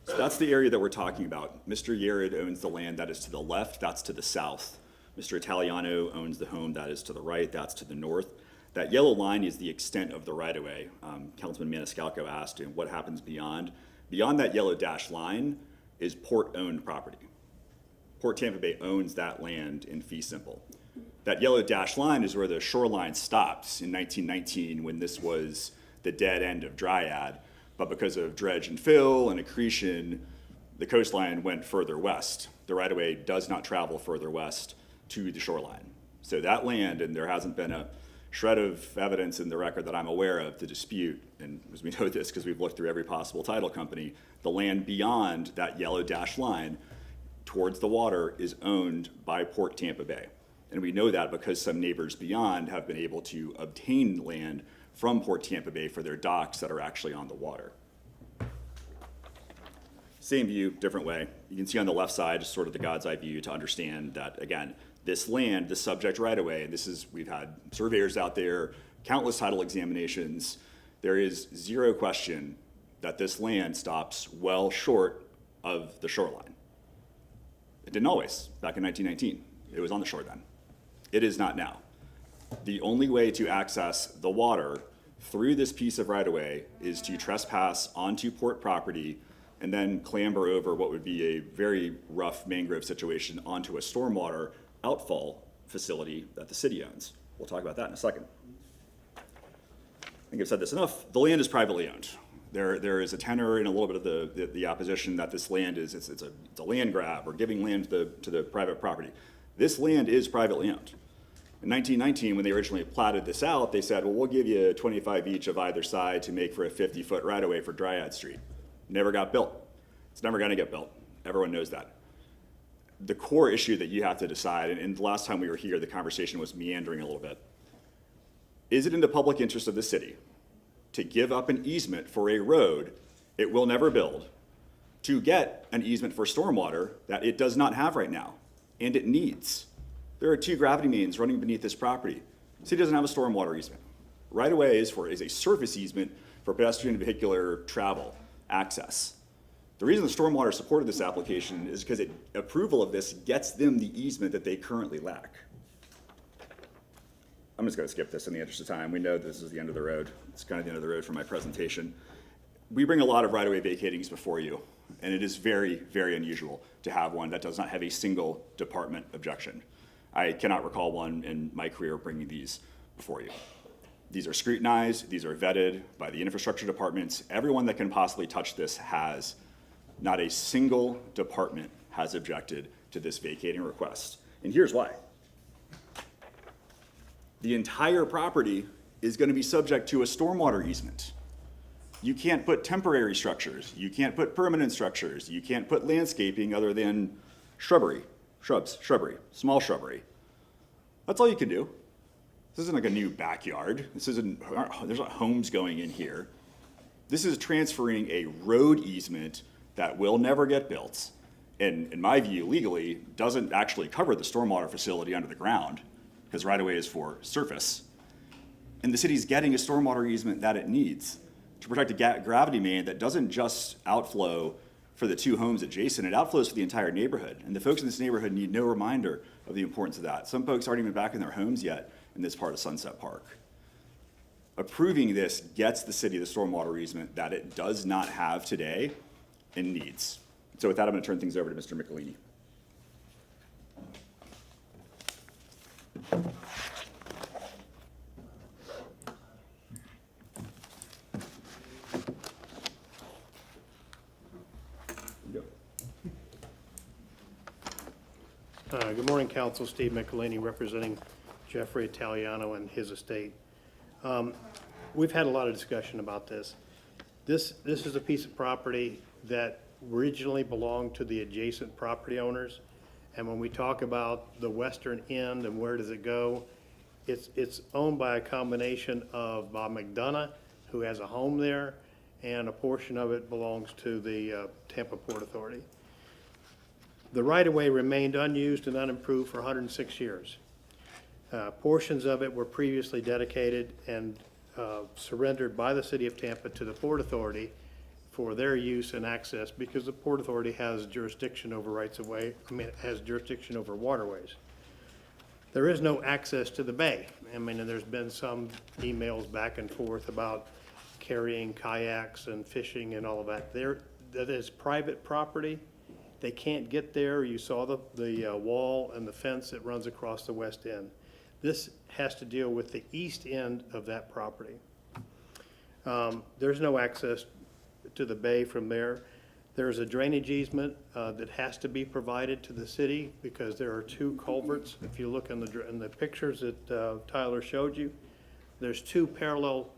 So that's the area that we're talking about. Mr. Yared owns the land that is to the left, that's to the south. Mr. Italiano owns the home that is to the right, that's to the north. That yellow line is the extent of the right-of-way. Councilman Maniscalco asked, what happens beyond? Beyond that yellow dashed line is port-owned property. Port Tampa Bay owns that land in fee simple. That yellow dashed line is where the shoreline stops in 1919 when this was the dead end of Dryad. But because of dredge and fill and accretion, the coastline went further west. The right-of-way does not travel further west to the shoreline. So that land, and there hasn't been a shred of evidence in the record that I'm aware of to dispute, and as we know this because we've looked through every possible title company, the land beyond that yellow dashed line towards the water is owned by Port Tampa Bay. And we know that because some neighbors beyond have been able to obtain land from Port Tampa Bay for their docks that are actually on the water. Same view, different way. You can see on the left side, just sort of the God's eye view to understand that, again, this land, the subject right-of-way, and this is, we've had surveyors out there, countless title examinations. There is zero question that this land stops well short of the shoreline. It didn't always, back in 1919. It was on the shore then. It is not now. The only way to access the water through this piece of right-of-way is to trespass onto port property and then clamber over what would be a very rough mangrove situation onto a stormwater outfall facility that the city owns. We'll talk about that in a second. I think I've said this enough. The land is privately owned. There is a tenor in a little bit of the opposition that this land is, it's a land grab or giving land to the private property. This land is privately owned. In 1919, when they originally platted this out, they said, well, we'll give you 25 each of either side to make for a 50-foot right-of-way for Dryad Street. Never got built. It's never going to get built. Everyone knows that. The core issue that you have to decide, and the last time we were here, the conversation was meandering a little bit. Is it in the public interest of the city to give up an easement for a road it will never build to get an easement for stormwater that it does not have right now, and it needs? There are two gravity mains running beneath this property. The city doesn't have a stormwater easement. Right-of-way is a surface easement for pedestrian and vehicular travel, access. The reason the stormwater supported this application is because approval of this gets them the easement that they currently lack. I'm just going to skip this in the interest of time. We know this is the end of the road. It's kind of the end of the road for my presentation. We bring a lot of right-of-way vacatings before you, and it is very, very unusual to have one that does not have a single department objection. I cannot recall one in my career bringing these before you. These are scrutinized, these are vetted by the infrastructure departments. Everyone that can possibly touch this has. Not a single department has objected to this vacating request. And here's why. The entire property is going to be subject to a stormwater easement. You can't put temporary structures. You can't put permanent structures. You can't put landscaping other than shrubbery, small shrubbery. That's all you can do. This isn't like a new backyard. There's not homes going in here. This is transferring a road easement that will never get built, and in my view, legally, doesn't actually cover the stormwater facility under the ground, because right-of-way is for surface. And the city's getting a stormwater easement that it needs to protect a gravity main that doesn't just outflow for the two homes adjacent, it outflows for the entire neighborhood. And the folks in this neighborhood need no reminder of the importance of that. Some folks aren't even back in their homes yet in this part of Sunset Park. Approving this gets the city the stormwater easement that it does not have today and needs. So with that, I'm going to turn things over to Mr. Michelini. Good morning, Council. Steve Michelini, representing Jeffrey Italiano and his estate. We've had a lot of discussion about this. This is a piece of property that originally belonged to the adjacent property owners, And when we talk about the western end and where does it go, it's owned by a combination of Bob McDonough, who has a home there, and a portion of it belongs to the Tampa Port Authority. The right-of-way remained unused and unimproved for 106 years. Portions of it were previously dedicated and surrendered by the City of Tampa to the Port Authority for their use and access, because the Port Authority has jurisdiction over rights-of-way, has jurisdiction over waterways. There is no access to the bay. And there's been some emails back and forth about carrying kayaks and fishing and all of that. That is private property. They can't get there. You saw the wall and the fence that runs across the west end. This has to deal with the east end of that property. There's no access to the bay from there. There's a drainage easement that has to be provided to the city because there are two culverts. If you look in the pictures that Tyler showed you, there's two parallel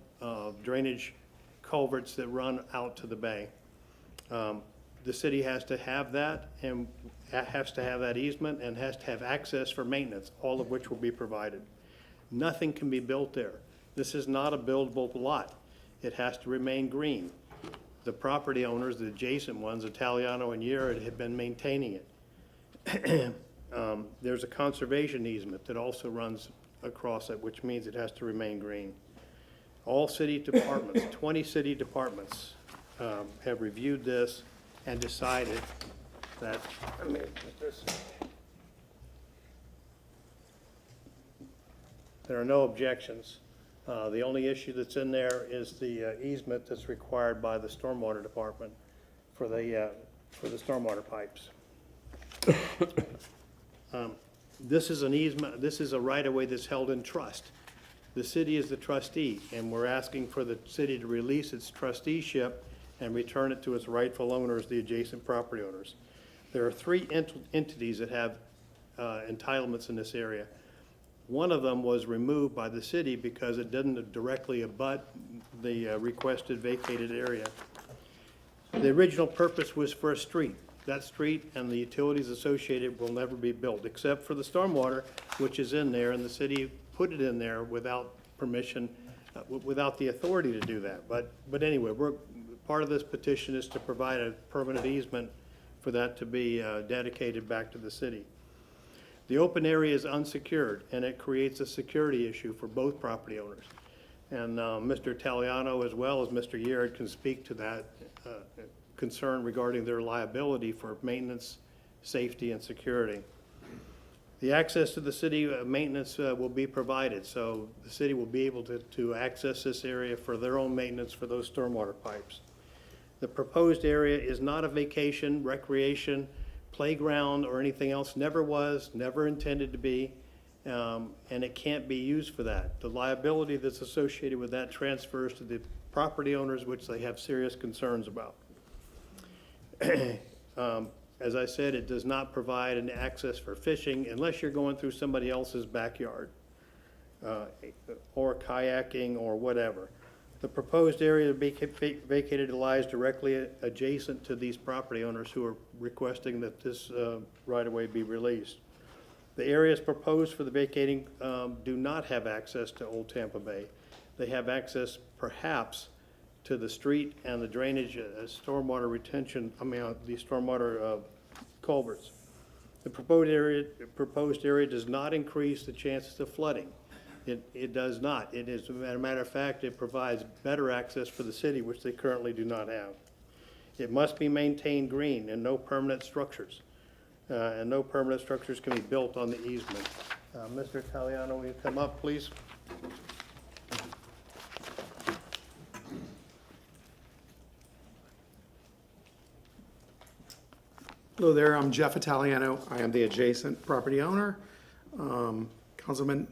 drainage culverts that run out to the bay. The city has to have that, and has to have that easement, and has to have access for maintenance, all of which will be provided. Nothing can be built there. This is not a buildable lot. It has to remain green. The property owners, the adjacent ones, Italiano and Dryad, have been maintaining it. There's a conservation easement that also runs across it, which means it has to remain green. All city departments, 20 city departments, have reviewed this and decided that, there are no objections. The only issue that's in there is the easement that's required by the stormwater department for the stormwater pipes. This is an easement, this is a right-of-way that's held in trust. The city is the trustee, and we're asking for the city to release its trusteeship and return it to its rightful owners, the adjacent property owners. There are three entities that have entitlements in this area. One of them was removed by the city because it didn't directly abut the requested vacated area. The original purpose was for a street. That street and the utilities associated will never be built, except for the stormwater, which is in there, and the city put it in there without permission, without the authority to do that. But anyway, part of this petition is to provide a permanent easement for that to be dedicated back to the city. The open area is unsecured, and it creates a security issue for both property owners. And Mr. Italiano, as well as Mr. Dryad, can speak to that concern regarding their liability for maintenance, safety, and security. The access to the city maintenance will be provided, so the city will be able to access this area for their own maintenance for those stormwater pipes. The proposed area is not a vacation, recreation, playground, or anything else. Never was, never intended to be, and it can't be used for that. The liability that's associated with that transfers to the property owners, which they have serious concerns about. As I said, it does not provide an access for fishing unless you're going through somebody else's backyard, or kayaking or whatever. The proposed area to be vacated lies directly adjacent to these property owners who are requesting that this right-of-way be released. The areas proposed for the vacating do not have access to Old Tampa Bay. They have access perhaps to the street and the drainage, stormwater retention, the stormwater culverts. The proposed area does not increase the chances of flooding. It does not. It is, as a matter of fact, it provides better access for the city, which they currently do not have. It must be maintained green and no permanent structures. And no permanent structures can be built on the easement. Mr. Italiano, will you come up, please? Hello there, I'm Jeff Italiano. I am the adjacent property owner. Councilman,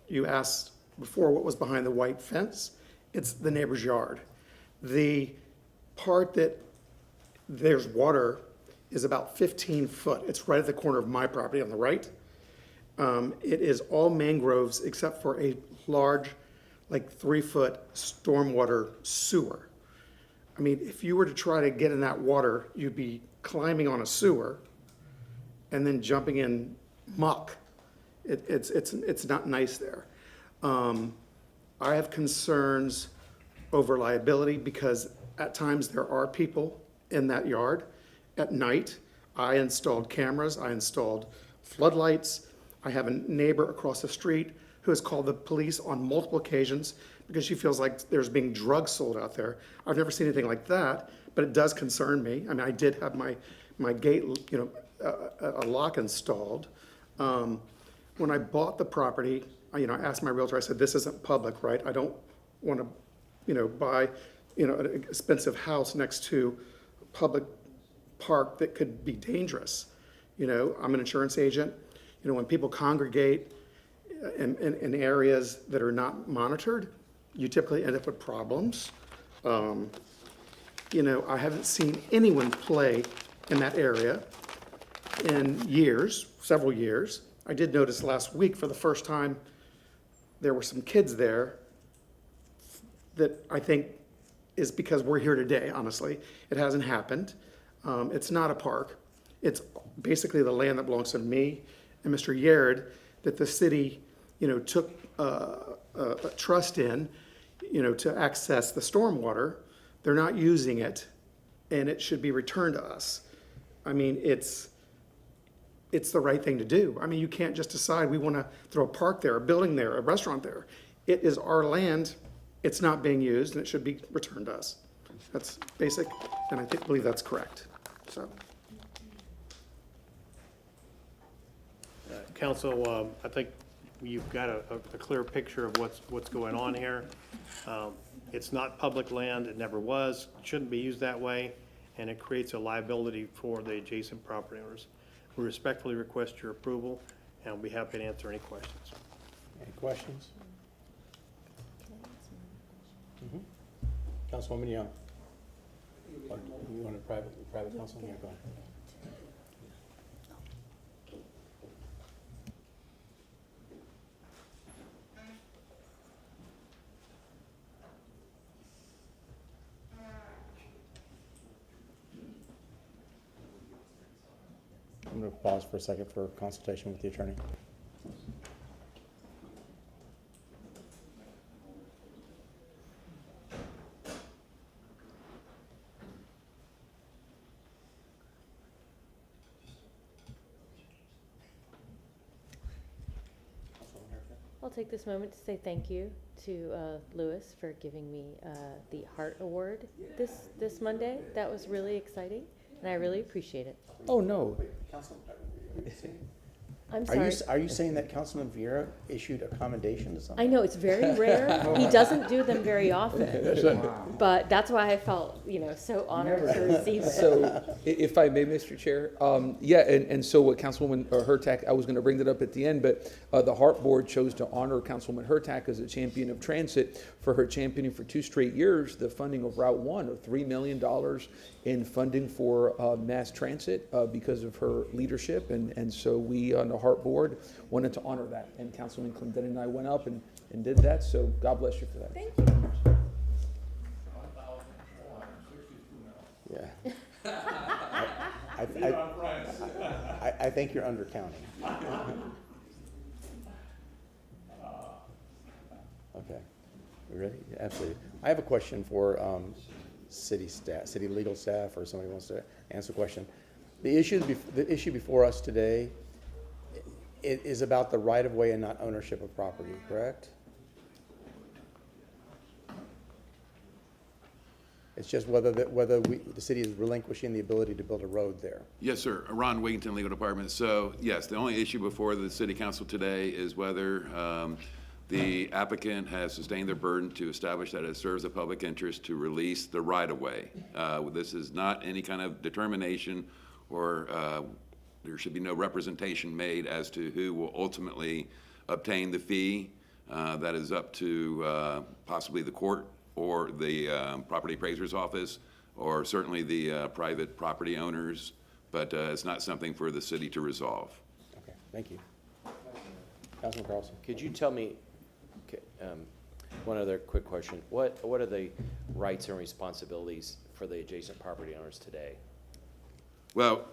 you asked before what was behind the white fence. It's the neighbor's yard. The part that there's water is about 15 foot. It's right at the corner of my property on the right. It is all mangroves except for a large, like 3-foot stormwater sewer. I mean, if you were to try to get in that water, you'd be climbing on a sewer, and then jumping in muck. It's not nice there. I have concerns over liability because at times there are people in that yard at night. I installed cameras, I installed floodlights. I have a neighbor across the street who has called the police on multiple occasions because she feels like there's being drugs sold out there. I've never seen anything like that, but it does concern me. I mean, I did have my gate, a lock installed. When I bought the property, I asked my realtor, I said, this isn't public, right? I don't want to, buy, an expensive house next to a public park that could be dangerous. I'm an insurance agent. When people congregate in areas that are not monitored, you typically end up with problems. I haven't seen anyone play in that area in years, several years. I did notice last week for the first time, there were some kids there that I think is because we're here today, honestly. It hasn't happened. It's not a park. It's basically the land that belongs to me and Mr. Yared that the city, took a trust in, to access the stormwater. They're not using it, and it should be returned to us. I mean, it's the right thing to do. I mean, you can't just decide we want to throw a park there, a building there, a restaurant there. It is our land. It's not being used, and it should be returned to us. That's basic, and I believe that's correct. So, Council, I think you've got a clear picture of what's going on here. It's not public land. It never was. It shouldn't be used that way, and it creates a liability for the adjacent property owners. We respectfully request your approval, and we'll be happy to answer any questions. Any questions? Councilwoman Young. Or you want a private council? Yeah, go ahead. I'm going to pause for a second for consultation with the attorney. I'll take this moment to say thank you to Lewis for giving me the Heart Award this Monday. That was really exciting, and I really appreciate it. Oh, no. I'm sorry. Are you saying that Councilman Vieira issued a commendation to someone? I know, it's very rare. He doesn't do them very often. But that's why I felt, so honored to receive it. So, if I may, Mr. Chair, and so what Councilwoman Hurtak, I was going to bring that up at the end, but the Hart Board chose to honor Councilwoman Hurtak as a champion of transit for her championing for 2 straight years the funding of Route 1 of $3 million in funding for mass transit because of her leadership, and so we on the Hart Board wanted to honor that, and Councilman Clinton and I went up and did that, so God bless you for that. Thank you. Yeah. I think you're undercounting. Okay. You ready? Yeah, absolutely. I have a question for city staff, city legal staff, or somebody wants to answer a question. The issue before us today is about the right-of-way and not ownership of property, correct? It's just whether the city is relinquishing the ability to build a road there. Yes, sir. Ron Wigington, Legal Department. So, yes, the only issue before the city council today is whether the applicant has sustained their burden to establish that it serves the public interest to release the right-of-way. This is not any kind of determination, or there should be no representation made as to who will ultimately obtain the fee. That is up to possibly the court or the property appraiser's office, or certainly the private property owners, but it's not something for the city to resolve. Okay, thank you. Councilman Carlson. Could you tell me, one other quick question, what are the rights and responsibilities for the adjacent property owners today? Well,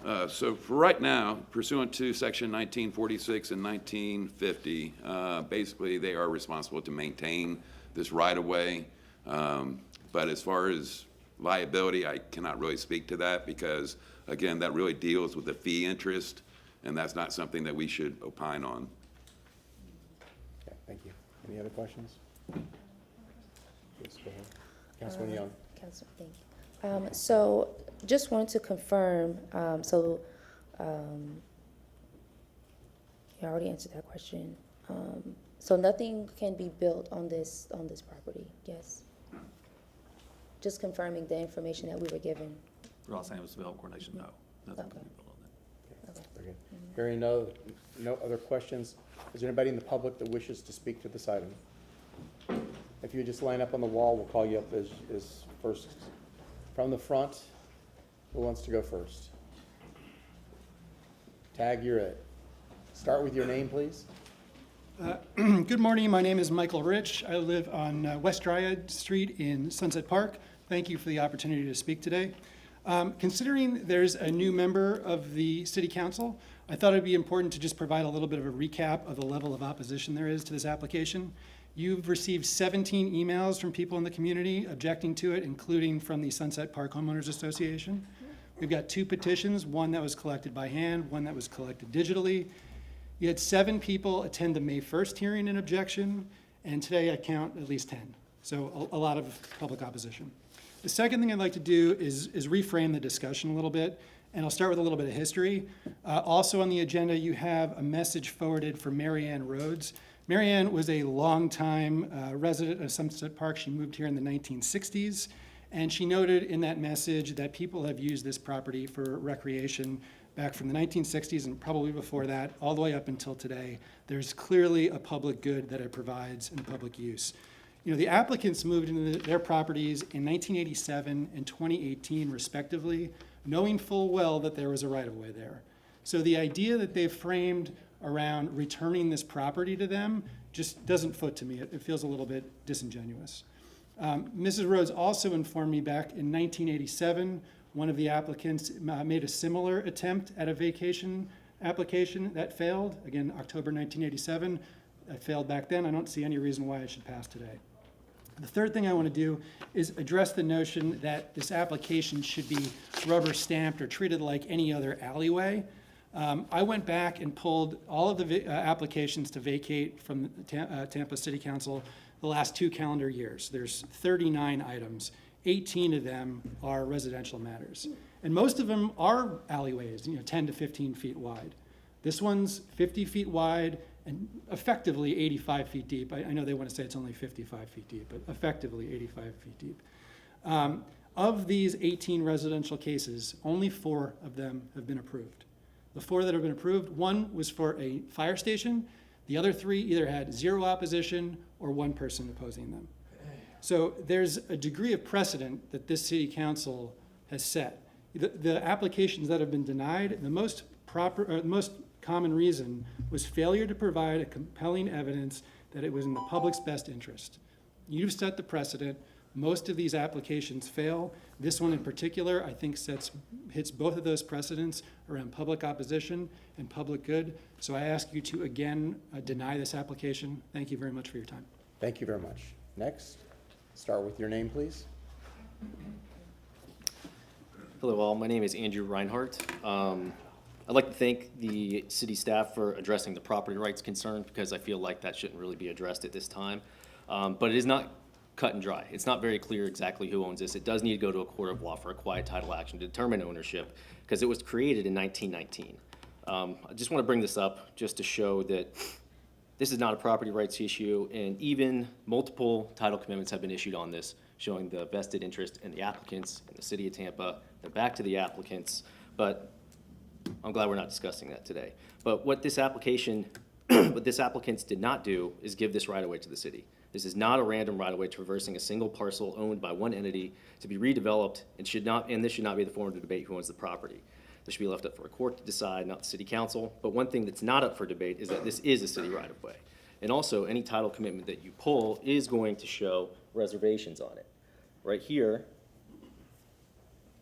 So for right now, pursuant to section 1946 and 1950, basically they are responsible to maintain this right-of-way. But as far as liability, I cannot really speak to that because, again, that really deals with the fee interest, and that's not something that we should opine on. Okay, thank you. Any other questions? Yes, go ahead. Councilman Young. Council, thank you. So just wanted to confirm, you already answered that question. So nothing can be built on this property, yes? Just confirming the information that we were given. Los Angeles Development Coordination, no. Nothing can be built on that. Very good. Hearing no other questions, is there anybody in the public that wishes to speak to this item? If you just line up on the wall, we'll call you up as first. From the front, who wants to go first? Tag, you're it. Start with your name, please. Good morning. My name is Michael Rich. I live on West Dryad Street in Sunset Park. Thank you for the opportunity to speak today. Considering there's a new member of the City Council, I thought it'd be important to just provide a little bit of a recap of the level of opposition there is to this application. You've received 17 emails from people in the community objecting to it, including from the Sunset Park Homeowners Association. We've got 2 petitions, one that was collected by hand, one that was collected digitally. You had 7 people attend the May 1st hearing in objection, and today I count at least 10. So a lot of public opposition. The second thing I'd like to do is reframe the discussion a little bit, and I'll start with a little bit of history. Also on the agenda, you have a message forwarded for Marianne Rhodes. Marianne was a longtime resident of Sunset Park. She moved here in the 1960s, and she noted in that message that people have used this property for recreation back from the 1960s and probably before that, all the way up until today. There's clearly a public good that it provides in public use. You know, the applicants moved into their properties in 1987 and 2018 respectively, knowing full well that there was a right-of-way there. So the idea that they've framed around returning this property to them just doesn't foot to me. It feels a little bit disingenuous. Mrs. Rhodes also informed me back in 1987, one of the applicants made a similar attempt at a vacation application that failed. Again, October 1987, that failed back then. I don't see any reason why it should pass today. The third thing I want to do is address the notion that this application should be rubber stamped or treated like any other alleyway. I went back and pulled all of the applications to vacate from the Tampa City Council the last 2 calendar years. There's 39 items. 18 of them are residential matters. And most of them are alleyways, 10 to 15 feet wide. This one's 50 feet wide and effectively 85 feet deep. I know they want to say it's only 55 feet deep, but effectively 85 feet deep. Of these 18 residential cases, only 4 of them have been approved. The 4 that have been approved, 1 was for a fire station. The other 3 either had 0 opposition or 1 person opposing them. So there's a degree of precedent that this city council has set. The applications that have been denied, the most common reason was failure to provide a compelling evidence that it was in the public's best interest. You've set the precedent. Most of these applications fail. This one in particular, I think, hits both of those precedents around public opposition and public good. So I ask you to again deny this application. Thank you very much for your time. Thank you very much. Next, start with your name, please. Hello all, my name is Andrew Reinhardt. I'd like to thank the city staff for addressing the property rights concern because I feel like that shouldn't really be addressed at this time. But it is not cut and dry. It's not very clear exactly who owns this. It does need to go to a court of law for a quiet title action to determine ownership because it was created in 1919. I just want to bring this up just to show that this is not a property rights issue, and even multiple title commitments have been issued on this, showing the vested interest in the applicants in the city of Tampa, then back to the applicants, but I'm glad we're not discussing that today. But what this application, what this applicants did not do is give this right-of-way to the city. This is not a random right-of-way traversing a single parcel owned by one entity to be redeveloped, and this should not be the forum to debate who owns the property. This should be left up for a court to decide, not the city council. But one thing that's not up for debate is that this is a city right-of-way. And also, any title commitment that you pull is going to show reservations on it. Right here,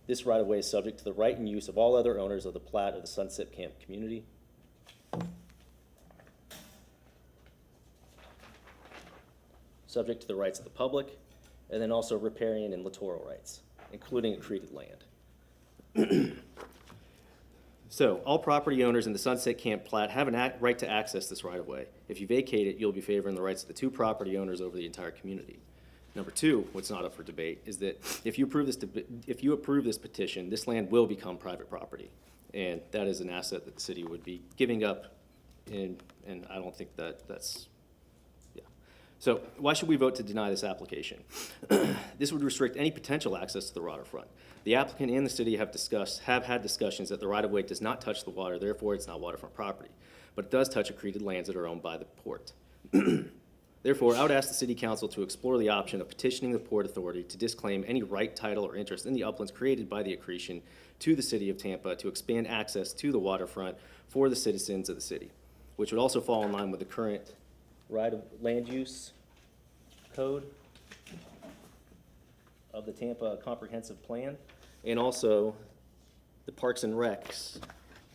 This right-of-way is subject to the right and use of all other owners of the plat of the Sunset Camp community. Subject to the rights of the public, and then also riparian and littoral rights, including accreted land. So, all property owners in the Sunset Camp plat have a right to access this right-of-way. If you vacate it, you'll be favoring the rights of the two property owners over the entire community. Number two, what's not up for debate, is that if you approve this petition, this land will become private property. And that is an asset that the city would be giving up, and I don't think that's, yeah. So why should we vote to deny this application? This would restrict any potential access to the waterfront. The applicant and the city have had discussions that the right-of-way does not touch the water, therefore it's not waterfront property. But it does touch accreted lands that are owned by the port. Therefore, I would ask the City Council to explore the option of petitioning the Port Authority to disclaim any right, title, or interest in the uplands created by the accretion to the City of Tampa to expand access to the waterfront for the citizens of the city, which would also fall in line with the current right of land use code of the Tampa Comprehensive Plan, and also the Parks and Recs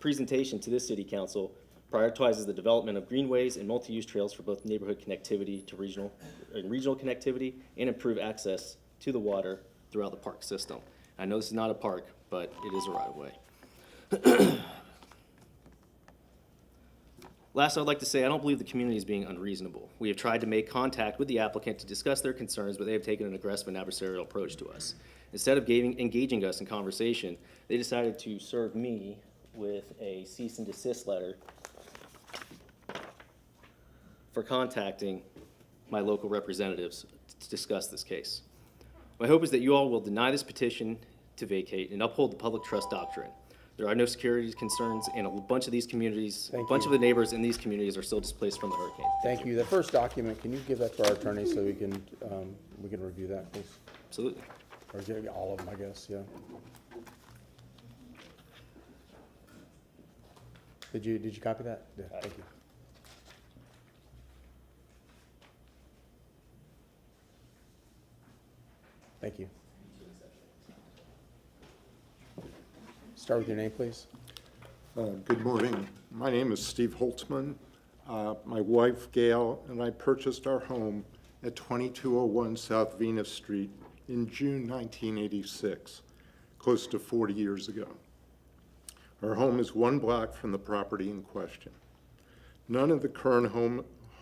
presentation to this City Council prioritizes the development of greenways and multi-use trails for both neighborhood connectivity to regional connectivity and improve access to the water throughout the park system. I know this is not a park, but it is a right-of-way. Last, I would like to say I don't believe the community is being unreasonable. We have tried to make contact with the applicant to discuss their concerns, but they have taken an aggressive and adversarial approach to us. Instead of engaging us in conversation, they decided to serve me with a cease and desist letter for contacting my local representatives to discuss this case. My hope is that you all will deny this petition to vacate and uphold the public trust doctrine. There are no security concerns, and a bunch of these communities, a bunch of the neighbors in these communities are still displaced from the hurricane. Thank you. The first document, can you give that to our attorney so we can review that, please? Absolutely. Or give all of them, I guess, yeah. Did you copy that? Yeah, thank you. Thank you. Start with your name, please. Good morning. My name is Steve Holtzman. My wife, Gail, and I purchased our home at 2201 South Venus Street in June 1986, close to 40 years ago. Our home is one block from the property in question. None of the current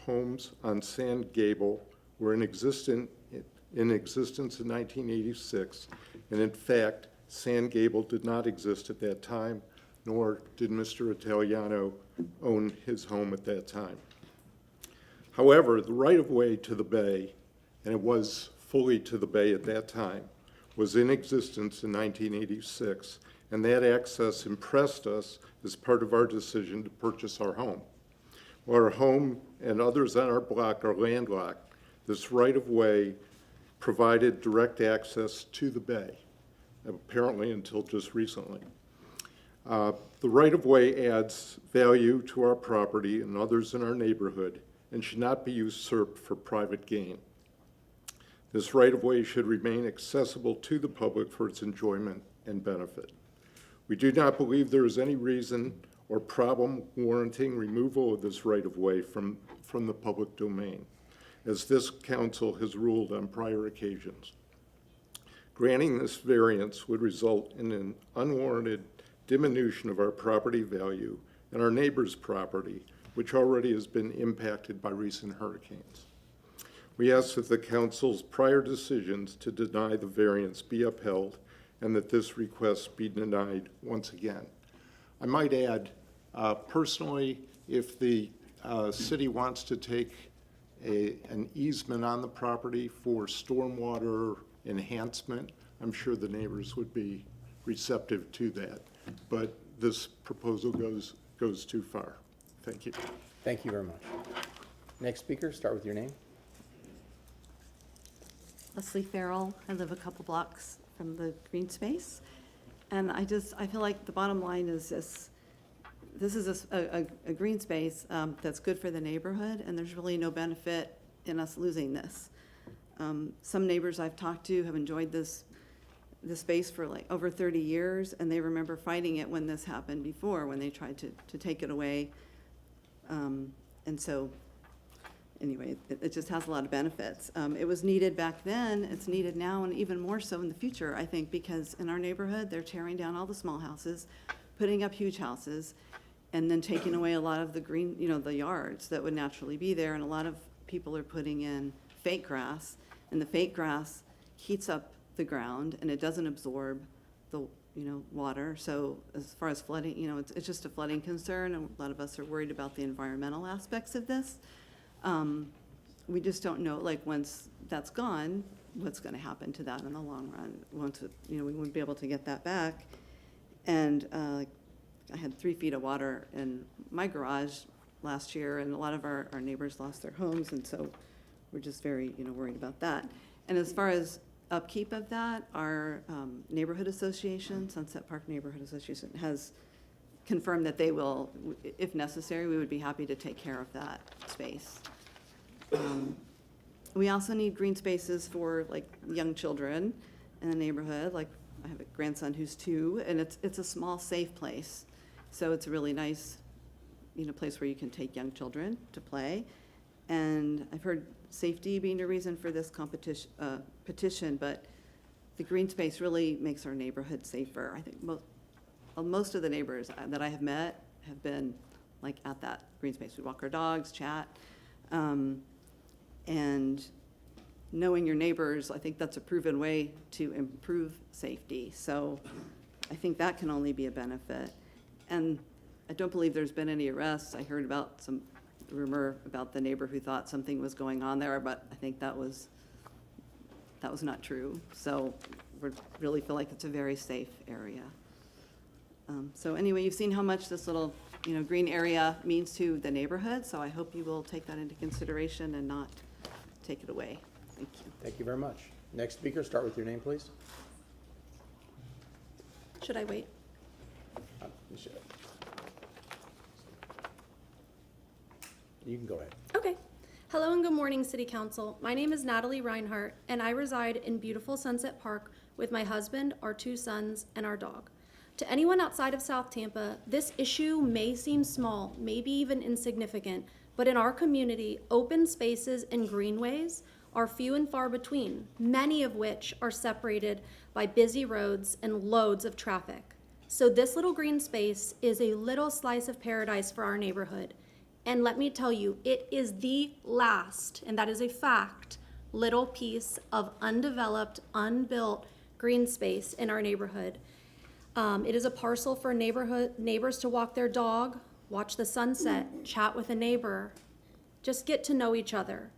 homes on Sand Gable were in existence in 1986, and in fact, Sand Gable did not exist at that time, nor did Mr. Italiano own his home at that time. However, the right-of-way to the bay, and it was fully to the bay at that time, was in existence in 1986, and that access impressed us as part of our decision to purchase our home. While our home and others on our block are landlocked, this right-of-way provided direct access to the bay, apparently until just recently. The right-of-way adds value to our property and others in our neighborhood and should not be usurped for private gain. This right-of-way should remain accessible to the public for its enjoyment and benefit. We do not believe there is any reason or problem warranting removal of this right-of-way from the public domain, as this council has ruled on prior occasions. Granting this variance would result in an unwarranted diminution of our property value and our neighbor's property, which already has been impacted by recent hurricanes. We ask that the council's prior decisions to deny the variance be upheld and that this request be denied once again. I might add, personally, if the city wants to take an easement on the property for stormwater enhancement, I'm sure the neighbors would be receptive to that. But this proposal goes too far. Thank you. Thank you very much. Next speaker, start with your name. Leslie Farrell. I live a couple blocks from the green space. And I feel like the bottom line is this is a green space that's good for the neighborhood, and there's really no benefit in us losing this. Some neighbors I've talked to have enjoyed this the space for like over 30 years, and they remember fighting it when this happened before, when they tried to take it away. And so, anyway, it just has a lot of benefits. It was needed back then, it's needed now, and even more so in the future, I think, because in our neighborhood, they're tearing down all the small houses, putting up huge houses, and then taking away a lot of the green, the yards that would naturally be there, and a lot of people are putting in fake grass, and the fake grass heats up the ground, and it doesn't absorb the, water. So as far as flooding, it's just a flooding concern, and a lot of us are worried about the environmental aspects of this. We just don't know, like, once that's gone, what's going to happen to that in the long run. Once we wouldn't be able to get that back. And I had 3 feet of water in my garage last year, and a lot of our neighbors lost their homes, and so we're just very, worried about that. And as far as upkeep of that, our neighborhood association, Sunset Park Neighborhood Association, has confirmed that they will, if necessary, we would be happy to take care of that space. We also need green spaces for like young children in the neighborhood. Like, I have a grandson who's 2, and it's a small, safe place. So it's a really nice, place where you can take young children to play. And I've heard safety being a reason for this petition, but the green space really makes our neighborhood safer. I think most of the neighbors that I have met have been like at that green space. We walk our dogs, chat, and knowing your neighbors, I think that's a proven way to improve safety. So I think that can only be a benefit. And I don't believe there's been any arrests. I heard about some rumor about the neighbor who thought something was going on there, but I think that was not true. So we really feel like it's a very safe area. So anyway, you've seen how much this little, green area means to the neighborhood. So I hope you will take that into consideration and not take it away. Thank you. Thank you very much. Next speaker, start with your name, please. Should I wait? You can go ahead. Okay. Hello and good morning, City Council. My name is Natalie Reinhart, and I reside in beautiful Sunset Park with my husband, our 2 sons, and our dog. To anyone outside of South Tampa, this issue may seem small, maybe even insignificant, but in our community, open spaces and greenways are few and far between, many of which are separated by busy roads and loads of traffic. So this little green space is a little slice of paradise for our neighborhood. And let me tell you, it is the last, and that is a fact, little piece of undeveloped, unbuilt green space in our neighborhood. It is a parcel for neighbors to walk their dog, watch the sunset, chat with a neighbor, just get to know each other.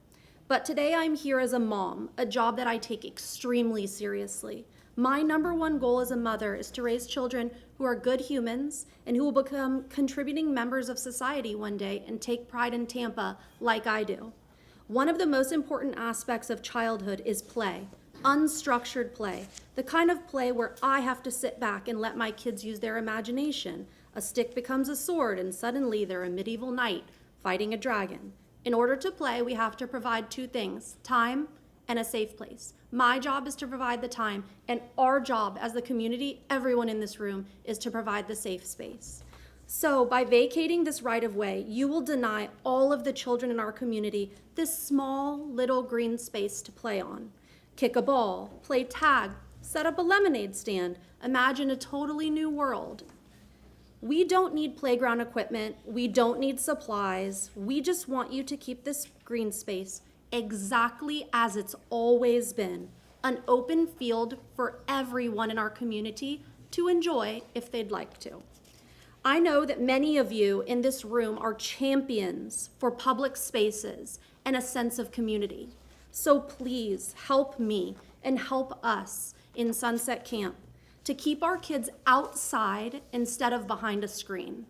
But today I'm here as a mom, a job that I take extremely seriously. My #1 goal as a mother is to raise children who are good humans and who will become contributing members of society one day and take pride in Tampa like I do. One of the most important aspects of childhood is play, unstructured play, the kind of play where I have to sit back and let my kids use their imagination. A stick becomes a sword and suddenly they're a medieval knight fighting a dragon. In order to play, we have to provide 2 things, time and a safe place. My job is to provide the time, and our job as the community, everyone in this room, is to provide the safe space. So by vacating this right-of-way, you will deny all of the children in our community this small little green space to play on. Kick a ball, play tag, set up a lemonade stand, imagine a totally new world. We don't need playground equipment, we don't need supplies, we just want you to keep this green space exactly as it's always been, an open field for everyone in our community to enjoy if they'd like to. I know that many of you in this room are champions for public spaces and a sense of community. So please help me and help us in Sunset Camp to keep our kids outside instead of behind a screen.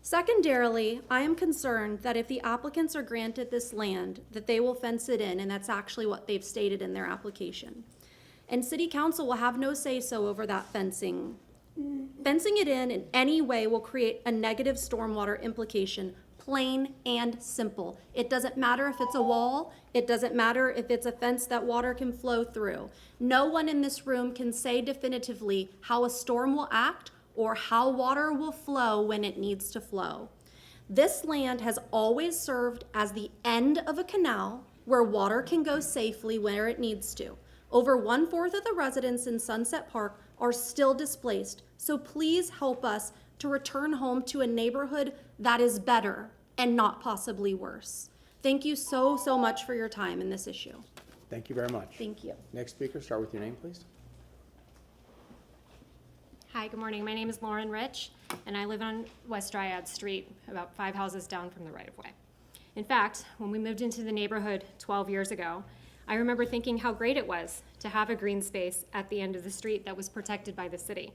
Secondarily, I am concerned that if the applicants are granted this land, that they will fence it in, and that's actually what they've stated in their application. And City Council will have no say-so over that fencing. Fencing it in any way will create a negative stormwater implication, Plain and simple. It doesn't matter if it's a wall. It doesn't matter if it's a fence that water can flow through. No one in this room can say definitively how a storm will act or how water will flow when it needs to flow. This land has always served as the end of a canal where water can go safely where it needs to. Over 1/4 of the residents in Sunset Park are still displaced, so please help us to return home to a neighborhood that is better and not possibly worse. Thank you so, so much for your time in this issue. Thank you very much. Thank you. Next speaker, start with your name, please. Hi, good morning. My name is Lauren Rich, and I live on West Dryad Street, about 5 houses down from the right-of-way. In fact, when we moved into the neighborhood 12 years ago, I remember thinking how great it was to have a green space at the end of the street that was protected by the city.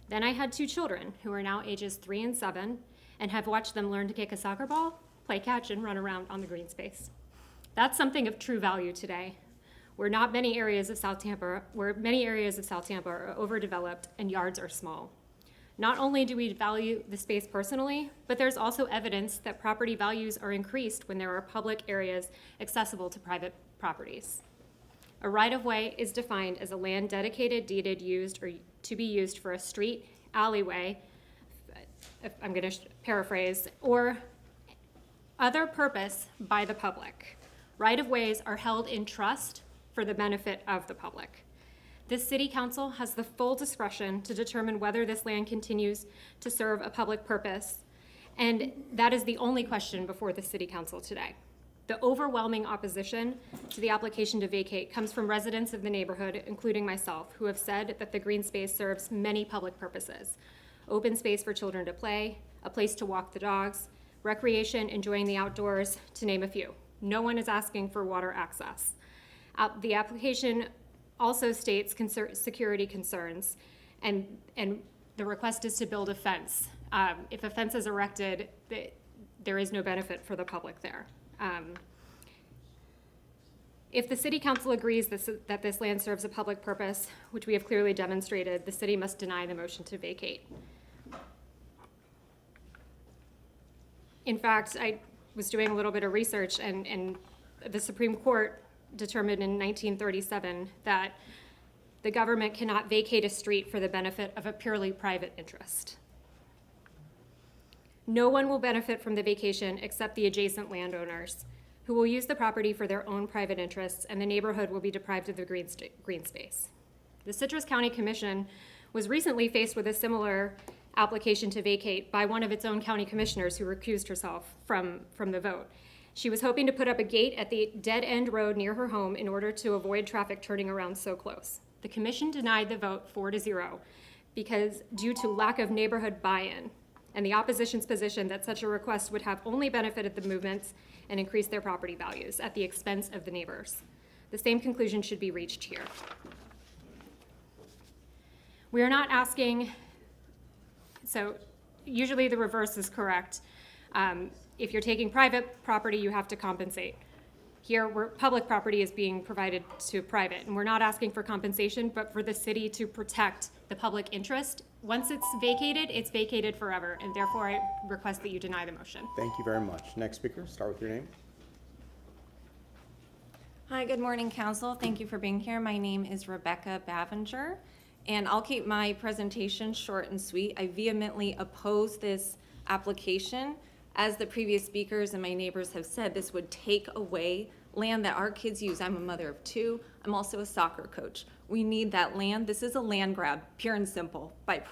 Then I had 2 children who are now ages 3 and 7 and have watched them learn to kick a soccer ball, play catch, and run around on the green space. That's something of true value today, where many areas of South Tampa are overdeveloped and yards are small. Not only do we value the space personally, but there's also evidence that property values are increased when there are public areas accessible to private properties. A right-of-way is defined as a land dedicated, deeded, used, or to be used for a street, alleyway, I'm going to paraphrase, or other purpose by the public. Right-of-ways are held in trust for the benefit of the public. This city council has the full discretion to determine whether this land continues to serve a public purpose, and that is the only question before the city council today. The overwhelming opposition to the application to vacate comes from residents of the neighborhood, including myself, who have said that the green space serves many public purposes. Open space for children to play, a place to walk the dogs, recreation, enjoying the outdoors, to name a few. No one is asking for water access. The application also states security concerns, and the request is to build a fence. If a fence is erected, there is no benefit for the public there. If the city council agrees that this land serves a public purpose, which we have clearly demonstrated, the city must deny the motion to vacate. In fact, I was doing a little bit of research, and the Supreme Court determined in 1937 that the government cannot vacate a street for the benefit of a purely private interest. No one will benefit from the vacation except the adjacent landowners, who will use the property for their own private interests, and the neighborhood will be deprived of the green space. The Citrus County Commission was recently faced with a similar application to vacate by one of its own county commissioners who recused herself from the vote. She was hoping to put up a gate at the dead-end road near her home in order to avoid traffic turning around so close. The commission denied the vote 4-0 because due to lack of neighborhood buy-in and the opposition's position that such a request would have only benefited the movements and increased their property values at the expense of the neighbors. The same conclusion should be reached here. We are not asking, so usually the reverse is correct. If you're taking private property, you have to compensate. Here, public property is being provided to private, and we're not asking for compensation, but for the city to protect the public interest. Once it's vacated forever, and therefore I request that you deny the motion. Thank you very much. Next speaker, start with your name. Hi, good morning, council. Thank you for being here. My name is Rebecca Bavinger, and I'll keep my presentation short and sweet. I vehemently oppose this application. As the previous speakers and my neighbors have said, this would take away land that our kids use. I'm a mother of 2. I'm also a soccer coach. We need that land. This is a land grab, pure and simple, by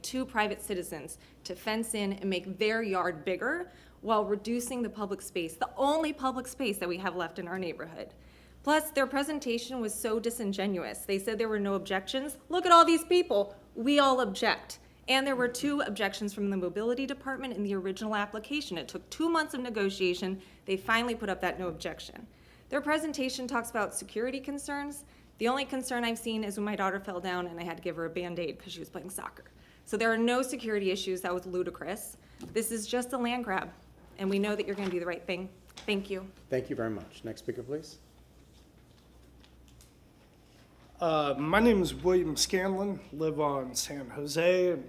2 private citizens to fence in and make their yard bigger while reducing the public space, the only public space that we have left in our neighborhood. Plus, their presentation was so disingenuous. They said there were no objections. Look at all these people. We all object. And there were 2 objections from the mobility department in the original application. It took 2 months of negotiation. They finally put up that no objection. Their presentation talks about security concerns. The only concern I've seen is when my daughter fell down and I had to give her a Band-Aid because she was playing soccer. So there are no security issues. That was ludicrous. This is just a land grab, and we know that you're going to do the right thing. Thank you. Thank you very much. Next speaker, please. My name is William Scanlon, live on San Jose, and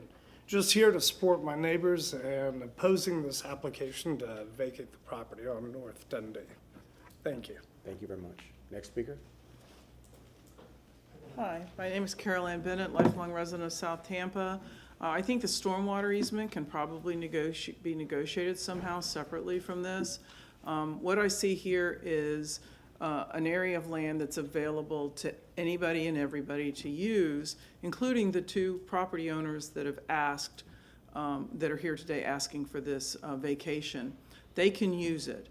Just here to support my neighbors and opposing this application to vacate the property on North Dundee. Thank you. Thank you very much. Next speaker. Hi, my name is Carol Ann Bennett, lifelong resident of South Tampa. I think the stormwater easement can probably be negotiated somehow separately from this. What I see here is an area of land that's available to anybody and everybody to use, including the two property owners that have asked, that are here today asking for this vacation. They can use it.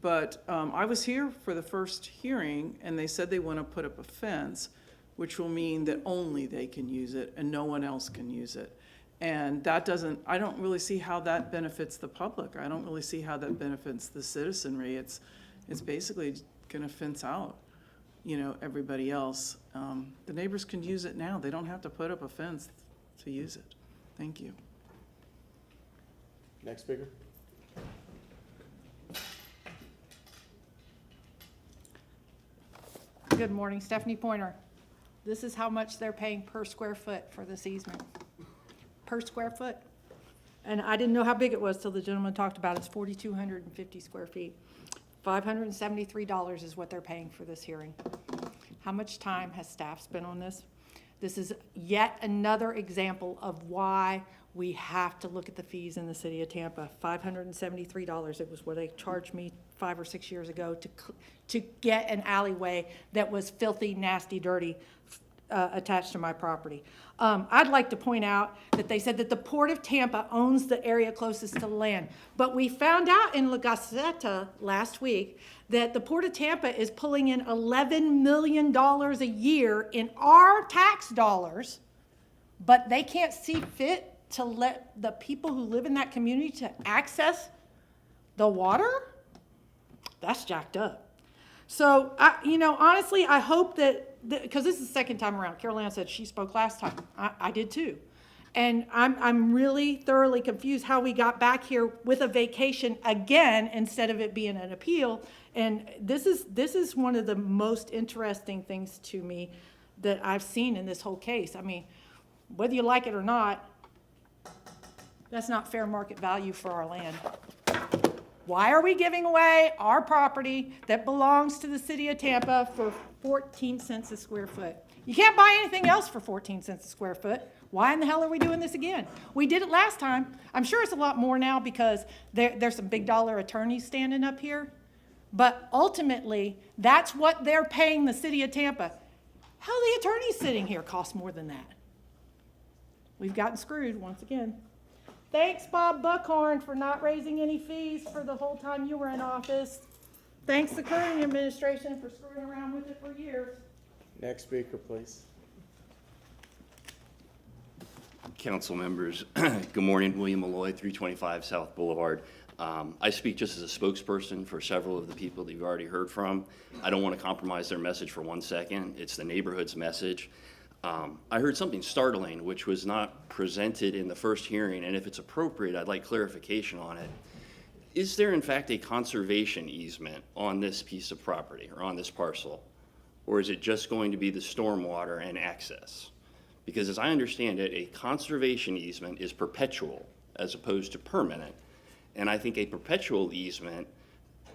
But I was here for the first hearing, and they said they want to put up a fence, which will mean that only they can use it and no one else can use it. And that doesn't, I don't really see how that benefits the public. I don't really see how that benefits the citizenry. It's basically gonna fence out, you know, everybody else. The neighbors can use it now. They don't have to put up a fence to use it. Thank you. Next speaker. Good morning, Stephanie Pointer. This is how much they're paying per square foot for this easement. Per square foot. And I didn't know how big it was till the gentleman talked about it. It's 4,250 square feet. $573 is what they're paying for this hearing. How much time has staff spent on this? This is yet another example of why we have to look at the fees in the city of Tampa. $573, it was what they charged me 5 or 6 years ago to get an alleyway that was filthy, nasty, dirty, attached to my property. I'd like to point out that they said that the Port of Tampa owns the area closest to the land. But we found out in La Gazzetta last week that the Port of Tampa is pulling in $11 million a year in our tax dollars, but they can't see fit to let the people who live in that community to access the water? That's jacked up. So, you know, honestly, I hope that, because this is the second time around. Carol Ann said she spoke last time. I did too. And I'm really thoroughly confused how we got back here with a vacation again instead of it being an appeal. And this is one of the most interesting things to me that I've seen in this whole case. I mean, whether you like it or not, that's not fair market value for our land. Why are we giving away our property that belongs to the city of Tampa for 14 cents a square foot? You can't buy anything else for 14 cents a square foot. Why in the hell are we doing this again? We did it last time. I'm sure it's a lot more now because there's some big dollar attorneys standing up here. But ultimately, that's what they're paying the city of Tampa. How the attorneys sitting here cost more than that? We've gotten screwed once again. Thanks, Bob Buckhorn, for not raising any fees for the whole time you were in office. Thanks the current administration for screwing around with it for years. Next speaker, please. Council members, good morning. William Malloy, 325 South Boulevard. I speak just as a spokesperson for several of the people that you've already heard from. I don't want to compromise their message for 1 second. It's the neighborhood's message. I heard something startling, which was not presented in the first hearing, and if it's appropriate, I'd like clarification on it. Is there in fact a conservation easement on this piece of property or on this parcel? Or is it just going to be the stormwater and access? Because as I understand it, a conservation easement is perpetual as opposed to permanent. And I think a perpetual easement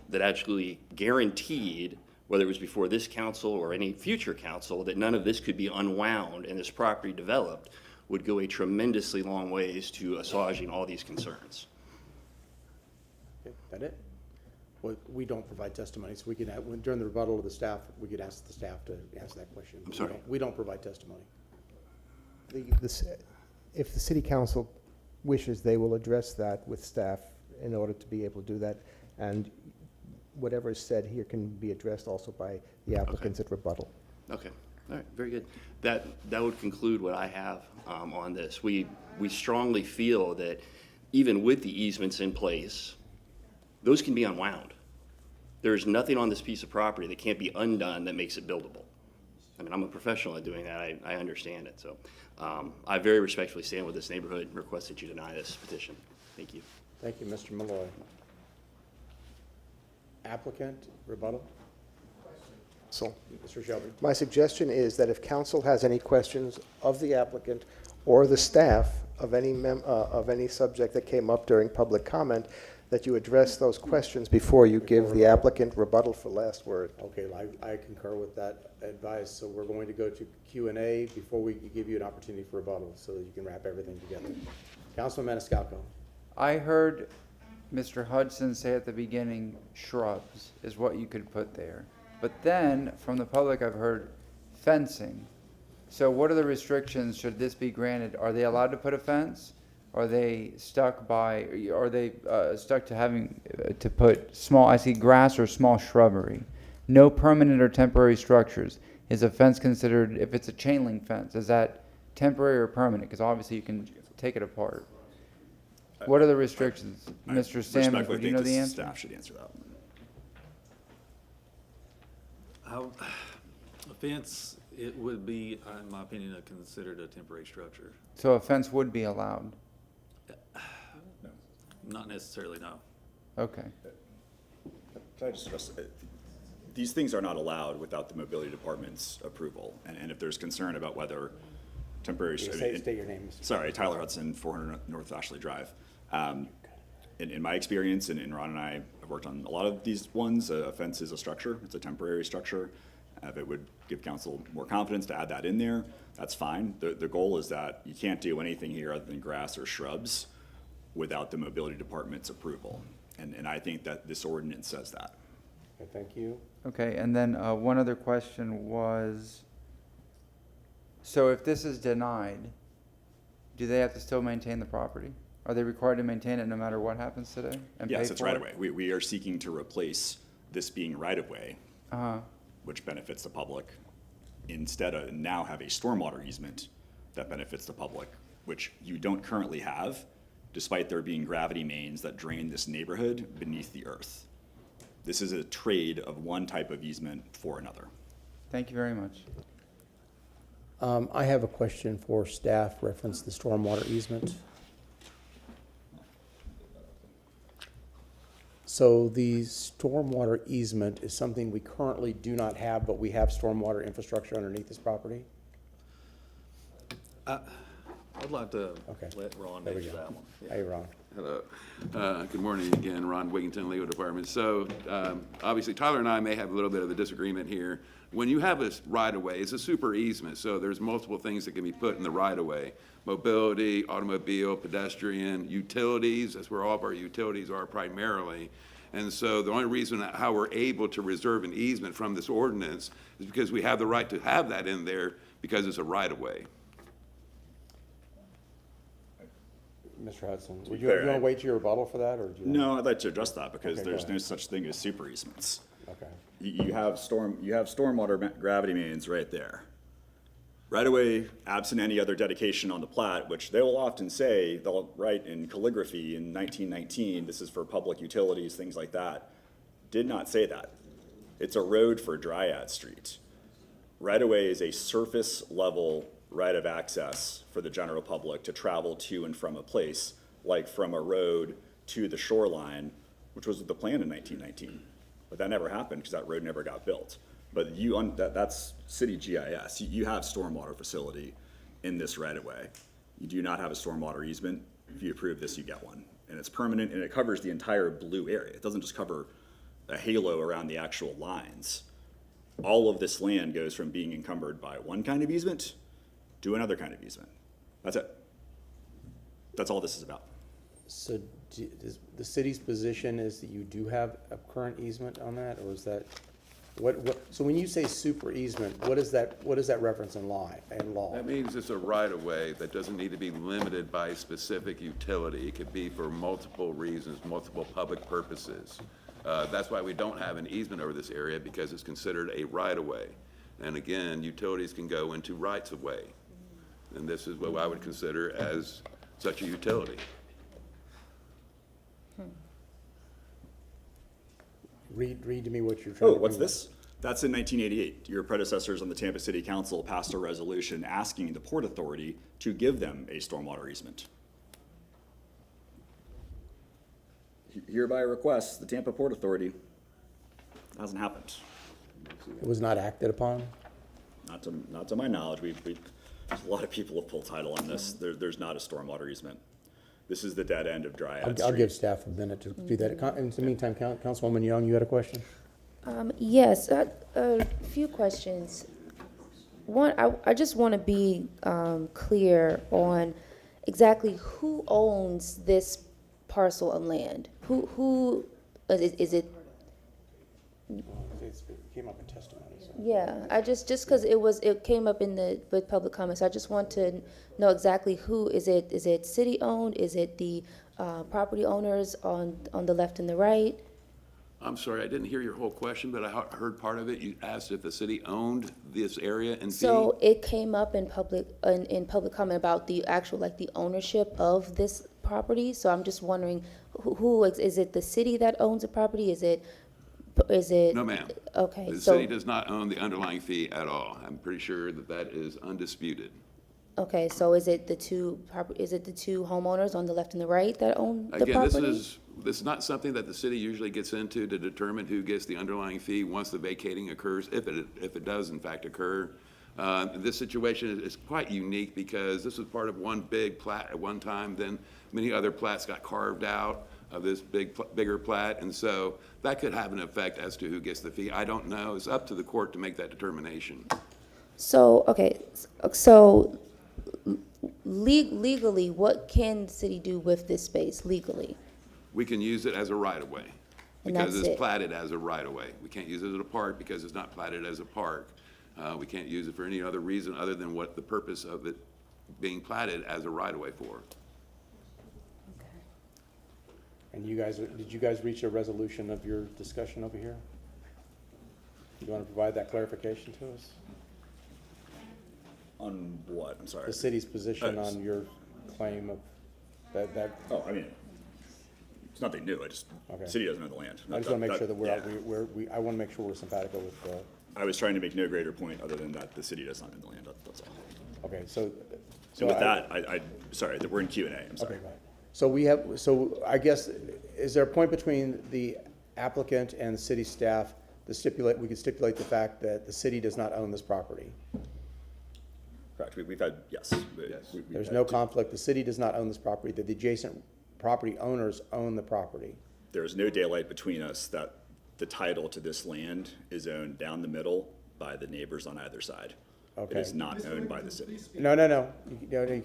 that actually guaranteed, whether it was before this council or any future council, that none of this could be unwound and this property developed, would go a tremendously long ways to assuaging all these concerns. Okay, that it? Well, we don't provide testimony, so we can, during the rebuttal of the staff, we could ask the staff to answer that question. I'm sorry? We don't provide testimony. If the city council wishes, they will address that with staff in order to be able to do that. And whatever is said here can be addressed also by the applicants at rebuttal. Okay, all right, very good. That would conclude what I have on this. We strongly feel that even with the easements in place, those can be unwound. There's nothing on this piece of property that can't be undone that makes it buildable. I mean, I'm a professional at doing that. I understand it. So I very respectfully stand with this neighborhood and request that you deny this petition. Thank you. Thank you, Mr. Malloy. Applicant, rebuttal? So, Mr. Shelby. my suggestion is that if council has any questions of the applicant or the staff of any subject that came up during public comment, that you address those questions before you give the applicant rebuttal for last word. Okay, I concur with that advice, so we're going to go to Q&A before we give you an opportunity for rebuttal, so that you can wrap everything together. Councilman Maniscalco. I heard Mr. Hudson say at the beginning, shrubs is what you could put there. But then, from the public, I've heard fencing. So what are the restrictions should this be granted? Are they allowed to put a fence? Are they stuck to having to put small, I see grass or small shrubbery? No permanent or temporary structures. Is a fence considered, if it's a chain link fence, is that temporary or permanent? Because obviously you can take it apart. What are the restrictions? Mr. Salmon, do you know the answer? Staff should answer that one. A fence, it would be, in my opinion, considered a temporary structure. So a fence would be allowed? Not necessarily, no. Okay. Can I just address, these things are not allowed without the mobility department's approval. And if there's concern about whether temporary. State your name. Sorry, Tyler Hudson, 400 North Ashley Drive. In my experience, and Ron and I have worked on a lot of these ones, a fence is a structure. It's a temporary structure. If it would give council more confidence to add that in there, that's fine. The goal is that you can't do anything here other than grass or shrubs without the mobility department's approval. And I think that this ordinance says that. Okay, thank you. Okay, and then one other question was, so if this is denied, do they have to still maintain the property? Are they required to maintain it no matter what happens today? And Yes, pay it's for right it? of way. We are seeking to replace this being right of way, which benefits the public, instead of now have a stormwater easement that benefits the public, which you don't currently have, despite there being gravity mains that drain this neighborhood beneath the earth. This is a trade of one type of easement for another. Thank you very much. I have a question for staff, reference the stormwater easement. So the stormwater easement is something we currently do not have, but we have stormwater infrastructure underneath this property? I'd like to let Ron answer that one. Yeah. Hey, Ron. Hello. Good morning again, Ron Wigington, Legal Department. So obviously Tyler and I may have a little bit of a disagreement here. When you have a right-of-way, it's a super easement, so there's multiple things that can be put in the right-of-way. Mobility, automobile, pedestrian, utilities, that's where all of our utilities are primarily. And so the only reason how we're able to reserve an easement from this ordinance is because we have the right to have that in there because it's a right-of-way. Mr. Hudson, would you want to wait to your rebuttal for that, or do you? No, I'd like to address that because Okay, there's go no such thing as super easements. Okay. You have stormwater gravity mains right there. Right away, absent any other dedication on the plat, which they will often say, they'll write in calligraphy in 1919, this is for public utilities, things like that. Did not say that. It's a road for Dryad Street. Right away is a surface level right of access for the general public to travel to and from a place, like from a road to the shoreline, which was the plan in 1919. But that never happened because that road never got built. But that's city GIS. You have stormwater facility in this right of way. You do not have a stormwater easement. If you approve this, you get one. And it's permanent and it covers the entire blue area. It doesn't just cover a halo around the actual lines. All of this land goes from being encumbered by one kind of easement to another kind of easement. That's it. That's all this is about. So the city's position is that you do have a current easement on that, or is that, so when you say super easement, what is that reference in law? That means it's a right-of-way that doesn't need to be limited by a specific utility. It could be for multiple reasons, multiple public purposes. That's why we don't have an easement over this area, because it's considered a right-of-way. And again, utilities can go into rights-of-way. And this is what I would consider as such a utility. Read to me what you're trying to do. Oh, what's this? That's in 1988. Your predecessors on the Tampa City Council passed a resolution asking the Port Authority to give them a stormwater easement. Hereby request the Tampa Port Authority. Hasn't happened. It was not acted upon? Not to my knowledge. There's a lot of people have pulled title on this. There's not a stormwater easement. This is the dead end of Dryad I'll give Street. staff a minute to do that. In the meantime, Councilwoman Young, you had a question? Yes, a few questions. One, I just want to be clear on exactly who owns this parcel of land. Who is it? It came up in testimony. So. Yeah, I just because it came up with public comments. I just want to know exactly who is it? Is it city owned? Is it the property owners on the left and the right? I'm sorry, I didn't hear your whole question, but I heard part of it. You asked if the city owned this area in fee. So it came up in public comment about the actual, like, the ownership of this property. So I'm just wondering, who is it the city that owns the property? Is it? No, ma'am. Okay. The so, city does not own the underlying fee at all. I'm pretty sure that is undisputed. Okay, so is it the two homeowners on the left and the right that own the Again, property? this is not something that the city usually gets into to determine who gets the underlying fee once the vacating occurs, if it does in fact occur. This situation is quite unique because this was part of one big plat at one time, then many other plats got carved out of this bigger plat, and so that could have an effect as to who gets the fee. I don't know. It's up to the court to make that determination. So, okay, so legally, what can the city do with this space legally? We can use it as a right-of-way And because that's it's it. platted as a right-of-way. We can't use it as a park because it's not platted as a park. We can't use it for any other reason other than what the purpose of it being platted as a right-of-way for. And did you guys reach a resolution of your discussion over here? You want to provide that clarification to us? On what? I'm sorry. The city's position on your claim of that. Oh, I mean, it's nothing new. The city doesn't own the land. I just want to make sure that yeah. I want to make sure we're simpatico with. I was trying to make no greater point other than that the city does not own the land. That's all. Okay, so. And with that, sorry, that we're in Q&A. I'm sorry. Okay, right. So I guess, is there a point between the applicant and the city staff we could stipulate the fact that the city does not own this property? Correct. We've had, yes. There's no conflict. The city does not own this property, that the adjacent property owners own the property. There is no daylight between us that the title to this land is owned down the middle by the neighbors on either side. Okay. It is not owned by the city. No, you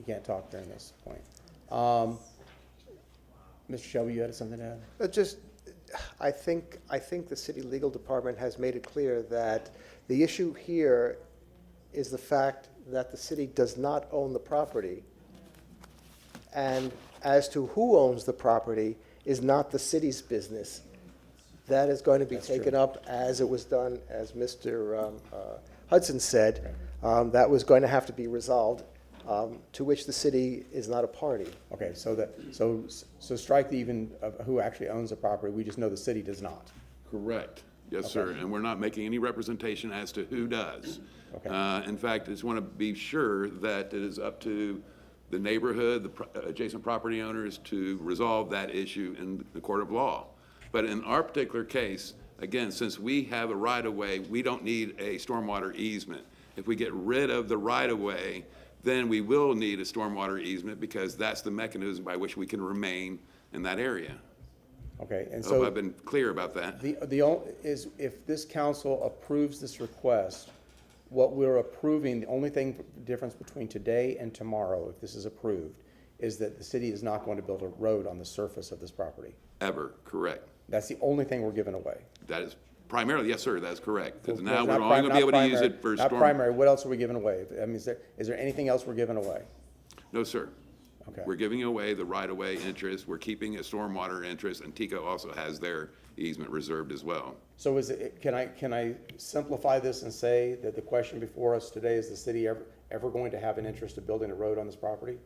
can't talk during this point. Mr. Shelby, you had something to add? I think the city legal department has made it clear that the issue here is the fact that the city does not own the property. And as to who owns the property is not the city's business. That is going to be taken up as it was done, as Mr. Hudson said, that was going to have to be resolved, to which the city is not a party. Okay, so strike the even of who actually owns the property. We just know the city does not. Correct. Yes, sir. And we're not making any representation as to who does. Okay. In fact, I just want to be sure that it is up to the neighborhood, the adjacent property owners to resolve that issue in the court of law. But in our particular case, again, since we have a right-of-way, we don't need a stormwater easement. If we get rid of the right-of-way, then we will need a stormwater easement because that's the mechanism by which we can remain in that area. Okay, and I so. hope I've been clear about that. If this council approves this request, what we're approving, the only difference between today and tomorrow, if this is approved, is that the city is not going to build a road on the surface of this property. Ever, correct. That's the only thing we're giving away. That is primarily, yes, sir, that's correct. Because now Not we're only going to be able to use primary- it for Not storm. primary, what else are we giving away? I mean, is there anything else we're giving away? No, sir. Okay. We're giving away the right-of-way interest, we're keeping a stormwater interest, and TICO also has their easement reserved as well. So can I simplify this and say that the question before us today, is the city ever going to have an interest of building a road on this property?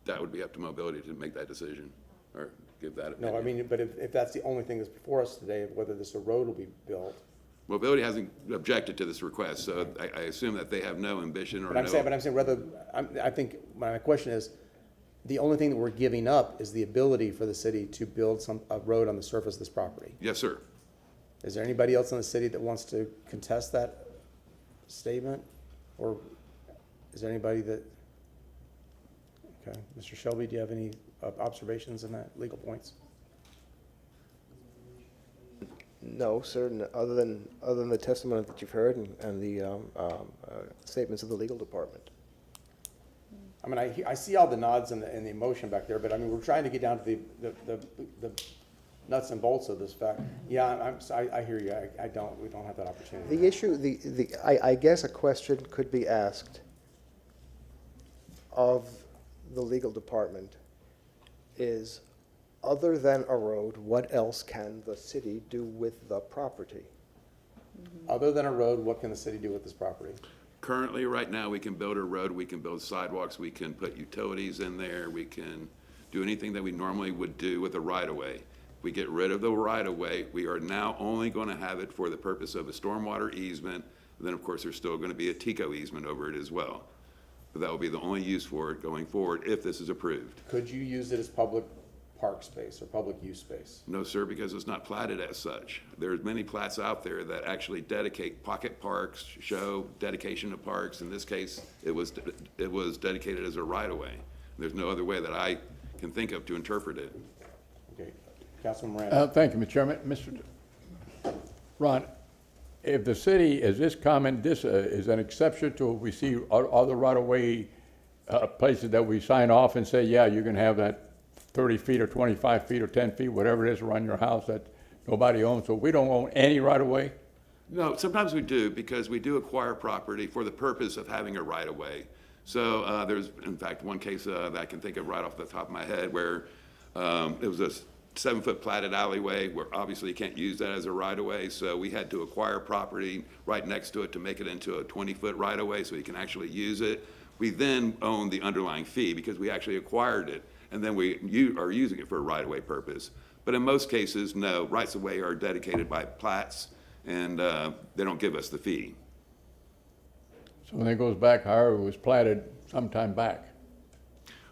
That would be up to mobility to make that decision, or give that No, opinion. I mean, but if that's the only thing that's before us today, of whether this road will be built. Mobility hasn't objected to this request, so I assume that they have no ambition or But no. I'm saying whether, I think my question is, the only thing that we're giving up is the ability for the city to build a road on the surface of this property. Yes, sir. Is there anybody else in the city that wants to contest that statement? Or Is there anybody that, okay, Mr. Shelby, do you have any observations on that, legal points? No, sir, other than the testimony that you've heard and the statements of the legal department. I mean, I see all the nods and the emotion back there, but I mean, we're trying to get down to the nuts and bolts of this fact. Yeah, I hear you. We don't have that opportunity. The issue, I guess a question could be asked of the legal department is, other than a road, what else can the city do with the property? Other than a road, what can the city do with this property? Currently, right now, we can build a road, we can build sidewalks, we can put utilities in there, we can do anything that we normally would do with a right-of-way. If we get rid of the right-of-way, we are now only going to have it for the purpose of a stormwater easement. And then, of course, there's still going to be a TICO easement over it as well. But that will be the only use for it going forward if this is approved. Could you use it as public park space or public use space? No, sir, because it's not platted as such. There's many plats out there that actually dedicate pocket parks, show dedication of parks. In this case, it was dedicated as a right-of-way. There's no other way that I can think of to interpret it. Okay, Councilman Miranda. Thank you, Mr. Chairman. Mr. Ron, if the city, is this comment, this is an exception to what we see other right-of-way places that we sign off and say, yeah, you can have that 30 feet or 25 feet or 10 feet, whatever it is around your house that nobody owns. So we don't own any right-of-way? No, sometimes we do, because we do acquire property for the purpose of having a right-of-way. So there's, in fact, one case that I can think of right off the top of my head where it was a 7-foot platted alleyway where obviously you can't use that as a right-of-way. So we had to acquire property right next to it to make it into a 20-foot right-of-way so you can actually use it. We then own the underlying fee because we actually acquired it. And then we are using it for a right-of-way purpose. But in most cases, no, rights-of-way are dedicated by plats, and they don't give us the fee. So when it goes back, however, it was platted sometime back.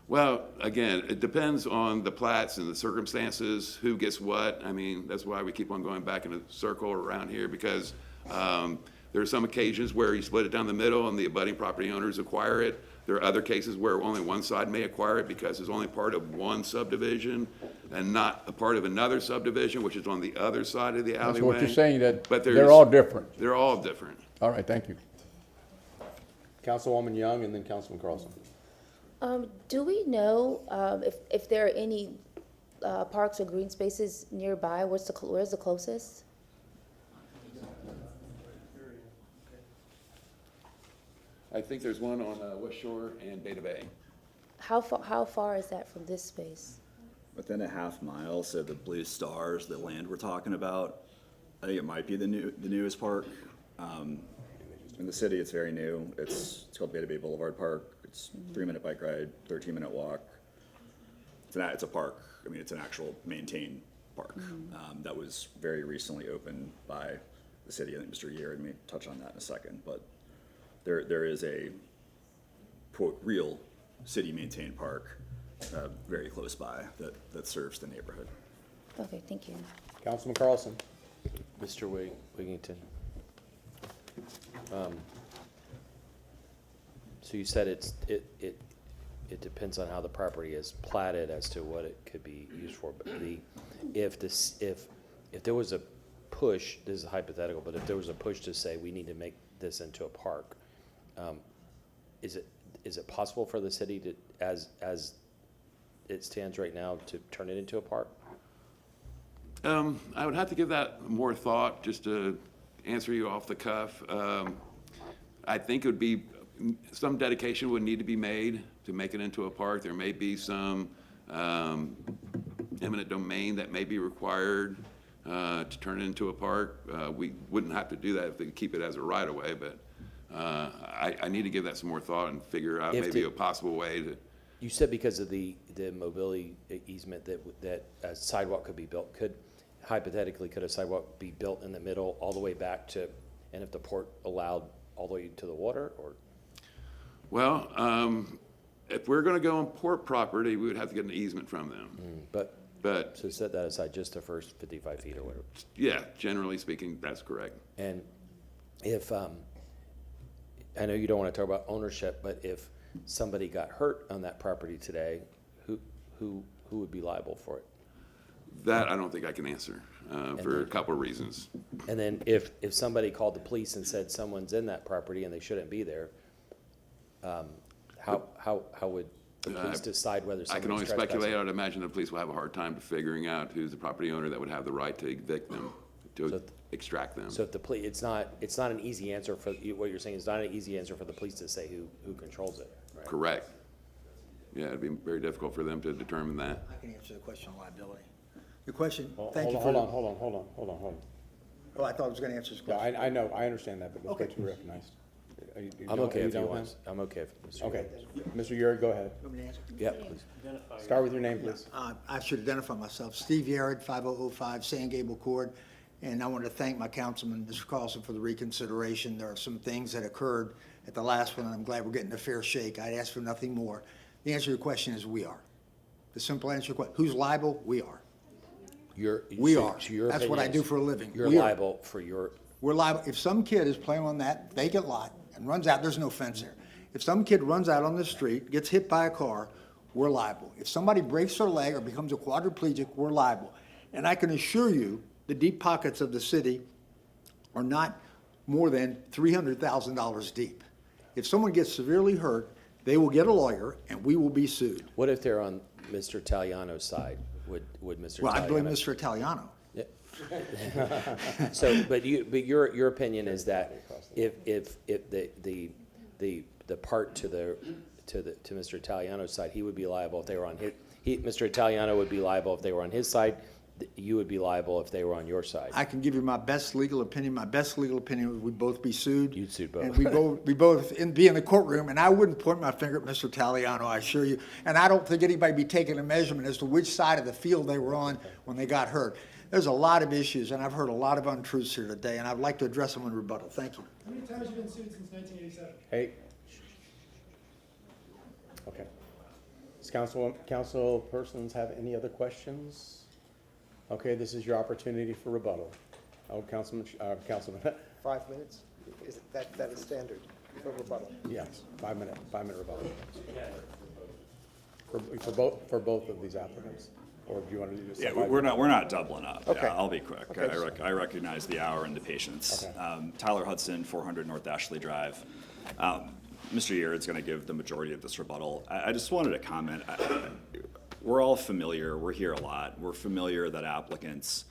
Well, again, it depends on the plats and the circumstances, who gets what. I mean, that's why we keep on going back in a circle around here, because there are some occasions where you split it down the middle and the abutting property owners acquire it. There are other cases where only one side may acquire it because it's only part of one subdivision and not a part of another subdivision, which is on the other side of the alleyway. That's what you're saying, that But they're all different. They're all different. All right, thank you. Councilwoman Young and then Councilman Carlson. Do we know if there are any parks or green spaces nearby? Where's the closest? I think there's one on West Shore and Beta Bay. How far is that from this space? Within a half mile, so the blue stars, the land we're talking about, I think it might be the newest park. In the city, it's very new. It's called Beta Bay Boulevard Park. It's 3-minute bike ride, 13-minute walk. It's a park. I mean, it's an actual maintained park. That was very recently opened by the city. I think Mr. Yeard may touch on that in a second, but there is a, quote, real city-maintained park very close by that serves the neighborhood. Okay, thank you. Councilman Carlson. Mr. Wigington. So you said it depends on how the property is platted as to what it could be used for. But if there was a push, this is hypothetical, but if there was a push to say we need to make this into a park, is it possible for the city to, as it stands right now, to turn it into a park? I would have to give that more thought just to answer you off the cuff. I think it would be, some dedication would need to be made to make it into a park. There may be some eminent domain that may be required to turn it into a park. We wouldn't have to do that if they could keep it as a right-of-way, but I need to give that some more thought and figure out maybe a possible way to. You said because of the mobility easement that a sidewalk could be built. Hypothetically, could a sidewalk be built in the middle all the way back to, and if the port allowed all the way to the water, or? Well, if we're going to go on port property, we would have to get an easement from them. But so set that aside, just the first 55 feet or whatever. Yeah, generally speaking, that's correct. And if I know you don't want to talk about ownership, but if somebody got hurt on that property today, who would be liable for it? That I don't think I can answer for a couple of reasons. And then if somebody called the police and said someone's in that property and they shouldn't be there, how would the police decide whether I can only somebody's trespassing? speculate. I'd imagine the police will have a hard time figuring out who's the property owner that would have the right to evict them, to extract them. So if the police, it's not an easy answer for, what you're saying is not an easy answer for the police to say who controls it, right? Correct. Yeah, it'd be very difficult for them to determine that. I can answer the question on liability. The question, Hold thank you for. hold on. Oh, I thought I was going to answer this Yeah, question. I know, I understand that, but let's Okay. get you recognized. I'm okay if you don't want. I'm okay if Mr. Okay. Mr. Yuri, go ahead. You want me to answer? Yeah, please. Start with your name, please. I should identify myself. Steve Yared, 5005 San Gable Court. And I want to thank my councilman, Mr. Carlson, for the reconsideration. There are some things that occurred at the last one, and I'm glad we're getting a fair shake. I'd ask for nothing more. The answer to your question is we are. The simple answer to your question, who's liable? We are. We are. That's what I do for a living. You're We are. liable for your, We're liable. If some kid is playing on that vacant lot and runs out, there's no fence there. If some kid runs out on the street, gets hit by a car, we're liable. If somebody breaks their leg or becomes a quadriplegic, we're liable. And I can assure you, the deep pockets of the city are not more than $300,000 deep. If someone gets severely hurt, they will get a lawyer and we will be sued. what if they're on Mr. Italiano's side? Would Mr. Well, I blame Italiano- Mr. Italiano. So, but your opinion is that if the part to Mr. Italiano's side, he would be liable if they were on his, Mr. Italiano would be liable if they were on his side, you would be liable if they were on your side. I can give you my best legal opinion. My best legal opinion would we'd both be sued. You'd sue both. And we both be in the courtroom, and I wouldn't point my finger at Mr. Taliano, I assure you. And I don't think anybody be taking a measurement as to which side of the field they were on when they got hurt. There's a lot of issues, and I've heard a lot of untruths here today, and I'd like to address them in rebuttal. Thank you. How many times have you been sued since 1987? Hey. Okay. Does council persons have any other questions? Okay, this is your opportunity for rebuttal. Oh, Councilman, 5 minutes? Is that is standard for rebuttal? yes, 5 minute rebuttal. For both of these applicants, or do you want to do this? Yeah, we're not doubling up. Okay. Yeah, I'll be quick. Okay. I recognize the hour and the patience. Okay. Tyler Hudson, 400 North Ashley Drive. Mr. Yeard's going to give the majority of this rebuttal. I just wanted to comment. We're all familiar. We're here a lot. We're familiar that applicants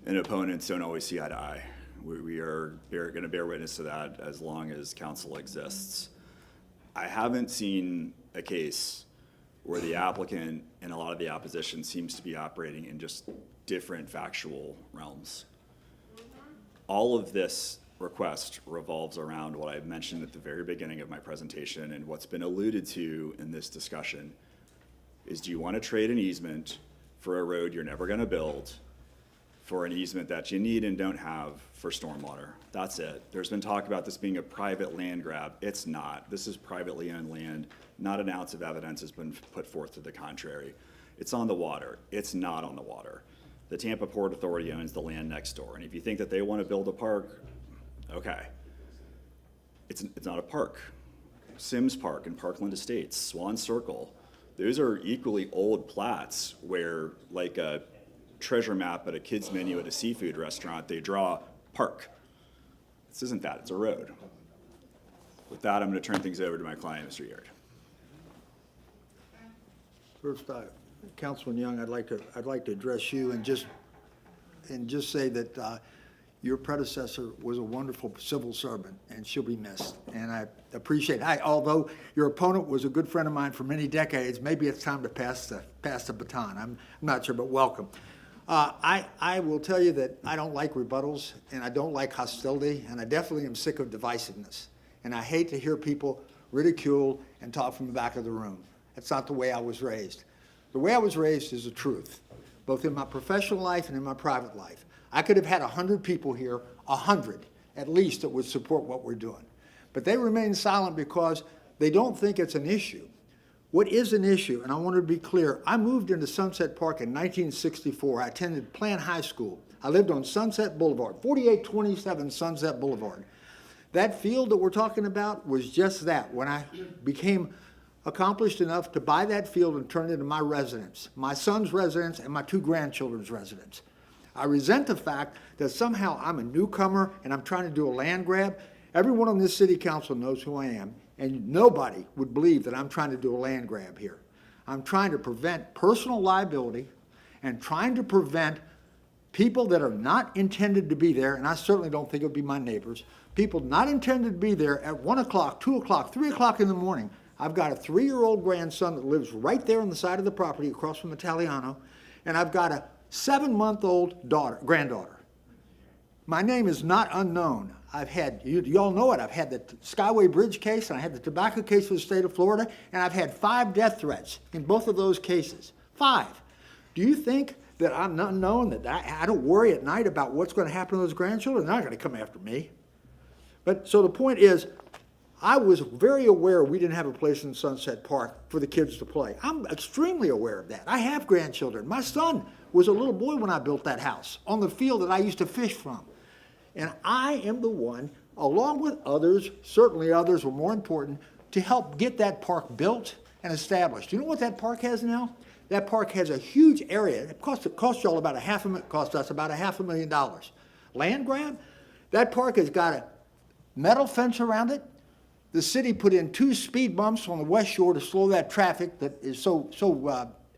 and opponents don't always see eye to eye. We are going to bear witness to that as long as council exists. I haven't seen a case where the applicant and a lot of the opposition seems to be operating in just different factual realms. All of this request revolves around what I mentioned at the very beginning of my presentation and what's been alluded to in this discussion is, do you want to trade an easement for a road you're never going to build for an easement that you need and don't have for stormwater? That's it. There's been talk about this being a private land grab. It's not. This is privately owned land. Not an ounce of evidence has been put forth to the contrary. It's on the water. It's not on the water. The Tampa Port Authority owns the land next door. And if you think that they want to build a park, okay. It's not a park. Sims Park and Parkland Estates, Swan Circle, those are equally old plats where, like a treasure map at a kid's menu at a seafood restaurant, they draw park. This isn't that, it's a road. With that, I'm going to turn things over to my client, Mr. Yard. First, Councilman Young, I'd like to address you and just say that your predecessor was a wonderful civil servant, and she'll be missed. And I appreciate it. Although your opponent was a good friend of mine for many decades, maybe it's time to pass the baton. I'm not sure, but welcome. I will tell you that I don't like rebuttals, and I don't like hostility, and I definitely am sick of divisiveness. And I hate to hear people ridicule and talk from the back of the room. That's not the way I was raised. The way I was raised is the truth, both in my professional life and in my private life. I could have had 100 people here, 100 at least, that would support what we're doing. But they remain silent because they don't think it's an issue. What is an issue, and I want to be clear, I moved into Sunset Park in 1964. I attended Plant High School. I lived on Sunset Boulevard, 4827 Sunset Boulevard. That field that we're talking about was just that. When I became accomplished enough to buy that field and turn it into my residence, my son's residence and my 2 grandchildren's residence. I resent the fact that somehow I'm a newcomer and I'm trying to do a land grab. Everyone on this city council knows who I am, and nobody would believe that I'm trying to do a land grab here. I'm trying to prevent personal liability and trying to prevent people that are not intended to be there, and I certainly don't think it would be my neighbors, people not intended to be there at 1 o'clock, 2 o'clock, 3 o'clock in the morning. I've got a 3-year-old grandson that lives right there on the side of the property across from Italiano, and I've got a 7-month-old granddaughter. My name is not unknown. I've had, you all know it, I've had the Skyway Bridge case, and I had the tobacco case for the state of Florida, and I've had 5 death threats in both of those cases. 5. Do you think that I'm not known, that I don't worry at night about what's going to happen to those grandchildren? They're not going to come after me. But so the point is, I was very aware we didn't have a place in Sunset Park for the kids to play. I'm extremely aware of that. I have grandchildren. My son was a little boy when I built that house on the field that I used to fish from. And I am the one, along with others, certainly others were more important, to help get that park built and established. Do you know what that park has now? That park has a huge area. It cost y'all about cost us about $500,000. Land grab? That park has got a metal fence around it. The city put in 2 speed bumps on the west shore to slow that traffic that is so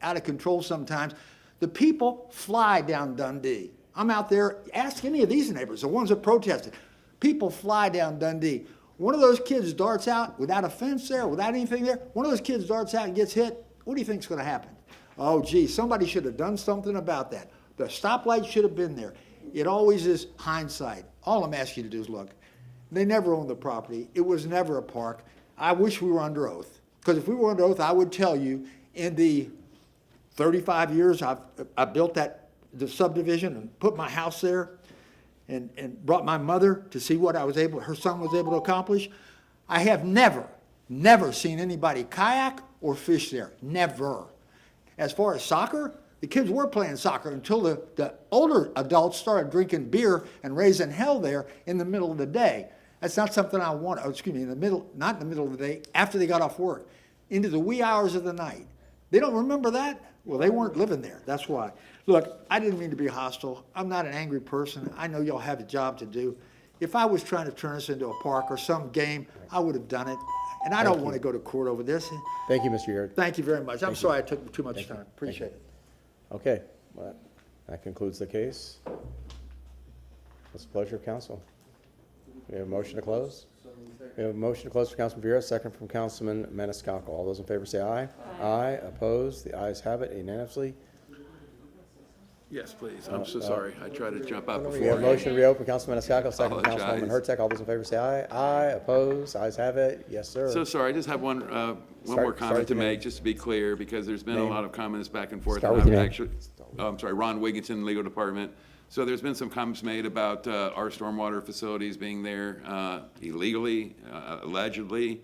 out of control sometimes. The people fly down Dundee. I'm out there, ask any of these neighbors, the ones that protested. People fly down Dundee. One of those kids darts out without a fence there, without anything there. One of those kids darts out and gets hit. What do you think's going to happen? Oh, gee, somebody should have done something about that. The stoplight should have been there. It always is hindsight. All I'm asking you to do is look. They never owned the property. It was never a park. I wish we were under oath. Because if we were under oath, I would tell you in the 35 years I built the subdivision and put my house there and brought my mother to see what her son was able to accomplish. I have never seen anybody kayak or fish there. Never. As far as soccer, the kids were playing soccer until the older adults started drinking beer and raising hell there in the middle of the day. That's not something I want, not in the middle of the day, after they got off work, into the wee hours of the night. They don't remember that? Well, they weren't living there, that's why. Look, I didn't mean to be hostile. I'm not an angry person. I know y'all have a job to do. If I was trying to turn this into a park or some game, I would have done it. And I don't want to go to court over this. Thank you, Mr. Yard. Thank you very much. I'm sorry I took too much time. Appreciate it. Okay, well, that concludes the case. What's the pleasure of council? We have a motion to close? We have a motion to close from Councilman Vera, second from Councilman Maniscalco. All those in favor say aye. Aye. Opposed? The ayes have it unanimously. Yes, please. I'm so sorry. I tried to jump out before. We have a motion to reopen, Councilman Maniscalco, second from Apologize. Councilwoman Hurtak. All those in favor say aye. Aye. Opposed? Ayes have it. Yes, sir. So sorry, I just have one more Start comment with to your name. make, just to be clear, because there's been a Name. lot of comments back and forth. Start and with your I've name. actually- I'm sorry, Ron Wigginton, Legal Department. So there's been some comments made about our stormwater facilities being there illegally, allegedly,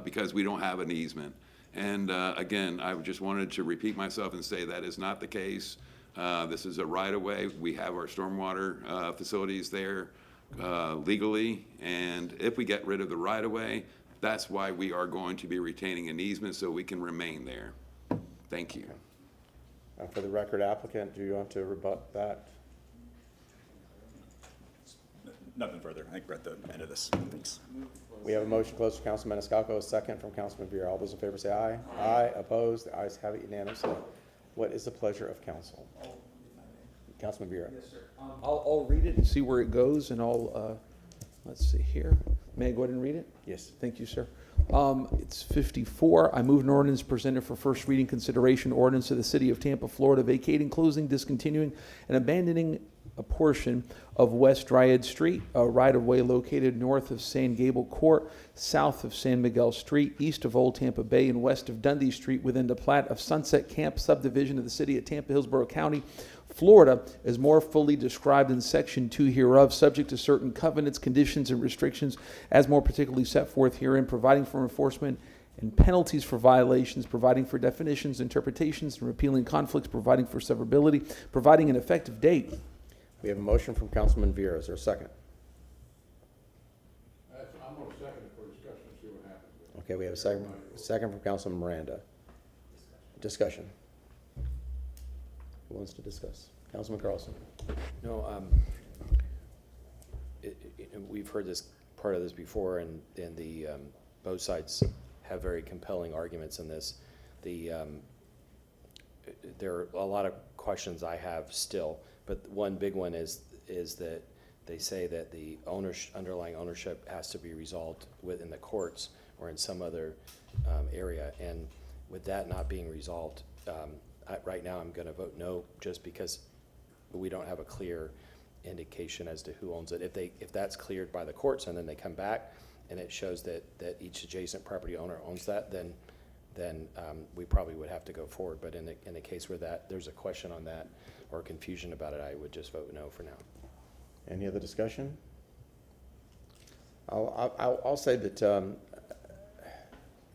because we don't have an easement. And again, I just wanted to repeat myself and say that is not the case. This is a right-of-way. We have our stormwater facilities there legally, and if we get rid of the right-of-way, that's why we are going to be retaining an easement so we can remain there. Thank you. For the record, applicant, do you want to rebut that? Nothing further. I think we're at the end of this. Thanks. We have a motion to close from Councilman Maniscalco, a second from Councilman Vera. All those in favor say aye. Aye. Opposed? The ayes have it unanimously. What is the pleasure of council? Councilman Vera. Yes, sir. I'll read it and see where it goes, and I'll, let's see here. May I go ahead and read it? Yes. Thank you, sir. It's 54. I move an ordinance presented for first reading consideration, ordinance of the City of Tampa, Florida, vacating, closing, discontinuing, and abandoning a portion of West Dryad Street, a right-of-way located north of San Gable Court, south of San Miguel Street, east of Old Tampa Bay, and west of Dundee Street within the plat of Sunset Camp subdivision of the City of Tampa, Hillsborough County, Florida, is more fully described in Section 2 hereof, subject to certain covenants, conditions, and restrictions as more particularly set forth herein, providing for enforcement and penalties for violations, providing for definitions, interpretations, and repealing conflicts, providing for severability, providing an effective date. We have a motion from Councilman Vera. Is there a second? Okay, we have a second from Councilman Miranda. Discussion. Who wants to discuss? Councilman Carlson. No, we've heard this, part of this before, and the, both sides have very compelling arguments in this. There are a lot of questions I have still, but one big one is that they say that the underlying ownership has to be resolved within the courts or in some other area, and with that not being resolved, right now I'm going to vote no, just because we don't have a clear indication as to who owns it. If that's cleared by the courts and then they come back and it shows that each adjacent property owner owns that, then we probably would have to go forward. But in the case where there's a question on that or confusion about it, I would just vote no for now. Any other discussion? I'll say that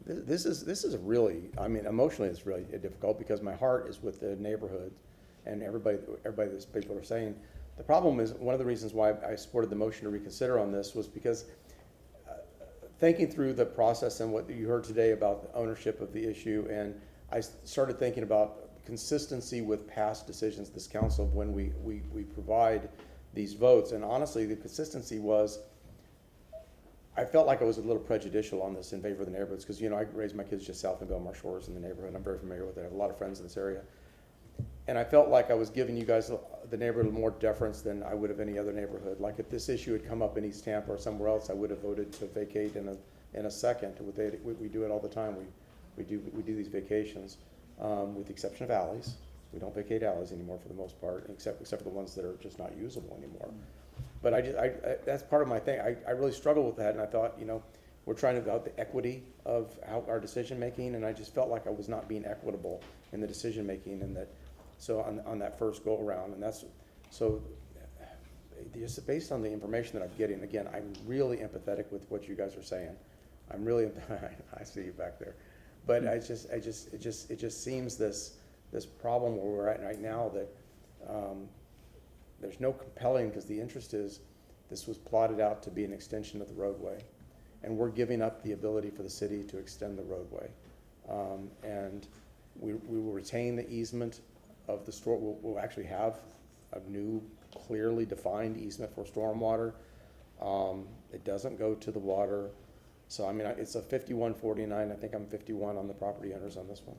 this is really, I mean, emotionally it's really difficult because my heart is with the neighborhood and everybody that people are saying. The problem is, one of the reasons why I supported the motion to reconsider on this was because thinking through the process and what you heard today about the ownership of the issue, and I started thinking about consistency with past decisions of this council when we provide these votes. And honestly, the consistency was, I felt like I was a little prejudicial on this in favor of the neighborhoods because, you know, I raised my kids just south of Belmar Shores in the neighborhood. I'm very familiar with it. I have a lot of friends in this area. And I felt like I was giving you guys, the neighborhood, more deference than I would have any other neighborhood. Like if this issue had come up in East Tampa or somewhere else, I would have voted to vacate in a second. We do it all the time. We do these vacations, with the exception of alleys. We don't vacate alleys anymore for the most part, except for the ones that are just not usable anymore. But that's part of my thing. I really struggled with that, and I thought, you know, we're trying to about the equity of our decision making, and I just felt like I was not being equitable in the decision making, and that. So on that first go around, and that's so just based on the information that I'm getting. Again, I'm really empathetic with what you guys are saying. I'm really I see you back there, but it just seems this problem where we're at right now that there's no compelling, because the interest is this was plotted out to be an extension of the roadway, and we're giving up the ability for the city to extend the roadway, and we will retain the easement of the store. We'll actually have a new clearly defined easement for stormwater. It doesn't go to the water. So I mean, it's a 51-49. I think I'm 51 on the property owners on this one.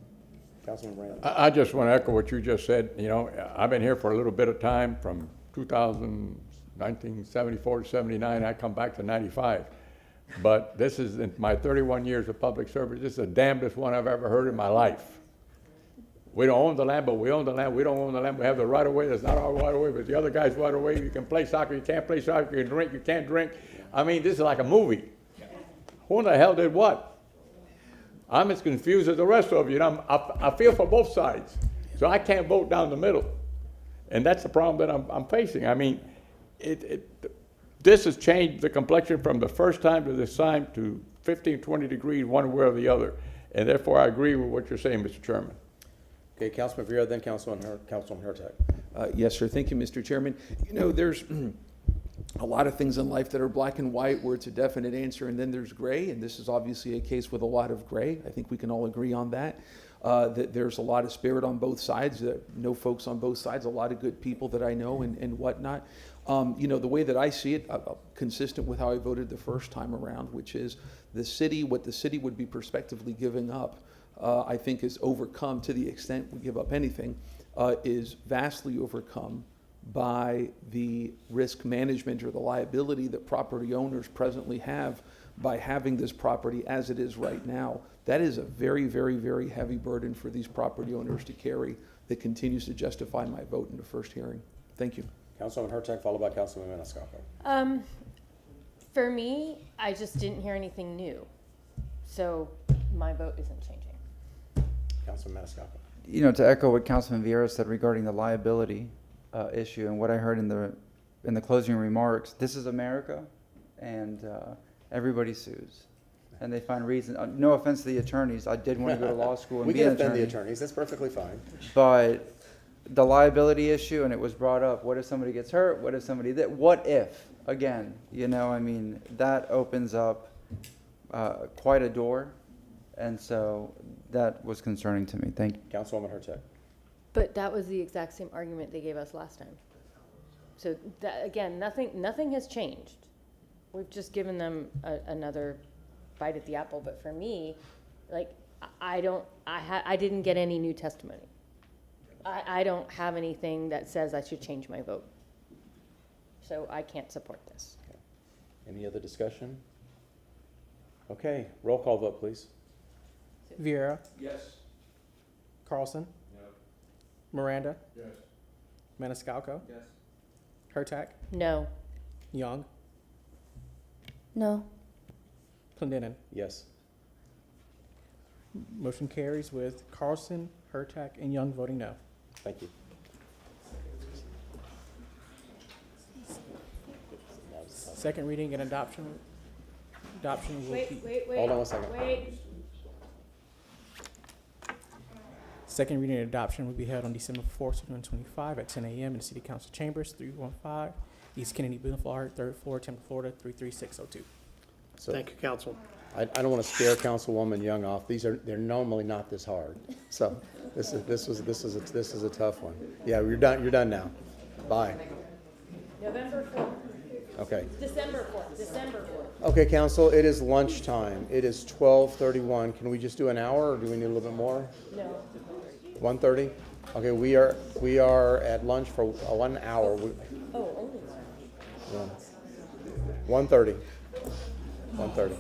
Councilman Rand. I just want to echo what you just said. You know, I've been here for a little bit of time, from 1974 to 79. I come back to 95. But this is, in my 31 years of public service, this is the damnedest one I've ever heard in my life. We don't own the land, but we own the land. We don't own the land. We have the right of way. That's not our right of way, but the other guy's right of way. You can play soccer. You can't play soccer. You can drink. You can't drink. I mean, this is like a movie. Who in the hell did what? I'm as confused as the rest of you. And I feel for both sides. So I can't vote down the middle. And that's the problem that I'm facing. I mean, this has changed the complexion from the first time to this time to 15, 20 degrees one way or the other. And therefore, I agree with what you're saying, Mr. Chairman. Okay, Councilman Vera, then Councilman Hurtak. Yes, sir. Thank you, Mr. Chairman. You know, there's a lot of things in life that are black and white where it's a definite answer, and then there's gray, and this is obviously a case with a lot of gray. I think we can all agree on that. That there's a lot of spirit on both sides, know folks on both sides, a lot of good people that I know and whatnot. You know, the way that I see it, consistent with how I voted the first time around, which is the city, what the city would be prospectively giving up, I think is overcome, to the extent we give up anything, is vastly overcome by the risk management or the liability that property owners presently have by having this property as it is right now. That is a very, very, very heavy burden for these property owners to carry that continues to justify my vote in the first hearing. Thank you. Councilman Hurtak, followed by Councilman Maniscalco. For me, I just didn't hear anything new. So my vote isn't changing. Councilman Maniscalco. You know, to echo what Councilman Vieira said regarding the liability issue and what I heard in the closing remarks, this is America, and everybody sues, and they find reason. No offense to the attorneys, I did want to go to law school and we be an can attorney. defend the attorneys. That's perfectly fine. But the liability issue, and it was brought up. What if somebody gets hurt? What if somebody that? What if? Again, you know, I mean, that opens up quite a door And so that was concerning to me. Thank you. Councilwoman Hurtak. But that was the exact same argument they gave us last time. So that, again, nothing has changed. We've just given them another bite at the apple. But for me, like, I didn't get any new testimony. I don't have anything that says I should change my vote. So I can't support this. Any other discussion? Okay, roll call vote, please. Vieira. Yes. Carlson. No. Miranda. Yes. Maniscalco. Yes. Hurtak. No. Young. No. Clendenin. Yes. Motion carries with Carlson, Hurtak, and Young voting no. Thank you. Second reading and adoption will be. Wait. Hold on one second. Wait. Second reading and adoption will be held on December 4th, 2025 at 10 a.m. in the City Council Chambers, 315 East Kennedy Boulevard, 3rd floor, Tampa, Florida, 33602. So Thank you, Council. I don't want to scare Councilwoman Young off. They're normally not this hard. So this is a tough one. Yeah, you're done now. Bye. November 4th. Okay. December 4th. Okay, council, it is lunchtime. It is 12:31. Can we just do an hour or do we need a little bit more? No. 1:30? Okay, we are at lunch for 1 hour. Oh, only one. 1:30. 1:30.